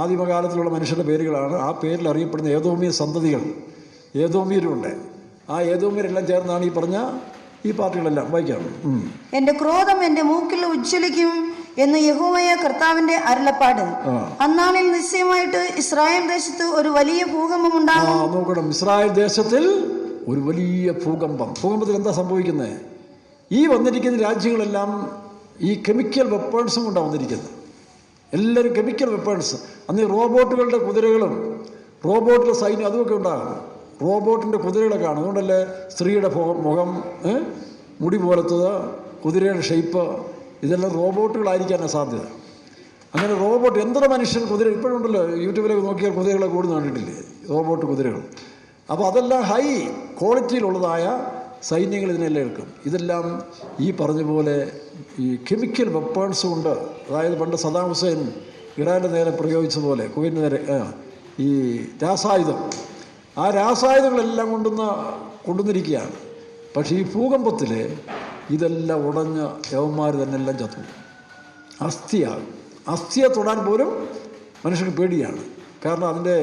ആദിമകാലത്തിലുള്ള മനുഷ്യരുടെ പേരുകളാണ്. ആ പേരിൽ അറിയപ്പെടുന്ന ഏദോമിയ സന്തതികൾ, ഏദോമിയരുണ്ട്. ആ ഏദോമിയരെല്ലാം ചേർന്നാണ് ഈ പറഞ്ഞ ഈ പാർട്ടികളെല്ലാം. വായിക്കാം. എന്റെ ക്രോധം എന്റെ മൂക്കിൽ ഉജ്ജ്വലിക്കും എന്ന് യഹോവയായ കർത്താവിന്റെ അരുളപ്പാട്. അന്നാളിൽ നിശ്ചയമായിട്ട് ഇസ്രായേൽ ദേശത്ത് ഒരു വലിയ ഭൂകമ്പം ഉണ്ടാകും. നോക്കണം, ഇസ്രായേൽ ദേശത്തിൽ ഒരു വലിയ ഭൂകമ്പം. ഭൂകമ്പത്തിൽ എന്താ സംഭവിക്കുന്നത്? ഈ വന്നിരിക്കുന്ന രാജ്യങ്ങളെല്ലാം ഈ കെമിക്കൽ വെപ്പേൺസും കൊണ്ടാണ് വന്നിരിക്കുന്നത്. എല്ലാവരും കെമിക്കൽ വെപ്പേൺസ്. അന്ന് റോബോട്ടുകളുടെ കുതിരകളും റോബോട്ടിലെ സൈന്യം അതുമൊക്കെ ഉണ്ടാകും. റോബോട്ടിൻ്റെ കുതിരകളൊക്കെ ആണ്. അതുകൊണ്ടല്ലേ സ്ത്രീയുടെ മുഖം, മുടി പോലത്തത്, കുതിരയുടെ ഷേപ്പ്, ഇതെല്ലാം റോബോട്ടുകളായിരിക്കാനാണ് സാധ്യത. അങ്ങനെ റോബോട്ട് യന്ത്ര മനുഷ്യൻ കുതിര ഇപ്പോഴുണ്ടല്ലോ, യൂട്യൂബിലൊക്കെ നോക്കിയാൽ കുതിരകളെ കൂടുന്ന കണ്ടിട്ടില്ലേ, റോബോട്ട് കുതിരകൾ. അപ്പോൾ അതെല്ലാം ഹൈ ക്വാളിറ്റിയിലുള്ളതായ സൈന്യങ്ങൾ ഇതിനെല്ലാം എടുക്കും. ഇതെല്ലാം ഈ പറഞ്ഞ പോലെ ഈ കെമിക്കൽ വെപ്പേൺസ് കൊണ്ട്, അതായത് പണ്ട് സദാം ഹുസൈൻ ഇറാൻ്റെ നേരെ പ്രയോഗിച്ച പോലെ കുവൈറ്റിന് നേരെ ഈ രാസായുധം, ആ രാസായുധങ്ങളെല്ലാം കൊണ്ടുവന്നിരിക്കുകയാണ്. പക്ഷേ ഈ ഭൂകമ്പത്തിൽ ഇതെല്ലാം ഉടഞ്ഞ യവന്മാർ തന്നെ എല്ലാം ചത്തു. അസ്ഥിയെ തൊടാൻ പോലും മനുഷ്യർക്ക് പേടിയാണ്. കാരണം അതിൻ്റെ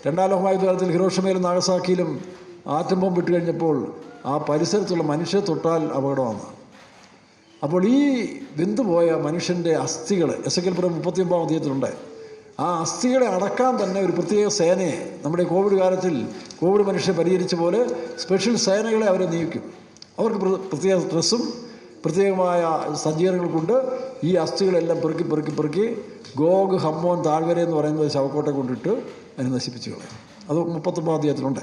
2ാം ലോകമഹായുദ്ധകാലത്തിൽ ഹിരോഷിമയിലും നാഗസാക്കിയിലും ആറ്റം ബോംബ് ഇട്ട് കഴിഞ്ഞപ്പോൾ ആ പരിസരത്തുള്ള മനുഷ്യരെ തൊട്ടാൽ അപകടമാണ്. അപ്പോൾ ഈ വെന്തുപോയ മനുഷ്യൻ്റെ അസ്ഥികൾ എസെക്കിയേൽ 39-ാം അധ്യായത്തിലുണ്ട്. ആ അസ്ഥികളെ അടക്കാൻ തന്നെ ഒരു പ്രത്യേക സേനയെ, നമ്മുടെ കോവിഡ് കാലത്തിൽ കോവിഡ് മനുഷ്യരെ പരിഹരിച്ച പോലെ സ്പെഷ്യൽ സേനകളെ അവരെ നിയമിക്കും. അവർക്ക് പ്രത്യേക ഡ്രസ്സും പ്രത്യേകമായ സജ്ജീകരണങ്ങൾ കൊണ്ട് ഈ അസ്ഥികളെല്ലാം പെറുക്കി ഗോഗ് ഹമ്മോൻ താഴ്വര എന്ന് പറയുന്ന ശവക്കോട്ടെ കൊണ്ടിട്ട് അതിനെ നശിപ്പിച്ചു കളയും. അത് 39-ാം അധ്യായത്തിലുണ്ട്.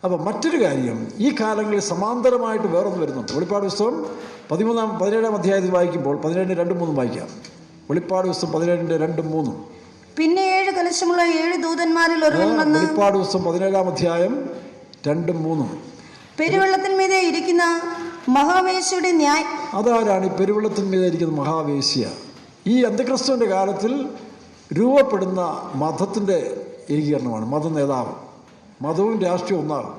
അപ്പം മറ്റൊരു കാര്യം, ഈ കാലങ്ങളിൽ സമാന്തരമായിട്ട് വേറൊന്ന് വരുന്നുണ്ട്. വെളിപ്പാട് പുസ്തകം 17-ാം അധ്യായത്തിൽ വായിക്കുമ്പോൾ 17-2-3 വായിക്കാം. വെളിപ്പാട് പുസ്തകം 17-2-3. പിന്നെ 7 കലശമുള്ള 7 ദൂതന്മാരിൽ ഒരുവൻ വന്ന്, വെളിപ്പാട് പുസ്തകം 17-ാം അധ്യായം 2-3. പെരുവെള്ളത്തിന്മീതെ ഇരിക്കുന്ന മഹാവേശ്യയുടെ അതാരാണ് ഈ പെരുവെള്ളത്തിന്മീതെ ഇരിക്കുന്ന മഹാവേശ്യ? ഈ അന്ത്യക്രിസ്തുവിൻ്റെ കാലത്തിൽ രൂപപ്പെടുന്ന മതത്തിൻ്റെ ഏകീകരണമാണ്. മത നേതാവ്, മതവും രാഷ്ട്രീയവും ഒന്നാകും.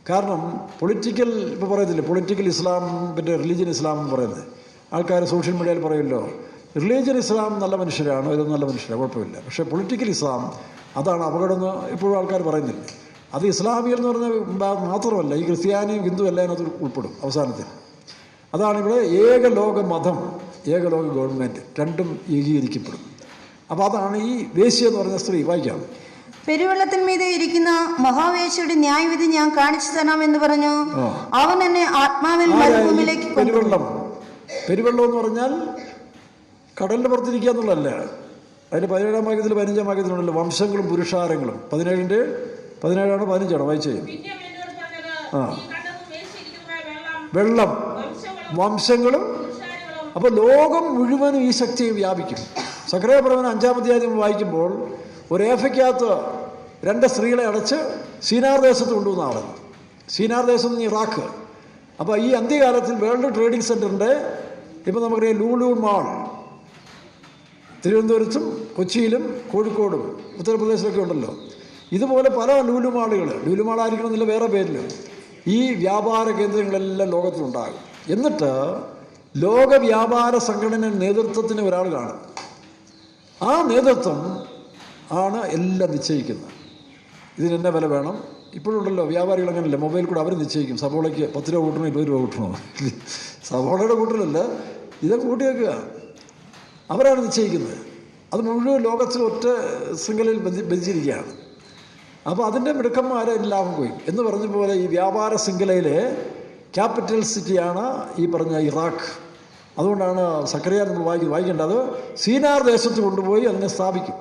കാരണം പൊളിറ്റിക്കൽ, ഇപ്പോൾ പറയത്തില്ലേ പൊളിറ്റിക്കൽ ഇസ്ലാം, പിന്നെ റിലീജിയൻ ഇസ്ലാം എന്ന് പറയുന്നത്. ആൾക്കാർ സോഷ്യൽ മീഡിയയിൽ പറയുമല്ലോ റിലീജിയൻ ഇസ്ലാം നല്ല മനുഷ്യരാണ്, ഇത് നല്ല മനുഷ്യരാണ്, കുഴപ്പമില്ല. പക്ഷേ പൊളിറ്റിക്കൽ ഇസ്ലാം അതാണ് അപകടമെന്ന് ഇപ്പോഴും ആൾക്കാർ പറയുന്നില്ല. അത് ഇസ്ലാമികൾ എന്ന് പറഞ്ഞാൽ മാത്രമല്ല, ഈ ക്രിസ്ത്യാനിയും ഹിന്ദു എല്ലാം അതിനകത്ത് ഉൾപ്പെടും അവസാനത്തിൽ. അതാണ് ഇവിടെ ഏകലോക മതം, ഏകലോക ഗവൺമെൻറ്, രണ്ടും ഏകീകരിക്കപ്പെടും. അപ്പോൾ അതാണ് ഈ വേശ്യ എന്ന് പറഞ്ഞ സ്ത്രീ. വായിക്കാം. പെരുവെള്ളത്തിന്മീതെ ഇരിക്കുന്ന മഹാവേശ്യയുടെ ന്യായവിധി ഞാൻ കാണിച്ചു തരാമെന്ന് പറഞ്ഞു. അവൻ എന്നെ ആത്മാവിൽ മരുഭൂമിയിലേക്ക് പെരുവെള്ളം എന്ന് പറഞ്ഞാൽ കടലിൻ്റെ പുറത്തിരിക്കുക എന്നുള്ളതല്ല. അതിൻ്റെ 17-ാം വാക്യത്തിൽ 15-ാം വാക്യത്തിലുണ്ടല്ലോ വംശങ്ങളും പുരുഷാരങ്ങളും. 17-ാണോ 15-ആണോ വായിച്ചേ? വെള്ളം, വംശങ്ങളും. അപ്പോൾ ലോകം മുഴുവനും ഈ ശക്തി വ്യാപിക്കും. സക്കറിയ പ്രവചനം 5-ാം അധ്യായം വായിക്കുമ്പോൾ ഒരു ഏഫയ്ക്കകത്ത് 2 സ്ത്രീകളെ അടച്ച് സീനാർ ദേശത്ത് കൊണ്ടുവന്നാണ്. സീനാർ ദേശം എന്ന് ഇറാഖ്. അപ്പോൾ ഈ അന്ത്യകാലത്തിൽ വേൾഡ് ട്രേഡിംഗ് സെൻറ്ററിൻ്റെ ഇപ്പം നമുക്കറിയാം ലൂലു മാൾ തിരുവനന്തപുരത്തും കൊച്ചിയിലും കോഴിക്കോടും ഉത്തർപ്രദേശിലൊക്കെ ഉണ്ടല്ലോ. ഇതുപോലെ പല ലൂലു മാളായിരിക്കണമെന്നില്ല, വേറെ പേരിൽ ഈ വ്യാപാര കേന്ദ്രങ്ങളെല്ലാം ലോകത്തിലുണ്ടാകും. എന്നിട്ട് ലോക വ്യാപാര സംഘടന നേതൃത്വത്തിന് ഒരാൾ കാണും. ആ നേതൃത്വം ആണ് എല്ലാം നിശ്ചയിക്കുന്നത്. ഇതിനെന്നെ വില വേണം. ഇപ്പോഴുണ്ടല്ലോ വ്യാപാരികൾ അങ്ങനെയല്ല, മൊബൈൽ കൂടെ അവർ നിശ്ചയിക്കും. സവോളയ്ക്ക് 10 രൂപ കൂട്ടണോ 20 രൂപ കൂട്ടണോ. സവോളയുടെ കൂട്ടലല്ല, ഇതൊക്കെ കൂട്ടിയേക്കുക. അവരാണ് നിശ്ചയിക്കുന്നത്. അത് മുഴുവൻ ലോകത്തിൽ ഒറ്റ ശൃംഖലയിൽ ബന്ധിച്ചിരിക്കുകയാണ്. അപ്പോൾ അതിൻ്റെ മിടുക്കന്മാരെല്ലാം പോയി എന്ന് പറഞ്ഞ പോലെ ഈ വ്യാപാര ശൃംഖലയിലെ ക്യാപിറ്റൽ സിറ്റിയാണ് ഈ പറഞ്ഞ ഇറാഖ്. അതുകൊണ്ടാണ് സക്കറിയ നമ്മൾ വായിക്കേണ്ടത്. സീനാർ ദേശത്ത് കൊണ്ടുപോയി അതിനെ സ്ഥാപിക്കും.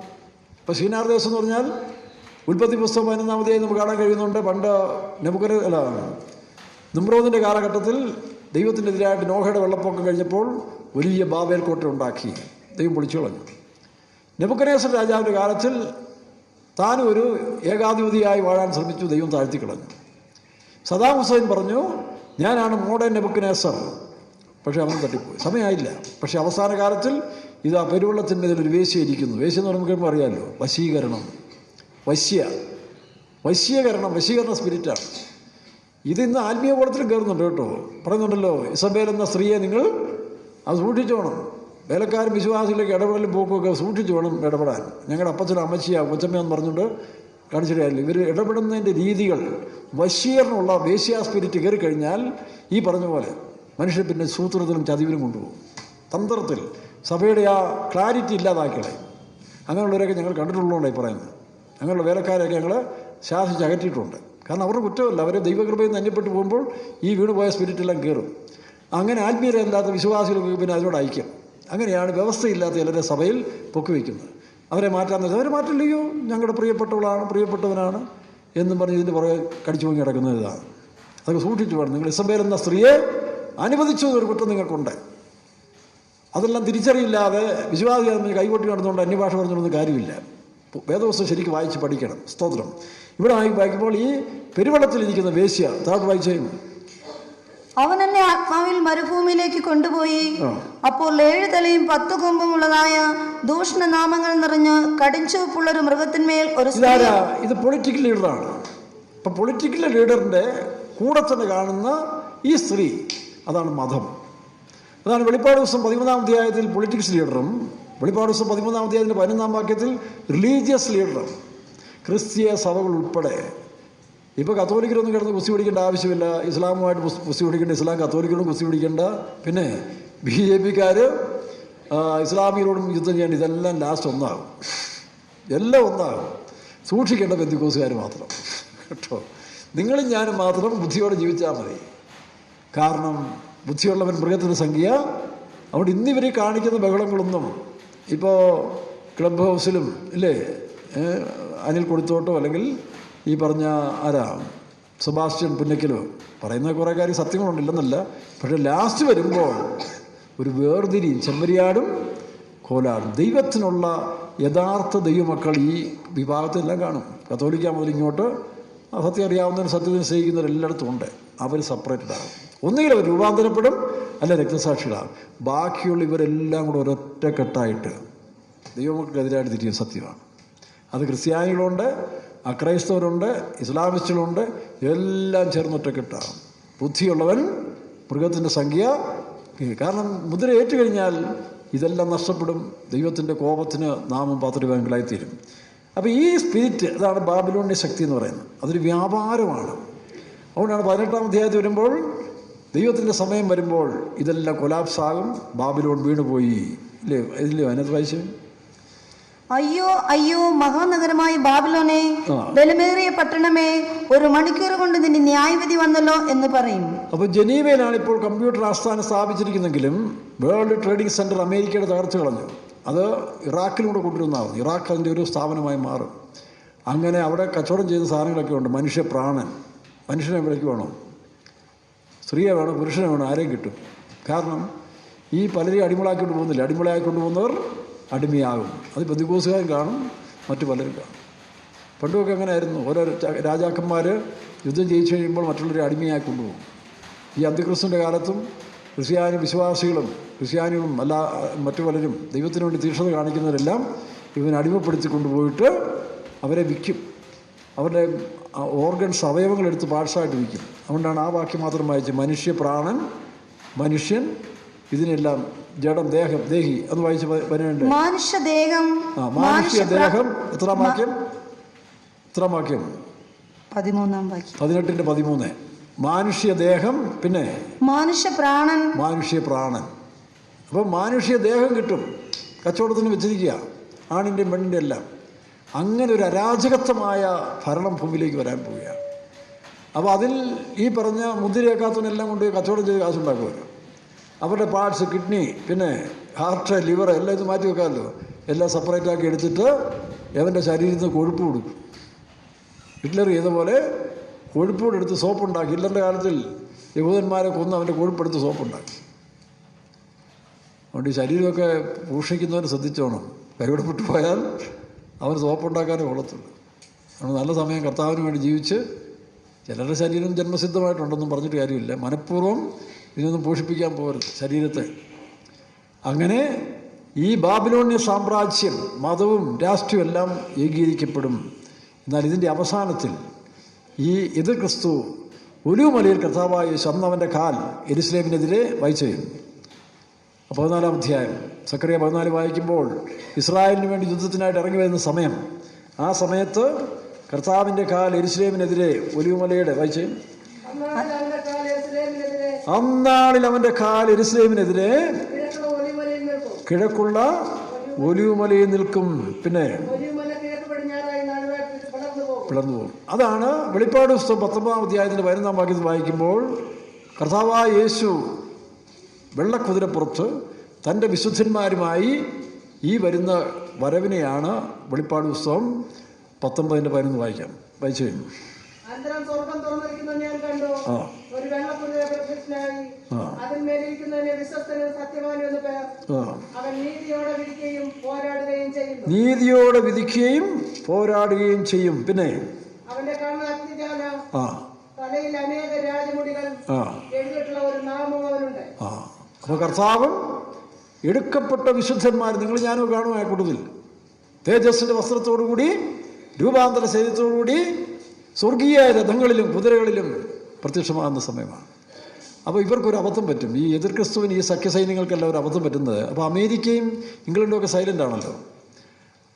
ഇപ്പോൾ സീനാർ ദേശം എന്ന് പറഞ്ഞാൽ ഉൽപ്പത്തി പുസ്തകം 11-ാം അധ്യായം നമുക്ക് കാണാൻ കഴിയുന്നുണ്ട്. പണ്ട് നിമ്രോദിൻ്റെ കാലഘട്ടത്തിൽ ദൈവത്തിനെതിരായിട്ട് നോഹയുടെ വെള്ളപ്പൊക്കം കഴിഞ്ഞപ്പോൾ വലിയ ബാബേൽ കോട്ട ഉണ്ടാക്കി ദൈവം പൊളിച്ചു കളഞ്ഞു. നെബൂഖദ്നേസർ രാജാവിൻ്റെ കാലത്തിൽ താനും ഒരു ഏകാധിപതിയായി വാഴാൻ ശ്രമിച്ചു, ദൈവം താഴ്ത്തിക്കളഞ്ഞു. സദാം ഹുസൈൻ പറഞ്ഞു ഞാനാണ് മോഡേൺ നെബൂഖദ്നേസർ, പക്ഷേ അവൻ തട്ടിപ്പോയി, സമയമായില്ല. പക്ഷേ അവസാന കാലത്തിൽ ഇതാ പെരുവെള്ളത്തിന്മേൽ ഒരു വേശ്യ ഇരിക്കുന്നു. വേശ്യ എന്ന് പറയുമ്പോൾ അറിയാമല്ലോ, വശീകരണം, വശീകരണ സ്പിരിറ്റാണ്. ഇതിന്ന് ആത്മീയ കോളത്തിലും കയറുന്നുണ്ട് കേട്ടോ. പറയുന്നുണ്ടല്ലോ ഇസബേൽ എന്ന സ്ത്രീയെ നിങ്ങൾ അത് സൂക്ഷിച്ചു വേണം. വേലക്കാരും വിശ്വാസികളിലേക്ക് ഇടപെടലും പോക്കുമൊക്കെ സൂക്ഷിച്ചു വേണം ഇടപെടാൻ. ഞങ്ങളുടെ അപ്പച്ചനും അമ്മച്ചിയാണ് കൊച്ചമ്മയെന്ന് പറഞ്ഞുകൊണ്ട് കാണിച്ചിട്ടില്ല. ഇവർ ഇടപെടുന്നതിൻ്റെ രീതികൾ വശീകരണമുള്ള വേശ്യാ സ്പിരിറ്റ് കയറിക്കഴിഞ്ഞാൽ ഈ പറഞ്ഞ പോലെ മനുഷ്യർ പിന്നെ സൂത്രത്തിലും ചതിവിലും കൊണ്ടുപോകും. തന്ത്രത്തിൽ സഭയുടെ ആ ക്ലാരിറ്റി ഇല്ലാതാക്കികളെ. അങ്ങനെയുള്ളവരെയൊക്കെ ഞങ്ങൾ കണ്ടിട്ടുള്ളതുകൊണ്ടായി പറയുന്നത്. അങ്ങനെയുള്ള വേലക്കാരെയൊക്കെ ഞങ്ങൾ ശാസിച്ച് അകറ്റിയിട്ടുണ്ട്. കാരണം അവരുടെ കുറ്റമല്ല, അവർ ദൈവകൃപയിൽ നിന്ന് അന്യപ്പെട്ടു പോകുമ്പോൾ ഈ വീണുപോയ സ്പിരിറ്റെല്ലാം കയറും. അങ്ങനെ ആത്മീയരല്ലാത്ത വിശ്വാസികൾക്ക് പിന്നെ അതിനോട് ഐക്യം. അങ്ങനെയാണ് വ്യവസ്ഥയില്ലാത്ത ചിലരെ സഭയിൽ പൊക്കിവെക്കുന്നത്. അവരെ മാറ്റാമെന്ന് വെച്ചാൽ അവരെ മാറ്റില്ലയോ, ഞങ്ങളുടെ പ്രിയപ്പെട്ടവനാണ് എന്നും പറഞ്ഞ് ഇതിൻ്റെ പുറകെ കടിച്ചു പൊങ്ങി കിടക്കുന്ന ഇതാണ്. അതൊക്കെ സൂക്ഷിച്ചു വേണം. നിങ്ങൾ ഇസബേൽ എന്ന സ്ത്രീയെ അനുവദിച്ചു എന്നൊരു കുറ്റം നിങ്ങൾക്കുണ്ട്. അതെല്ലാം തിരിച്ചറിയില്ലാതെ വിശ്വാസികൾ കൈകൊട്ടി നടന്നുകൊണ്ട് അന്യഭാഷ പറഞ്ഞുകൊണ്ടൊന്നും കാര്യമില്ല. വേദപുസ്തകം ശരിക്കും വായിച്ച് പഠിക്കണം. സ്തോത്രം. ഇവിടെ വായിക്കുമ്പോൾ ഈ പെരുവെള്ളത്തിലിരിക്കുന്ന വേശ്യ താഴോട്ട് വായിച്ചേയും അവൻ എന്നെ ആത്മാവിൽ മരുഭൂമിയിലേക്ക് കൊണ്ടുപോയി. അപ്പോൾ 7 തലയും 10 കൊമ്പും ഉള്ളതായ ദൂഷണനാമങ്ങൾ നിറഞ്ഞ് കടിഞ്ചുവപ്പുള്ളൊരു മൃഗത്തിന്മേൽ ഒരു ഇത് പൊളിറ്റിക്കൽ ലീഡറാണ്. ഇപ്പം പൊളിറ്റിക്കൽ ലീഡറിൻ്റെ കൂടെ തന്നെ കാണുന്ന ഈ സ്ത്രീ, അതാണ് മതം. അതാണ് വെളിപ്പാട് പുസ്തകം 13-ാം അധ്യായത്തിൽ പൊളിറ്റിക്സ് ലീഡറും വെളിപ്പാട് പുസ്തകം 13-ാം അധ്യായത്തിൻ്റെ 11-ാം വാക്യത്തിൽ റിലീജിയസ് ലീഡറും. ക്രിസ്തീയ സഭകൾ ഉൾപ്പെടെ. ഇപ്പോൾ കത്തോലിക്കരൊന്നും കിടന്ന് കുസ്തി പിടിക്കേണ്ട ആവശ്യമില്ല. ഇസ്ലാമുമായിട്ട് കുസ്തി പിടിക്കേണ്ട, ഇസ്ലാം കത്തോലിക്കരോടും കുസ്തി പിടിക്കേണ്ട. പിന്നെ BJP-ക്കാർ ഇസ്ലാമികളോടും യുദ്ധം ചെയ്യേണ്ട. ഇതെല്ലാം ലാസ്റ്റ് ഒന്നാകും, എല്ലാം ഒന്നാകും. സൂക്ഷിക്കേണ്ട പെന്തിക്കോസുകാർ മാത്രം കേട്ടോ. നിങ്ങളും ഞാനും മാത്രം ബുദ്ധിയോടെ ജീവിച്ചാൽ മതി. കാരണം ബുദ്ധിയുള്ളവൻ മൃഗത്തിൻ്റെ സംഖ്യ. അതുകൊണ്ട് ഇന്നിവർ കാണിക്കുന്ന ബഹളങ്ങളൊന്നും ഇപ്പോൾ ക്ലബ് ഹൗസിലും ഇല്ലേ, അനിൽ കൊടുത്തോട്ടോ അല്ലെങ്കിൽ ഈ പറഞ്ഞ സെബാസ്റ്റ്യൻ പുന്നക്കലോ പറയുന്ന കുറേ കാര്യം സത്യങ്ങളുണ്ടില്ലെന്നല്ല. പക്ഷേ ലാസ്റ്റ് വരുമ്പോൾ ഒരു വേർതിരിയും ചെമ്മരിയാടും കോലാടും. ദൈവത്തിനുള്ള യഥാർത്ഥ ദൈവമക്കൾ ഈ വിഭാഗത്തിലെല്ലാം കാണും. കത്തോലിക്ക മുതൽ ഇങ്ങോട്ട് സത്യം അറിയാവുന്നവരും സത്യത്തിന് സ്നേഹിക്കുന്നവർ എല്ലായിടത്തും ഉണ്ട്. അവർ സെപ്പറേറ്റഡ് ആകും. ഒന്നുകിൽ അവർ രൂപാന്തരപ്പെടും, അല്ല രക്തസാക്ഷികളാകും. ബാക്കിയുള്ള ഇവരെല്ലാം കൂടെ ഒരൊറ്റക്കെട്ടായിട്ട് ദൈവമക്കൾക്കെതിരായിട്ട് തിരിയും. സത്യമാണ്. അത് ക്രിസ്ത്യാനികളുണ്ട്, അക്രൈസ്തവരുണ്ട്, ഇസ്ലാമിസ്റ്റുകളുണ്ട്, എല്ലാം ചേർന്നൊറ്റക്കെട്ടാകും. ബുദ്ധിയുള്ളവൻ മൃഗത്തിൻ്റെ സംഖ്യ. കാരണം മുദ്ര ഏറ്റുകഴിഞ്ഞാൽ ഇതെല്ലാം നഷ്ടപ്പെടും. ദൈവത്തിൻ്റെ കോപത്തിന് നാമം പാത്രീഭാഗങ്ങളായിത്തീരും. അപ്പോൾ ഈ സ്പിരിറ്റ്, അതാണ് ബാബിലോണിൻ്റെ ശക്തി എന്ന് പറയുന്നത്. അതൊരു വ്യാപാരമാണ്. അതുകൊണ്ടാണ് 18-ാം അധ്യായത്തിൽ വരുമ്പോൾ ദൈവത്തിൻ്റെ സമയം വരുമ്പോൾ ഇതെല്ലാം കൊലാപ്സാകും. ബാബിലോൺ വീണുപോയി. ഇല്ലേ? ഇതില്ലേ അതിനകത്ത് വായിച്ചു? അയ്യോ അയ്യോ മഹാനഗരമായ ബാബിലോണേ, ബലമേറിയ പട്ടണമേ, 1 മണിക്കൂർ കൊണ്ട് നിന്റെ ന്യായവിധി വന്നല്ലോ എന്ന് പറയും. അപ്പോൾ ജനീവയിലാണ് ഇപ്പോൾ കമ്പ്യൂട്ടർ ആസ്ഥാനം സ്ഥാപിച്ചിരിക്കുന്നെങ്കിലും വേൾഡ് ട്രേഡിംഗ് സെൻറ്റർ അമേരിക്കയുടെ തകർച്ച കളഞ്ഞു. അത് ഇറാഖിലൂടെ കൊണ്ടുവരുന്നതാണ്. ഇറാഖ് അതിൻ്റെ ഒരു സ്ഥാപനമായി മാറും. അങ്ങനെ അവിടെ കച്ചവടം ചെയ്യുന്ന സാധനങ്ങളൊക്കെ ഉണ്ട്. മനുഷ്യപ്രാണൻ. മനുഷ്യനെ എവിടേക്ക് വേണം? സ്ത്രീയെ വേണം, പുരുഷനെ വേണം, ആരെയും കിട്ടും. കാരണം ഈ പലരെയും അടിമകളാക്കിക്കൊണ്ട് പോകുന്നില്ല. അടിമകളായിക്കൊണ്ട് പോകുന്നവർ അടിമയാകും. അത് പെന്തിക്കോസുകാരും കാണും, മറ്റു പലരും കാണും. പണ്ടുമൊക്കെ അങ്ങനെ ആയിരുന്നു. ഓരോ രാജാക്കന്മാർ യുദ്ധം ജയിച്ചു കഴിയുമ്പോൾ മറ്റുള്ളവരെ അടിമയായി കൊണ്ടുപോകും. ഈ അന്ത്യക്രിസ്തുവിൻ്റെ കാലത്തും ക്രിസ്ത്യാനി വിശ്വാസികളും ക്രിസ്ത്യാനികളും അല്ല മറ്റു പലരും ദൈവത്തിന് വേണ്ടി തീക്ഷ്ണത കാണിക്കുന്നവരെല്ലാം ഇവനെ അടിമപ്പെടുത്തി കൊണ്ടുപോയിട്ട് അവരെ വിൽക്കും. അവരുടെ ഓർഗൻസ്, അവയവങ്ങളെടുത്ത് പാഴ്സായിട്ട് വിൽക്കും. അതുകൊണ്ടാണ് ആ വാക്യം മാത്രം വായിച്ച് മനുഷ്യപ്രാണൻ, മനുഷ്യൻ, ഇതിനെല്ലാം ജഡം, ദേഹം, ദേഹി. അത് വായിച്ച് വരുന്നുണ്ട്. മനുഷ്യദേഹം. മനുഷ്യദേഹം. എത്രാം വാക്യം? 13-ാം വാക്യം. 18-13. മാനുഷ്യദേഹം, പിന്നെ മനുഷ്യപ്രാണൻ. മാനുഷ്യപ്രാണൻ. അപ്പം മാനുഷ്യദേഹം കിട്ടും. കച്ചവടത്തിന് വെച്ചിരിക്കുക, ആണിൻ്റെയും പെണ്ണിൻ്റെ എല്ലാം. അങ്ങനെ ഒരു അരാജകത്വമായ ഭരണം ഭൂമിയിലേക്ക് വരാൻ പോവുകയാണ്. അപ്പോൾ അതിൽ ഈ പറഞ്ഞ മുദ്രയേക്കാത്തവനെല്ലാം കൊണ്ട് കച്ചവടം ചെയ്ത് കാശുണ്ടാക്കുമല്ലോ. അവരുടെ പാർട്സ്, കിഡ്നി, പിന്നെ ഹാർട്ട്, ലിവർ എല്ലാം ഇത് മാറ്റി വെക്കാമല്ലോ. എല്ലാം സെപ്പറേറ്റാക്കി എടുത്തിട്ട് അവൻ്റെ ശരീരത്തിൽ നിന്ന് കൊഴുപ്പ് കൊടുക്കും. ഹിറ്റ്ലർ ചെയ്ത പോലെ കൊഴുപ്പൂടെടുത്ത് സോപ്പുണ്ടാക്കി. ഹിറ്റ്ലറിൻ്റെ കാലത്തിൽ യഹൂദന്മാരെ കൊന്ന് അവൻ്റെ കൊഴുപ്പെടുത്ത് സോപ്പുണ്ടാക്കി. അതുകൊണ്ട് ഈ ശരീരമൊക്കെ പൂഷിക്കുന്നവന് ശ്രദ്ധിച്ചോണം. കൈവിടപ്പെട്ടു പോയാൽ അവന് സോപ്പുണ്ടാക്കാനേ കൊള്ളത്തുള്ളൂ. അതുകൊണ്ട് നല്ല സമയം കർത്താവിന് വേണ്ടി ജീവിച്ച്, ചിലരുടെ ശരീരം ജന്മസിദ്ധമായിട്ടുണ്ടെന്നും പറഞ്ഞിട്ട് കാര്യമില്ല. മനഃപൂർവ്വം ഇതിനൊന്നും പോഷിപ്പിക്കാൻ പോകരുത് ശരീരത്തെ. അങ്ങനെ ഈ ബാബിലോണ്യ സാമ്രാജ്യം, മതവും രാഷ്ട്രീയവും എല്ലാം ഏകീകരിക്കപ്പെടും. എന്നാൽ ഇതിൻ്റെ അവസാനത്തിൽ ഈ എതിർ ക്രിസ്തു ഒലിവുമലയിൽ കർത്താവായ യേശു അന്ന് അവൻ്റെ കാൽ യെരുശലേമിനെതിരെ വായിച്ചു. 14-ാം അധ്യായം സക്കറിയ 14 വായിക്കുമ്പോൾ ഇസ്രായേലിന് വേണ്ടി യുദ്ധത്തിനായിട്ട് ഇറങ്ങി വരുന്ന സമയം, ആ സമയത്ത് കർത്താവിൻ്റെ കാൽ യെരുശലേമിനെതിരെ ഒലിവുമലയുടെ വായിച്ച്, അന്നാളിൽ അവൻ്റെ കാൽ യെരുശലേമിനെതിരെ കിഴക്കുള്ള ഒലിവുമലയിൽ നിൽക്കും. പിന്നെ പിളർന്നു പോകും. അതാണ് വെളിപ്പാട് പുസ്തകം 19-ാം അധ്യായത്തിൻ്റെ 11-ാം വാക്യത്തിൽ വായിക്കുമ്പോൾ കർത്താവായ യേശു വെള്ളക്കുതിരപ്പുറത്ത് തൻ്റെ വിശുദ്ധന്മാരുമായി ഈ വരുന്ന വരവിനെയാണ് വെളിപ്പാട് പുസ്തകം 19-11 വായിച്ചു കഴിഞ്ഞു. നീതിയോടെ വിധിക്കുകയും പോരാടുകയും ചെയ്യും. പിന്നെ അവന്റെ കണ്ണ് അഗ്നിജ്വാല, തലയിൽ അനേക രാജമുടികൾ, എഴുതിയിട്ടുള്ള ഒരു നാമവും അവനുണ്ട്. അപ്പോൾ കർത്താവും എടുക്കപ്പെട്ട വിശുദ്ധന്മാർ, നിങ്ങൾ ഞാനും കാണും ആ കൂട്ടത്തിൽ, തേജസ്സിൻ്റെ വസ്ത്രത്തോടുകൂടി രൂപാന്തര ശരീരത്തോടുകൂടി സ്വർഗീയ രഥങ്ങളിലും കുതിരകളിലും പ്രത്യക്ഷമാകുന്ന സമയമാണ്. അപ്പോൾ ഇവർക്കൊരു അബദ്ധം പറ്റും. ഈ എതിർ ക്രിസ്തുവിന്, ഈ സഖ്യസൈന്യങ്ങൾക്കെല്ലാം ഒരു അബദ്ധം പറ്റുന്നത്. അപ്പോൾ അമേരിക്കയും ഇംഗ്ലണ്ടും ഒക്കെ സൈലൻ്റ് ആണല്ലോ.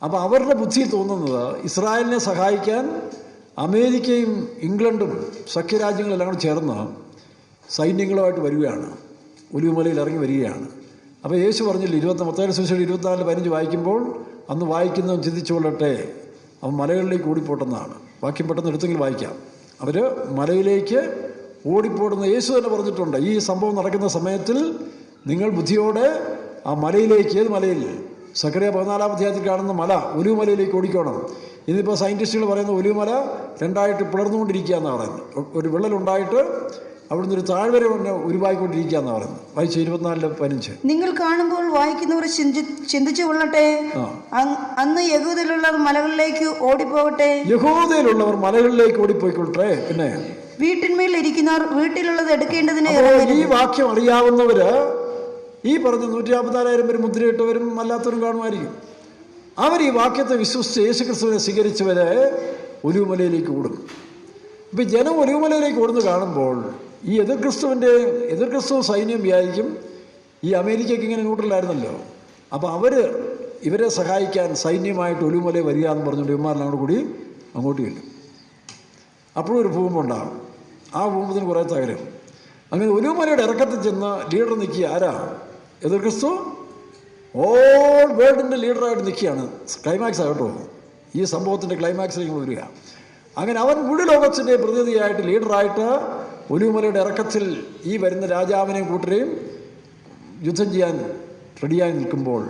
അപ്പോൾ അവരുടെ ബുദ്ധിയിൽ തോന്നുന്നത് ഇസ്രായേലിനെ സഹായിക്കാൻ അമേരിക്കയും ഇംഗ്ലണ്ടും സഖ്യരാജ്യങ്ങളെല്ലാം കൂടെ ചേർന്ന് സൈന്യങ്ങളുമായിട്ട് വരികയാണ്, ഒലിവുമലയിൽ ഇറങ്ങി വരികയാണ്. അപ്പോൾ യേശു പറഞ്ഞില്ല, മത്തായിയുടെ സുവിശേഷം 24:15 വായിക്കുമ്പോൾ, അന്ന് വായിക്കുന്നവൻ ചിന്തിച്ചുകൊള്ളട്ടെ, അവൻ മലകളിലേക്ക് ഓടിപ്പോട്ടെന്നാണ്. വാക്യം പെട്ടെന്ന് എടുത്തെങ്കിൽ വായിക്കാം. അവർ മലയിലേക്ക് ഓടിപ്പോടുന്ന യേശു തന്നെ പറഞ്ഞിട്ടുണ്ട്. ഈ സംഭവം നടക്കുന്ന സമയത്തിൽ നിങ്ങൾ ബുദ്ധിയോടെ ആ മലയിലേക്ക്, ഏത് മലയിൽ? സക്കറിയ 14-ാം അധ്യായത്തിൽ കാണുന്ന മല, ഒലിവുമലയിലേക്ക് ഓടിക്കണം. ഇന്നിപ്പോൾ സയൻറ്റിസ്റ്റുകൾ പറയുന്ന ഒലിവുമല രണ്ടായിട്ട് പിളർന്നുകൊണ്ടിരിക്കുക എന്നാണ് പറയുന്നത്. ഒരു വിള്ളലുണ്ടായിട്ട് അവിടുന്ന് ഒരു താഴ്വര തന്നെ ഉരുവായിക്കൊണ്ടിരിക്കുക എന്നാണ് പറയുന്നത്. വായിച്ച് 24:15. നിങ്ങൾ കാണുമ്പോൾ വായിക്കുന്നവർ ചിന്തിച്ചു കൊള്ളട്ടെ, അന്ന് യഹൂദയിലുള്ളവർ മലകളിലേക്ക് ഓടിപ്പോകട്ടെ. യഹൂദയിലുള്ളവർ മലകളിലേക്ക് ഓടിപ്പോയിക്കൊള്ളട്ടെ. പിന്നെ വീട്ടിന്മേൽ ഇരിക്കുന്നവർ വീട്ടിലുള്ളത് എടുക്കേണ്ടതിന്. ഈ വാക്യം അറിയാവുന്നവര് ഈ പറഞ്ഞ 154,000 പേര് മുദ്രയിട്ടവരും അല്ലാത്തവരും കാണുമായിരിക്കും. അവർ ഈ വാക്യത്തെ വിശ്വസിച്ച് യേശുക്രിസ്തുവിനെ സ്വീകരിച്ചവരെ ഒലിവുമലയിലേക്ക് ഓടും. ഇപ്പം ജനം ഒലിവുമലയിലേക്ക് ഓടുന്നു കാണുമ്പോൾ ഈ എതിർ ക്രിസ്തു സൈന്യം വിചാരിക്കും ഈ അമേരിക്കയ്ക്ക് ഇങ്ങനെ ന്യൂട്രലായിരുന്നല്ലോ, അപ്പോൾ ഇവരെ സഹായിക്കാൻ സൈന്യമായിട്ട് ഒലിവുമലയിൽ വരിക എന്ന് പറഞ്ഞുകൊണ്ട് ഇവന്മാരെല്ലാം കൂടി അങ്ങോട്ട് ചെല്ലും. അപ്പോഴും ഒരു ഭൂകമ്പം ഉണ്ടാകും. ആ ഭൂകമ്പത്തിന് കുറേ തകരും. അങ്ങനെ ഒലിവുമലയുടെ ഇറക്കത്തിൽ ചെന്ന് ലീഡർ നിൽക്കുക ആരാ? എതിർ ക്രിസ്തു ഓൾ വേൾഡിൻ്റെ ലീഡറായിട്ട് നിൽക്കുകയാണ്. ക്ലൈമാക്സ് ആകട്ടോ, ഈ സംഭവത്തിൻ്റെ ക്ലൈമാക്സിലേക്ക് വരിക. അങ്ങനെ അവൻ മുഴുവൻ ലോകത്തിൻ്റെ പ്രതിനിധിയായിട്ട് ലീഡറായിട്ട് ഒലിവുമലയുടെ ഇറക്കത്തിൽ ഈ വരുന്ന രാജാവിനെയും കൂട്ടരെയും യുദ്ധം ചെയ്യാൻ റെഡിയായി നിൽക്കുമ്പോൾ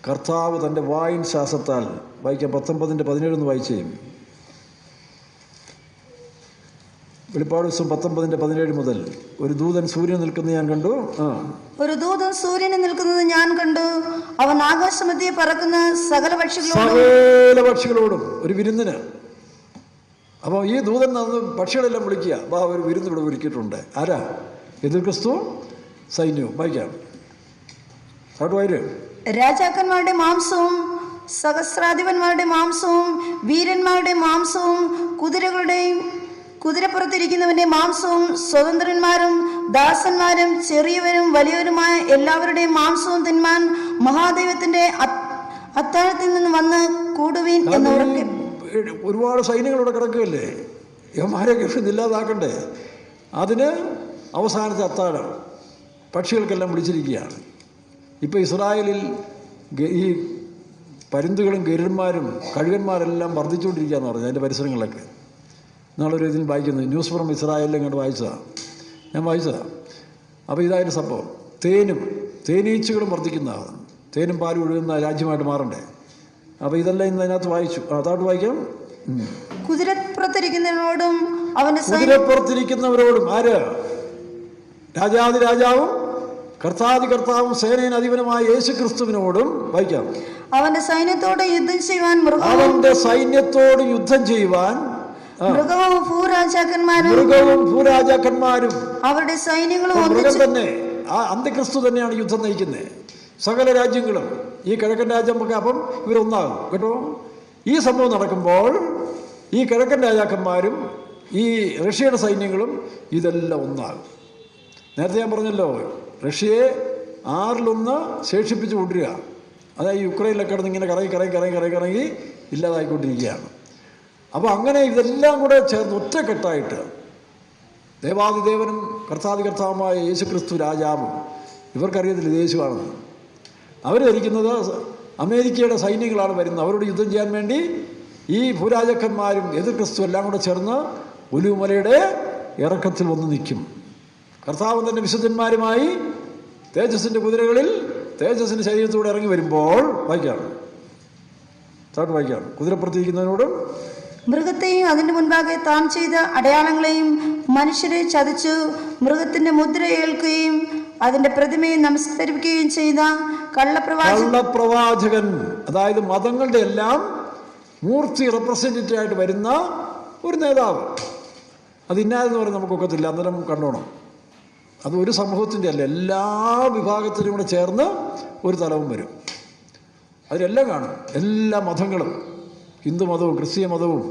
കർത്താവ് തൻ്റെ വായിൻ ശ്വാസത്താൽ, വായിക്കാം 19:17 വായിച്ചു. വെളിപ്പാട് ദിവസം 19:17 മുതൽ ഒരു ദൂതൻ സൂര്യൻ നിൽക്കുന്നത് ഞാൻ കണ്ടു. ഒരു ദൂതൻ സൂര്യനെ നിൽക്കുന്നത് ഞാൻ കണ്ടു. അവൻ ആകാശമധ്യേ പറക്കുന്ന സകല പക്ഷികളോടും ഒരു വിരുന്നിന്. അപ്പോൾ ഈ ദൂതൻ നടന്ന് പക്ഷികളെല്ലാം വിളിക്കുക, ഒരു വിരുന്ന് ഇവിടെ ഒരുക്കിയിട്ടുണ്ട്. ആരാ? എതിർ ക്രിസ്തു സൈന്യവും. വായിക്കാം. രാജാക്കന്മാരുടെ മാംസവും സഹസ്രാധിപന്മാരുടെ മാംസവും വീരന്മാരുടെ മാംസവും കുതിരപ്പുറത്തിരിക്കുന്നവന്റെ മാംസവും സ്വതന്ത്രന്മാരും ദാസന്മാരും ചെറിയവരും വലിയവരുമായ എല്ലാവരുടെയും മാംസവും തിന്മാൻ മഹാദൈവത്തിന്റെ അത്താഴത്തിൽ നിന്ന് വന്ന് കൂടുവീൻ എന്നവർക്ക്. ഒരുപാട് സൈന്യങ്ങളോടെ കിടക്കുകയല്ലേ, യവന്മാരെയൊക്കെ ഇല്ലാതാക്കണ്ടേ? അതിന് അവസാനത്തെ അത്താഴം പക്ഷികൾക്കെല്ലാം വിളിച്ചിരിക്കുകയാണ്. ഇപ്പോൾ ഇസ്രായേലിൽ ഈ പരുന്തുകളും ഗരുഡന്മാരും കഴുകന്മാരെല്ലാം വർദ്ധിച്ചുകൊണ്ടിരിക്കുകയെന്ന് പറഞ്ഞു അതിൻ്റെ പരിസരങ്ങളിലൊക്കെ. നാളൊരു ഇതിൽ വായിക്കുന്നത് ന്യൂസ് ഫ്രം ഇസ്രായേലിൽ ഇങ്ങോട്ട് ഞാൻ വായിച്ചതാണ്. അപ്പോൾ ഇതായിരുന്നു സംഭവം. തേനീച്ചകളും വർദ്ധിക്കുന്നതാണ്. തേനും പാലും ഒഴുകുന്ന രാജ്യമായിട്ട് മാറണ്ടേ? അപ്പോൾ ഇതെല്ലാം ഇന്ന് അതിനകത്ത് വായിച്ചു. അതോട്ട് വായിക്കാം. കുതിരപ്പുറത്തിരിക്കുന്നവരോടും ആര്? രാജാവും കർത്താവും സേനയുടെ അധിപനുമായ യേശു ക്രിസ്തുവിനോടും. വായിക്കാം. അവന്റെ സൈന്യത്തോട് യുദ്ധം ചെയ്യുവാൻ മൃഗവും ഭൂരാജാക്കന്മാരും അവരുടെ സൈന്യങ്ങളും മൃഗം തന്നെ. ആ അന്ത്യക്രിസ്തു തന്നെയാണ് യുദ്ധം നയിക്കുന്നത്. സകല രാജ്യങ്ങളും ഈ കിഴക്കൻ രാജ്യമൊക്കെ അപ്പം ഇവരൊന്നാകും കേട്ടോ. ഈ സംഭവം നടക്കുമ്പോൾ ഈ കിഴക്കൻ രാജാക്കന്മാരും ഈ റഷ്യയുടെ സൈന്യങ്ങളും ഇതെല്ലാം ഒന്നാകും. നേരത്തെ ഞാൻ പറഞ്ഞല്ലോ, റഷ്യയെ 1/6 ശേഷിപ്പിച്ച് കൊണ്ടുവരിക. അതായത് യുക്രൈനിലൊക്കെ കിടന്ന് ഇങ്ങനെ കറങ്ങി ഇല്ലാതായിക്കൊണ്ടിരിക്കുകയാണ്. അപ്പോൾ അങ്ങനെ ഇതെല്ലാം കൂടെ ചേർന്ന് ഒറ്റക്കെട്ടായിട്ട് ദേവാദിദേവനും കർത്താവുമായ യേശു ക്രിസ്തു രാജാവും, ഇവർക്കറിയത്തില്ല യേശുവാണെന്ന്. അവർ ധരിക്കുന്നത് അമേരിക്കയുടെ സൈന്യങ്ങളാണ് വരുന്നത്. അവരോട് യുദ്ധം ചെയ്യാൻ വേണ്ടി ഈ ഭൂരാജാക്കന്മാരും എതിർ ക്രിസ്തു എല്ലാം കൂടെ ചേർന്ന് ഒലിവുമലയുടെ ഇറക്കത്തിൽ വന്ന് നിൽക്കും. കർത്താവ് തൻ്റെ വിശുദ്ധന്മാരുമായി തേജസ്സിൻ്റെ കുതിരകളിൽ തേജസ്സിൻ്റെ ശരീരത്തോടെ ഇറങ്ങി വരുമ്പോൾ വായിക്കാം. കുതിരപ്പുറത്തിരിക്കുന്നതിനോടും മൃഗത്തെയും അതിന്റെ മുൻപാകെ താൻ ചെയ്ത അടയാളങ്ങളെയും മനുഷ്യരെ ചതിച്ചു മൃഗത്തിന്റെ മുദ്ര ഏൽക്കുകയും അതിന്റെ പ്രതിമയെ നമസ്കരിക്കുകയും ചെയ്ത കള്ളപ്രവാചകൻ, അതായത് മതങ്ങളുടെ എല്ലാം മൂർത്തി റെപ്രസെന്റേറ്റീവ് ആയിട്ട് വരുന്ന ഒരു നേതാവ്. അത് ഇന്നാതെന്ന് പറഞ്ഞാൽ നമുക്കൊക്കത്തില്ല, അന്നേരം കണ്ടോണം. അത് ഒരു സമൂഹത്തിൻ്റെ അല്ല, എല്ലാ വിഭാഗത്തിനും കൂടെ ചേർന്ന് ഒരു തലവും വരും. അതിലെല്ലാം കാണും. എല്ലാ മതങ്ങളും, ഹിന്ദു മതവും ക്രിസ്തീയ മതവും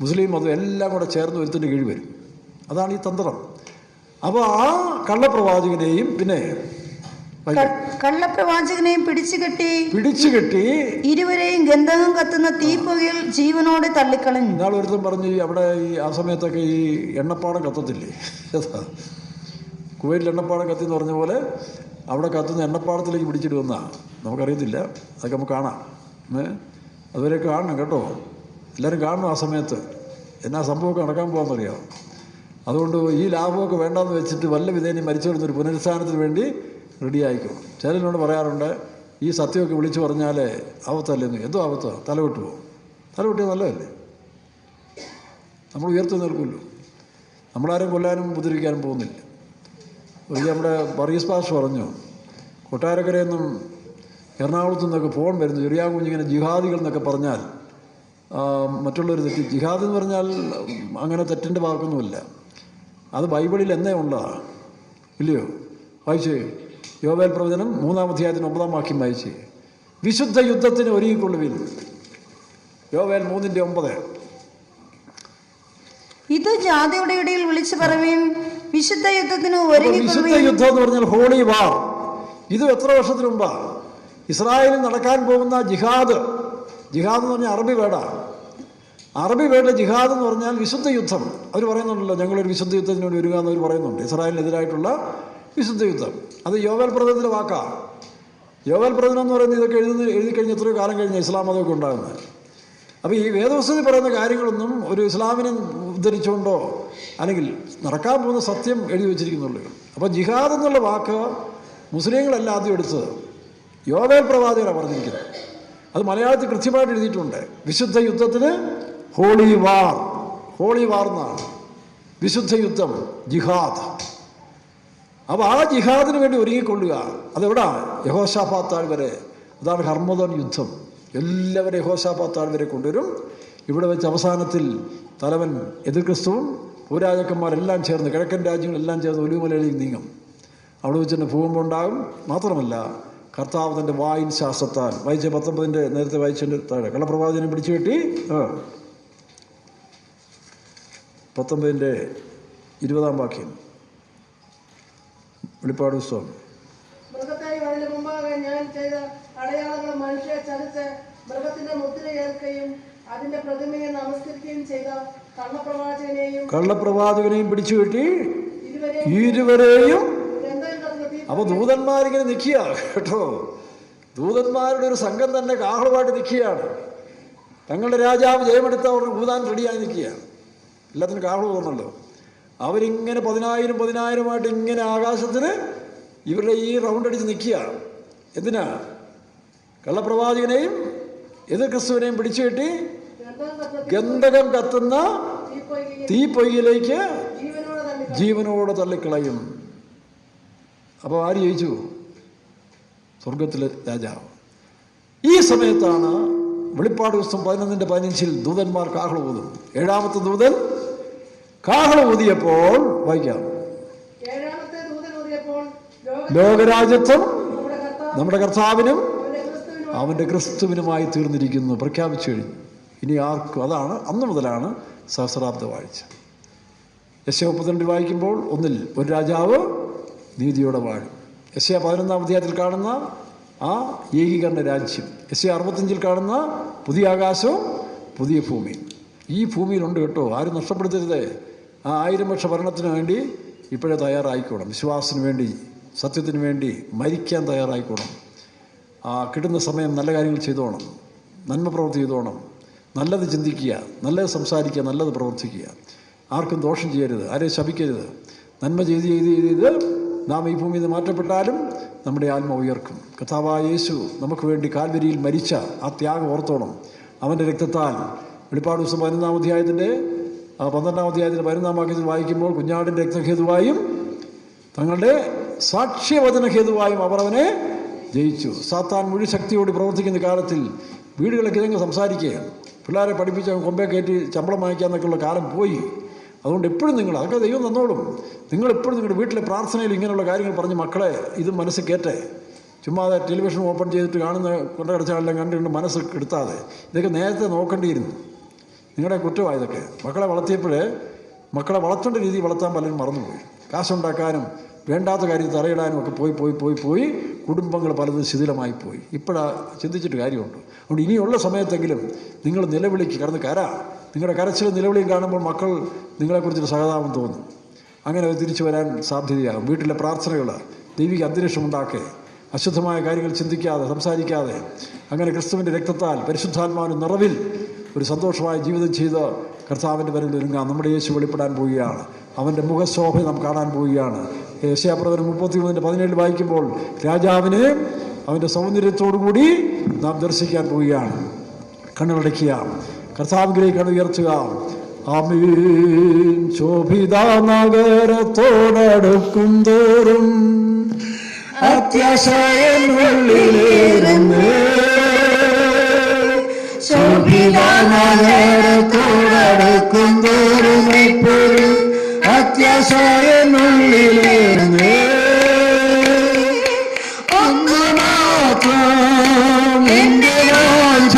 മുസ്ലിം മതവും എല്ലാം കൂടെ ചേർന്ന് ഒരുത്തിൻ്റെ കീഴിൽ വരും. അതാണ് ഈ തന്ത്രം. അപ്പോൾ ആ കള്ളപ്രവാചകനെയും പിടിച്ചുകെട്ടി ഇരുവരെയും ഗന്ധകം കത്തുന്ന തീപ്പുകയിൽ ജീവനോടെ തള്ളിക്കളഞ്ഞു. ഇന്നാൾ ഒരുത്തം പറഞ്ഞു, അവിടെ ആ സമയത്തൊക്കെ ഈ എണ്ണപ്പാടം കത്തത്തില്ലേ, കുവൈറ്റിൽ എണ്ണപ്പാടം കത്തി എന്ന് പറഞ്ഞ പോലെ അവിടെ കത്തുന്ന എണ്ണപ്പാടത്തിലേക്ക് പിടിച്ചിടുമെന്നാണ്. നമുക്കറിയത്തില്ല, അതൊക്കെ നമുക്ക് കാണാം. അതുവരെ കാണണം കേട്ടോ, എല്ലാവരും കാണണം. ആ സമയത്ത് എന്നാ സംഭവമൊക്കെ നടക്കാൻ പോകാമെന്നറിയാം. അതുകൊണ്ട് ഈ ലാഭമൊക്കെ വേണ്ടാന്ന് വെച്ചിട്ട് വല്ല വിധേനയും മരിച്ചു വരുന്നൊരു പുനരുത്ഥാനത്തിന് വേണ്ടി റെഡി ആയിക്കോ. ചിലരോട് പറയാറുണ്ട്, ഈ സത്യമൊക്കെ വിളിച്ചു പറഞ്ഞാൽ ആപത്തല്ലെന്ന്. എന്തോ ആപത്തോ, തലവിട്ട് പോകും. തല വെട്ടിയത് നല്ലതല്ലേ? നമ്മൾ ഉയർത്തി നിൽക്കുമല്ലോ. നമ്മളാരും കൊല്ലാനും ഉപദ്രവിക്കാനും പോകുന്നില്ല. ഒരിക്കൽ നമ്മുടെ വർഗീസ് പാഷ പറഞ്ഞു, കൊട്ടാരക്കരയിൽ നിന്നും എറണാകുളത്തു നിന്നൊക്കെ ഫോൺ വരുന്നു, ചെറിയ കുഞ്ഞിങ്ങനെ ജിഹാദികൾ എന്നൊക്കെ പറഞ്ഞാൽ മറ്റുള്ളവർ തെറ്റി. ജിഹാദ് എന്ന് പറഞ്ഞാൽ അങ്ങനെ തെറ്റിൻ്റെ വാക്കൊന്നുമില്ല. അത് ബൈബിളിൽ എന്നേ ഉള്ളതാണ്, ഇല്ലയോ? വായിച്ചേ, യോവേൽ പ്രവചനം 3-ാം അധ്യായത്തിന് 9-ാം വാക്യം വായിച്ചേ. വിശുദ്ധ യുദ്ധത്തിന് ഒരുങ്ങിക്കൊള്ളുവിൻ. യോവേൽ 3:9. ഇത് ജാതിയുടെ ഇടയിൽ വിളിച്ചു പറയുവിൻ, വിശുദ്ധ യുദ്ധത്തിന് വിശുദ്ധ ഒരുങ്ങിക്കൊള്ളുവിൻ. യുദ്ധം എന്ന് പറഞ്ഞാൽ ഹോളി വാർ. ഇത് എത്ര വർഷത്തിന് മുമ്പാ? ഇസ്രായേലിൽ നടക്കാൻ പോകുന്ന ജിഹാദ്. ജിഹാദ് എന്ന് പറഞ്ഞാൽ അറബി വേർഡാണ്. അറബി വേർഡ് ജിഹാദ് എന്ന് പറഞ്ഞാൽ വിശുദ്ധ യുദ്ധം. അവർ പറയുന്നുണ്ടല്ലോ, ഞങ്ങളൊരു വിശുദ്ധ യുദ്ധത്തിന് വേണ്ടി ഒരുങ്ങാന്ന് അവർ പറയുന്നുണ്ട്. ഇസ്രായേലിനെതിരായിട്ടുള്ള വിശുദ്ധ യുദ്ധം. അത് യോവേൽ പ്രവചനത്തിൻ്റെ വാക്കാണ്. യോവേൽ പ്രവചനം എന്ന് പറയുന്നത് ഇതൊക്കെ എഴുതി കഴിഞ്ഞ് എത്രയോ കാലം കഴിഞ്ഞാൽ ഇസ്ലാം മതമൊക്കെ ഉണ്ടാകുന്നത്. അപ്പോൾ ഈ വേദപുസ്തകത്തിൽ പറയുന്ന കാര്യങ്ങളൊന്നും ഒരു ഇസ്ലാമിനെ ഉദ്ധരിച്ചുകൊണ്ടോ അല്ലെങ്കിൽ നടക്കാൻ പോകുന്ന സത്യം എഴുതി വെച്ചിരിക്കുന്നുള്ളൂ. അപ്പോൾ ജിഹാദ് എന്നുള്ള വാക്ക് മുസ്ലിങ്ങളല്ല ആദ്യം എടുത്തത്, യോവേൽ പ്രവാചകനാണ് പറഞ്ഞിരിക്കുന്നത്. അത് മലയാളത്തിൽ കൃത്യമായിട്ട് എഴുതിയിട്ടുണ്ട്. വിശുദ്ധ യുദ്ധത്തിന് ഹോളി വാർ. ഹോളി വാർ എന്നാണ് വിശുദ്ധ യുദ്ധം, ജിഹാദ്. അപ്പോൾ ആ ജിഹാദിന് വേണ്ടി ഒരുങ്ങിക്കൊള്ളുക. അതെവിടാ? യഹോശാഫാത്ത് താഴ്വരെ. അതാണ് ഹർമദോൻ യുദ്ധം. എല്ലാവരും യഹോശാഫാത്ത് താഴ്വരെ കൊണ്ടുവരും. ഇവിടെ വെച്ച് അവസാനത്തിൽ തലവൻ എതിർ ക്രിസ്തുവും ഭൂരാജക്കന്മാരെല്ലാം ചേർന്ന്, കിഴക്കൻ രാജ്യങ്ങളെല്ലാം ചേർന്ന് ഒലിവുമലയിലേക്ക് നീങ്ങും. അവിടെ വെച്ച് തന്നെ ഭൂകമ്പം ഉണ്ടാകും. മാത്രമല്ല, കർത്താവ് തൻ്റെ വായിൻ ശാസ്ത്രത്താൽ, വായിച്ച 19 നേരത്തെ വായിച്ചതിൻ്റെ താഴെ, കള്ളപ്രവാചകനെ പിടിച്ചു കെട്ടി 19:20 വാക്യം, വെളിപ്പാട് പുസ്തകം. മൃഗത്തെയും അതിന് മുമ്പാകെ ഞാൻ ചെയ്ത അടയാളങ്ങളും മനുഷ്യരെ ചതിച്ച് മൃഗത്തിന്റെ മുദ്രയേൽക്കുകയും അതിന്റെ പ്രതിമയെ നമസ്കരിക്കുകയും ചെയ്ത കള്ളപ്രവാചകനെയും പിടിച്ചു കെട്ടി ഇരുവരെയും. അപ്പൊ ദൂതന്മാരിങ്ങനെ നിൽക്കുക കേട്ടോ. ദൂതന്മാരുടെ ഒരു സംഘം തന്നെ കാഹളമായിട്ട് നിൽക്കുകയാണ്. തങ്ങളുടെ രാജാവ് ജയമെടുത്ത അവർ ഊതാൻ റെഡിയായി നിൽക്കുകയാണ്. എല്ലാത്തിനും കാഹളം തോന്നല്ലോ. അവരിങ്ങനെ 10,000 ഇങ്ങനെ ആകാശത്തിന് ഇവരുടെ ഈ റൗണ്ട് അടിച്ച് നിൽക്കുകയാണ്. എന്തിനാ? കള്ളപ്രവാചകനെയും എതിർ ക്രിസ്തുവിനെയും പിടിച്ചു കെട്ടി ഗന്ധകം കത്തുന്ന തീപ്പൊയ്യിലേക്ക് ജീവനോടെ തള്ളിക്കളയും. അപ്പോൾ ആര് ജയിച്ചു? സ്വർഗത്തിലെ രാജാവ്. ഈ സമയത്താണ് വെളിപ്പാട് പുസ്തകം 11:15 ദൂതന്മാർ കാഹളം ഊതും. 7-ാമത്തെ ദൂതൻ കാഹളം ഊതിയപ്പോൾ വായിക്കാം, ലോകരാജ്യത്വം നമ്മുടെ കർത്താവിനും അവൻ്റെ ക്രിസ്തുവിനുമായി തീർന്നിരിക്കുന്നു പ്രഖ്യാപിച്ചു കഴിഞ്ഞു. ഇനി ആർക്കും, അതാണ് അന്ന് മുതലാണ് സഹസ്രാബ്ദ വാഴ്ച. യെശയ്യാ 32 വായിക്കുമ്പോൾ 1 ഒരു രാജാവ് നീതിയോടെ വാഴും. യെശയ്യാ 11-ാം അധ്യായത്തിൽ കാണുന്ന ആ ഏകീകരണ രാജ്യം, യെശയ്യാ 65 കാണുന്ന പുതിയ ആകാശവും പുതിയ ഭൂമിയും. ഈ ഭൂമിയിലുണ്ട് കേട്ടോ, ആരും നഷ്ടപ്പെടുത്തരുതേ. ആ 1000 വർഷ ഭരണത്തിന് വേണ്ടി ഇപ്പോഴേ തയ്യാറായിക്കോണം. വിശ്വാസത്തിന് വേണ്ടി, സത്യത്തിന് വേണ്ടി മരിക്കാൻ തയ്യാറായിക്കോണം. കിട്ടുന്ന സമയം നല്ല കാര്യങ്ങൾ ചെയ്തോണം, നന്മ പ്രവൃത്തി ചെയ്തോണം, നല്ലത് ചിന്തിക്കുക, നല്ലത് സംസാരിക്കുക, നല്ലത് പ്രവർത്തിക്കുക. ആർക്കും ദോഷം ചെയ്യരുത്, ആരെയും ശപിക്കരുത്. നന്മ ചെയ്ത് നാം ഈ ഭൂമിയിൽ നിന്ന് മാറ്റപ്പെട്ടാലും നമ്മുടെ ആത്മ ഉയർക്കും. കർത്താവായ യേശു നമുക്ക് വേണ്ടി കാൽവരിയിൽ മരിച്ച ആ ത്യാഗം ഓർത്തോണം. അവൻ്റെ രക്തത്താൽ വെളിപ്പാട് പുസ്തകം 11-ാം അധ്യായത്തിൻ്റെ 12-ാം അധ്യായത്തിൻ്റെ 11-ാം വാക്യത്തിൽ വായിക്കുമ്പോൾ, കുഞ്ഞാടിൻ്റെ രക്തഹേതുവായും തങ്ങളുടെ സാക്ഷ്യവചന ഹേതുവായും അവർ അവനെ ജയിച്ചു. സാത്താൻ മുഴു ശക്തിയോട് പ്രവർത്തിക്കുന്ന കാലത്തിൽ വീടുകളൊക്കെ ഇതങ്ങ് സംസാരിക്കുക, പിള്ളേരെ പഠിപ്പിച്ച് കൊമ്പേ കയറ്റി ശമ്പളം വാങ്ങിക്കാന്നൊക്കെയുള്ള കാലം പോയി. അതുകൊണ്ട് എപ്പോഴും നിങ്ങൾ, അതൊക്കെ ദൈവം തന്നോളും, നിങ്ങളെപ്പോഴും നിങ്ങളുടെ വീട്ടിലെ പ്രാർത്ഥനയിൽ ഇങ്ങനെയുള്ള കാര്യങ്ങൾ പറഞ്ഞ് മക്കളെ ഇത് മനസ്സിൽ കയറ്റേ. ചുമ്മാതെ ടെലിവിഷൻ ഓപ്പൺ ചെയ്തിട്ട് കാണുന്ന കൊണ്ടടച്ചാണെല്ലാം കണ്ടുകൊണ്ട് മനസ്സ് എടുത്താതെ. ഇതൊക്കെ നേരത്തെ നോക്കേണ്ടിയിരുന്നു. നിങ്ങളുടെ കുറ്റമായതൊക്കെ. മക്കളെ വളർത്തിയപ്പോഴേ മക്കളെ വളർത്തേണ്ട രീതി വളർത്താൻ പലരും മറന്നുപോയി. കാശുണ്ടാക്കാനും വേണ്ടാത്ത കാര്യം തറയിടാനും ഒക്കെ പോയി കുടുംബങ്ങൾ പലതും ശിഥിലമായി പോയി. ഇപ്പോഴാണ് ചിന്തിച്ചിട്ട് കാര്യമുണ്ട്. അതുകൊണ്ട് ഇനിയുള്ള സമയത്തെങ്കിലും നിങ്ങൾ നിലവിളിക്ക് കടന്ന് നിങ്ങളുടെ കരച്ചിലും നിലവിളിയും കാണുമ്പോൾ മക്കൾ നിങ്ങളെക്കുറിച്ചൊരു സഹതാപം തോന്നും. അങ്ങനെ തിരിച്ചു വരാൻ സാധ്യതയാകും. വീട്ടിലെ പ്രാർത്ഥനകൾ ദൈവിക അന്തരീക്ഷമുണ്ടാക്കേ, അശുദ്ധമായ കാര്യങ്ങൾ ചിന്തിക്കാതെ സംസാരിക്കാതെ അങ്ങനെ ക്രിസ്തുവിൻ്റെ രക്തത്താൽ പരിശുദ്ധാത്മാവിൻ്റെ നിറവിൽ ഒരു സന്തോഷമായ ജീവിതം ചെയ്ത് കർത്താവിൻ്റെ വരവിൽ ഒരുങ്ങാം. നമ്മുടെ യേശു വെളിപ്പെടാൻ പോവുകയാണ്. അവൻ്റെ മുഖശോഭ നാം കാണാൻ പോവുകയാണ്. യെശയ്യാ പ്രവചനം 33:17 വായിക്കുമ്പോൾ രാജാവിനെ അവൻ്റെ സൗന്ദര്യത്തോടുകൂടി നാം ദർശിക്കാൻ പോവുകയാണ്. കണ്ണുകളടയ്ക്കുക. കർത്താവിലേക്കാണ് ഉയർത്തുക. ആമീൻ. ശോഭിത നഗരത്തോടടുക്കും തോറും അത്യാശയനുള്ളിലേറുന്നേ. ശോഭിത നഗരത്തോടടുക്കും തോറും എപ്പോഴും അത്യാശയനുള്ളിലേറുന്നേ. ഒന്ന് മാത്രം എന്റെ വാഞ്ച,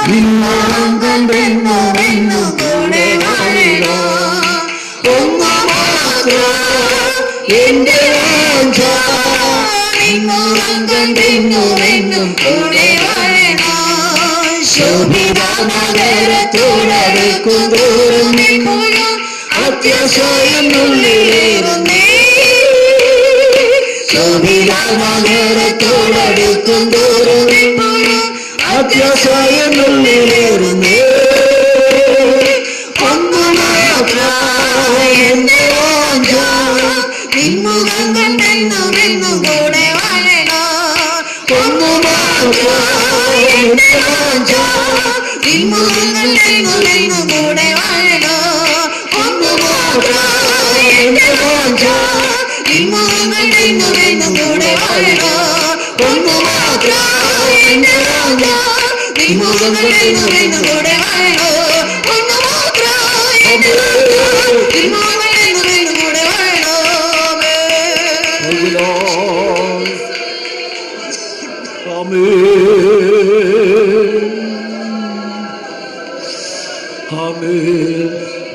നിന്നോളം കണ്ടെന്നും കൂടെ വാഴുക. ഒന്ന് മാത്രം എന്റെ വാഞ്ച, നിന്നോളം കണ്ടെന്നും കൂടെ വാഴുക. ശോഭിത നഗരത്തോടടുക്കും തോറും എപ്പോഴും അത്യാശയനുള്ളിലേറുന്നേ. ശോഭിത നഗരത്തോടടുക്കും തോറും എപ്പോഴും അത്യാശയനുള്ളിലേറുന്നേ. ഒന്ന് മാത്രം എന്റെ വാഞ്ച, നിൻമുഖം കണ്ടെന്നും കൂടെ വാഴണ. ഒന്ന് മാത്രം എന്റെ വാഞ്ച, നിൻമുഖം കണ്ടെന്നും കൂടെ വാഴണ. ഒന്ന് മാത്രം എന്റെ വാഞ്ച, നിൻമുഖം കണ്ടെന്നും കൂടെ വാഴണ. ഒന്ന് മാത്രം എന്റെ വാഞ്ച, നിൻമുഖം കണ്ടെന്നും കൂടെ വാഴണ. ഒന്ന് മാത്രം എന്റെ വാഞ്ച, നിൻമുഖം കണ്ടെന്നും കൂടെ വാഴണ.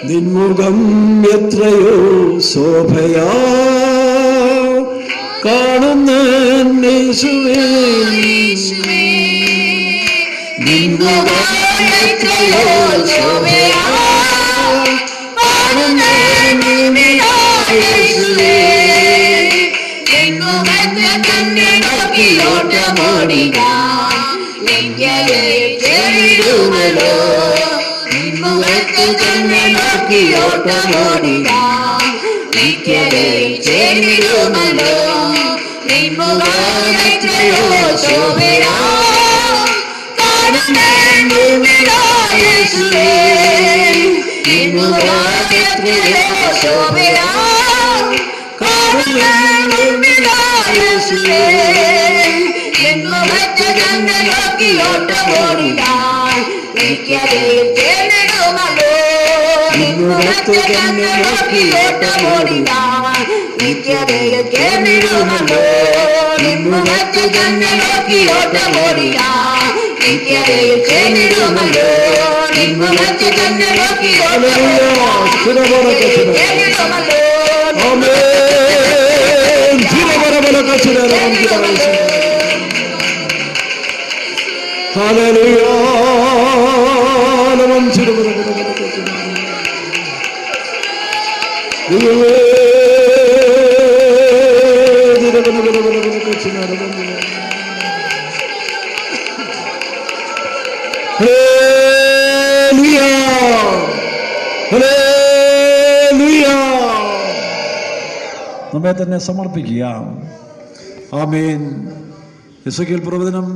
നിൻമുഖം എത്രയോ ശോഭയാ കാണുന്ന യേശുവേ. നിൻമുഖം എത്രയോ ശോഭയാ കാണുന്ന യേശുവേ. നിൻമുഖത്തെ തന്നെ നോക്കിയോട്ടമോടിക നിത്യരുമല്ലോ. നിൻമുഖത്തെ തന്നെ നോക്കിയോട്ടമോടിക നിത്യരുമല്ലോ. നിൻമുഖം എത്രയോ ശോഭയാ കാണുന്ന യേശുവേ. നിൻമുഖം എത്രയോ ശോഭയാ കാണുന്ന യേശുവേ. നിൻമുഖത്തെ തന്നെ നോക്കിയോട്ടമോടിക നിത്യരുമല്ലോ. നിൻമുഖത്തെ തന്നെ നോക്കിയോട്ടമോടിക നിത്യരുമല്ലോ. നിൻമുഖത്തെ തന്നെ നോക്കിയോട്ടമോടിക നിത്യരുമല്ലോ. നിൻമുഖത്തെ തന്നെ നോക്കിയോട്ടമോടിക നിത്യരുമല്ലോ. നമ്മെ തന്നെ സമർപ്പിക്കുക. ആമേൻ. യെശയ്ക്കേൽ പ്രവചനം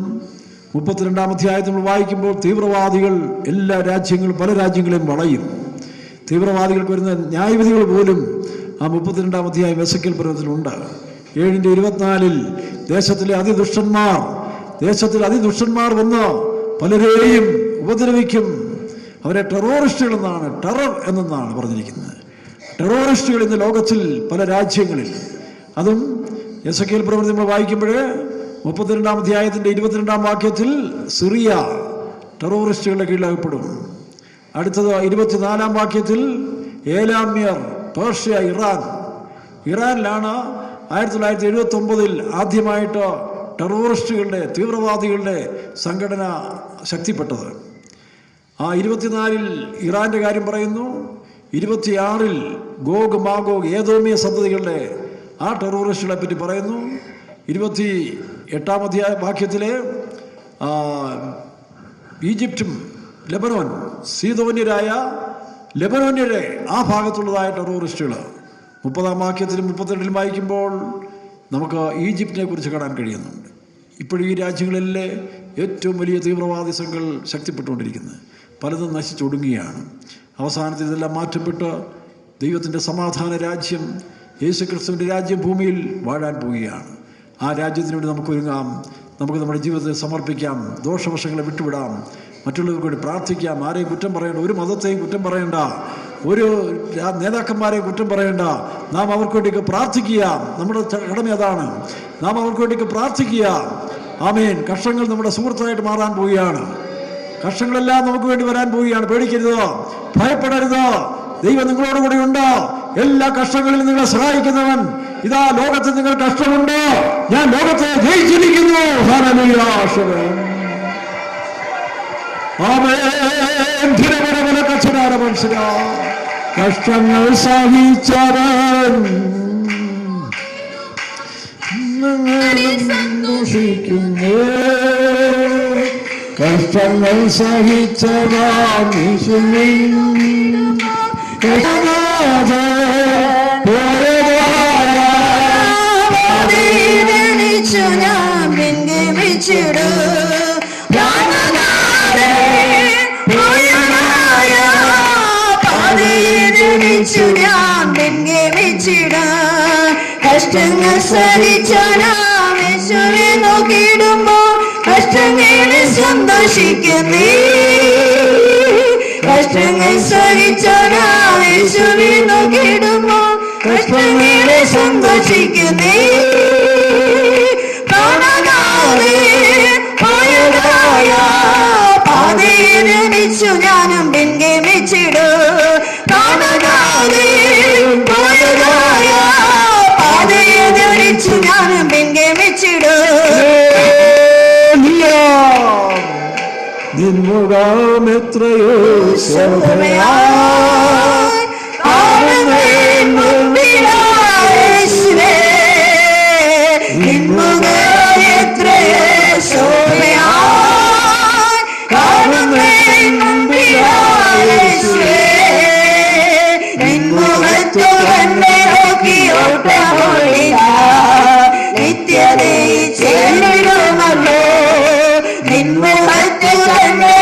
32-ാം അധ്യായത്തിൽ നമ്മൾ വായിക്കുമ്പോൾ തീവ്രവാദികൾ എല്ലാ രാജ്യങ്ങളും പല രാജ്യങ്ങളെയും വളയും. തീവ്രവാദികൾക്ക് വരുന്ന ന്യായവിധികൾ പോലും ആ 32-ാം അധ്യായം യെശയ്ക്കേൽ പ്രവചനത്തിലുണ്ട്. 7:24 ദേശത്തിലെ അതിദുഷ്ടന്മാർ വന്ന് പലരെയും ഉപദ്രവിക്കും. അവരെ ടെററിസ്റ്റുകൾ എന്നാണ്, ടെറർ എന്നാണ് പറഞ്ഞിരിക്കുന്നത്. ടെററിസ്റ്റുകൾ ഇന്ന് ലോകത്തിൽ പല രാജ്യങ്ങളിൽ. അതും യെശയ്ക്കേൽ പ്രവചനം നമ്മൾ വായിക്കുമ്പോൾ 32-ാം അധ്യായത്തിൻ്റെ 22-ാം വാക്യത്തിൽ സിറിയ ടെററിസ്റ്റുകളുടെ കീഴിലകപ്പെടും. അടുത്തത് 24-ാം വാക്യത്തിൽ ഏലാമ്യർ, പേർഷ്യ, ഇറാനിലാണ് 1979 ആദ്യമായിട്ട് ടെററിസ്റ്റുകളുടെ തീവ്രവാദികളുടെ സംഘടന ശക്തിപ്പെട്ടത്. ആ 24-ൽ ഇറാന്റെ കാര്യം പറയുന്നു. 26-ൽ ഗോഗ് മാഗോഗ് ഏദോമിയ സന്തതികളുടെ ആ ടെററിസ്റ്റുകളെ പറ്റി പറയുന്നു. 28-ാം വാക്യത്തിലെ ഈജിപ്തും ലെബനോൻ, സീദോന്യരായ ലെബനോന്യരെ ആ ഭാഗത്തുള്ളതായ ടെററിസ്റ്റുകൾ. 30-ാം വാക്യത്തിലും 32-ലും വായിക്കുമ്പോൾ നമുക്ക് ഈജിപ്തിനെ കുറിച്ച് കാണാൻ കഴിയുന്നുണ്ട്. ഇപ്പോഴും ഈ രാജ്യങ്ങളിലെ ഏറ്റവും വലിയ തീവ്രവാദി സംഘങ്ങൾ ശക്തിപ്പെട്ടുകൊണ്ടിരിക്കുന്നത്. പലതും നശിച്ചൊടുങ്ങുകയാണ്. അവസാനത്തിൽ ഇതെല്ലാം മാറ്റപ്പെട്ട് ദൈവത്തിൻ്റെ സമാധാന രാജ്യം, യേശുക്രിസ്തുവിൻ്റെ രാജ്യം ഭൂമിയിൽ വാഴാൻ പോവുകയാണ്. ആ രാജ്യത്തിന് വേണ്ടി നമുക്ക് ഒരുങ്ങാം. നമുക്ക് നമ്മുടെ ജീവിതത്തെ സമർപ്പിക്കാം. ദോഷവശങ്ങളെ വിട്ടുവിടാം. മറ്റുള്ളവർക്ക് വേണ്ടി പ്രാർത്ഥിക്കാം. ആരെയും കുറ്റം പറയേണ്ട, ഒരു മതത്തെയും കുറ്റം പറയേണ്ട, ഒരു നേതാക്കന്മാരെയും കുറ്റം പറയേണ്ട. നാം അവർക്ക് വേണ്ടിയൊക്കെ പ്രാർത്ഥിക്കുക. നമ്മുടെ കടമ അതാണ്. നാം അവർക്ക് വേണ്ടിയൊക്കെ പ്രാർത്ഥിക്കുക. ആമേൻ. കഷ്ടങ്ങൾ നമ്മുടെ സുഹൃത്തായിട്ട് മാറാൻ പോവുകയാണ്. കഷ്ടങ്ങളെല്ലാം നമുക്ക് വേണ്ടി വരാൻ പോവുകയാണ്. പേടിക്കരുത്, ഭയപ്പെടരുത്. ദൈവം നിങ്ങളോട് കൂടി ഉണ്ട്. എല്ലാ കഷ്ടങ്ങളിലും നിങ്ങളെ സഹായിക്കുന്നവൻ. ഇതാ, ലോകത്ത് നിങ്ങൾ കഷ്ടമുണ്ട്, ഞാൻ ലോകത്തെ ജയിച്ചിരിക്കുന്നു. കഷ്ടങ്ങൾ സഹിച്ചവൻ സന്തോഷിക്കുന്നു. കഷ്ടങ്ങൾ സഹിച്ചവൻ കഷ്ടങ്ങൾ സഹിച്ചാനാം യേശുവെ നോക്കിയിടുമ്പോ കഷ്ടങ്ങളിൽ സന്തോഷിക്കുന്നേ. കഷ്ടങ്ങൾ സഹിച്ചാനാം യേശുവെ നോക്കിയിടുമ്പോ കഷ്ടങ്ങളിൽ സന്തോഷിക്കുന്നേ. കാണാതെ പോയതായ പാതയിൽ ജനിച്ചു ഞാനും പിൻഗമിച്ചിടൂ. കാണാതെ പോയതായ പാതയിൽ ജനിച്ചു ഞാനും പിൻഗമിച്ചിടൂ. നിൻമുഖം എത്രയോ ശോഭയാ നിത്യതയിൽ ചേർന്നിടുമല്ലോ. നിൻമുഖത്ത് തന്നെ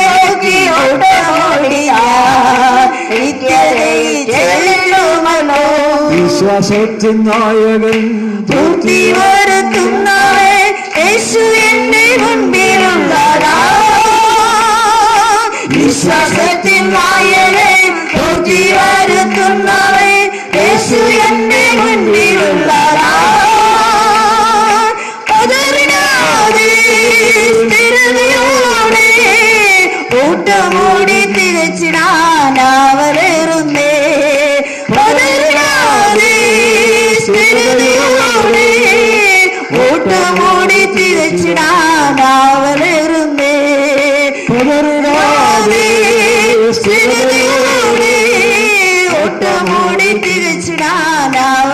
നിത്യതയിൽ ചേർന്നിടുമല്ലോ. വിശ്വാസത്തിൻ നായകൻ പൂർത്തി വരുത്തുന്നവൻ യേശു എന്റെ മുൻപിലുള്ളതാ. വിശ്വാസത്തിൻ നായകൻ പൂർത്തി വരുത്തുന്നവൻ യേശു എന്റെ മുൻപിലുള്ളതാ. പതറിനാതെ സ്ഥിരതയോടെ കൂട്ടമൂടി തികച്ചിടാനവരേറുന്നേ. പതറിനാതെ സ്ഥിരതയോടെ കൂട്ടമൂടി തികച്ചിടാനവരേറുന്നേ. പതറിനാതെ സ്ഥിരതയോടെ കൂട്ടമൂടി തികച്ചിടാനവ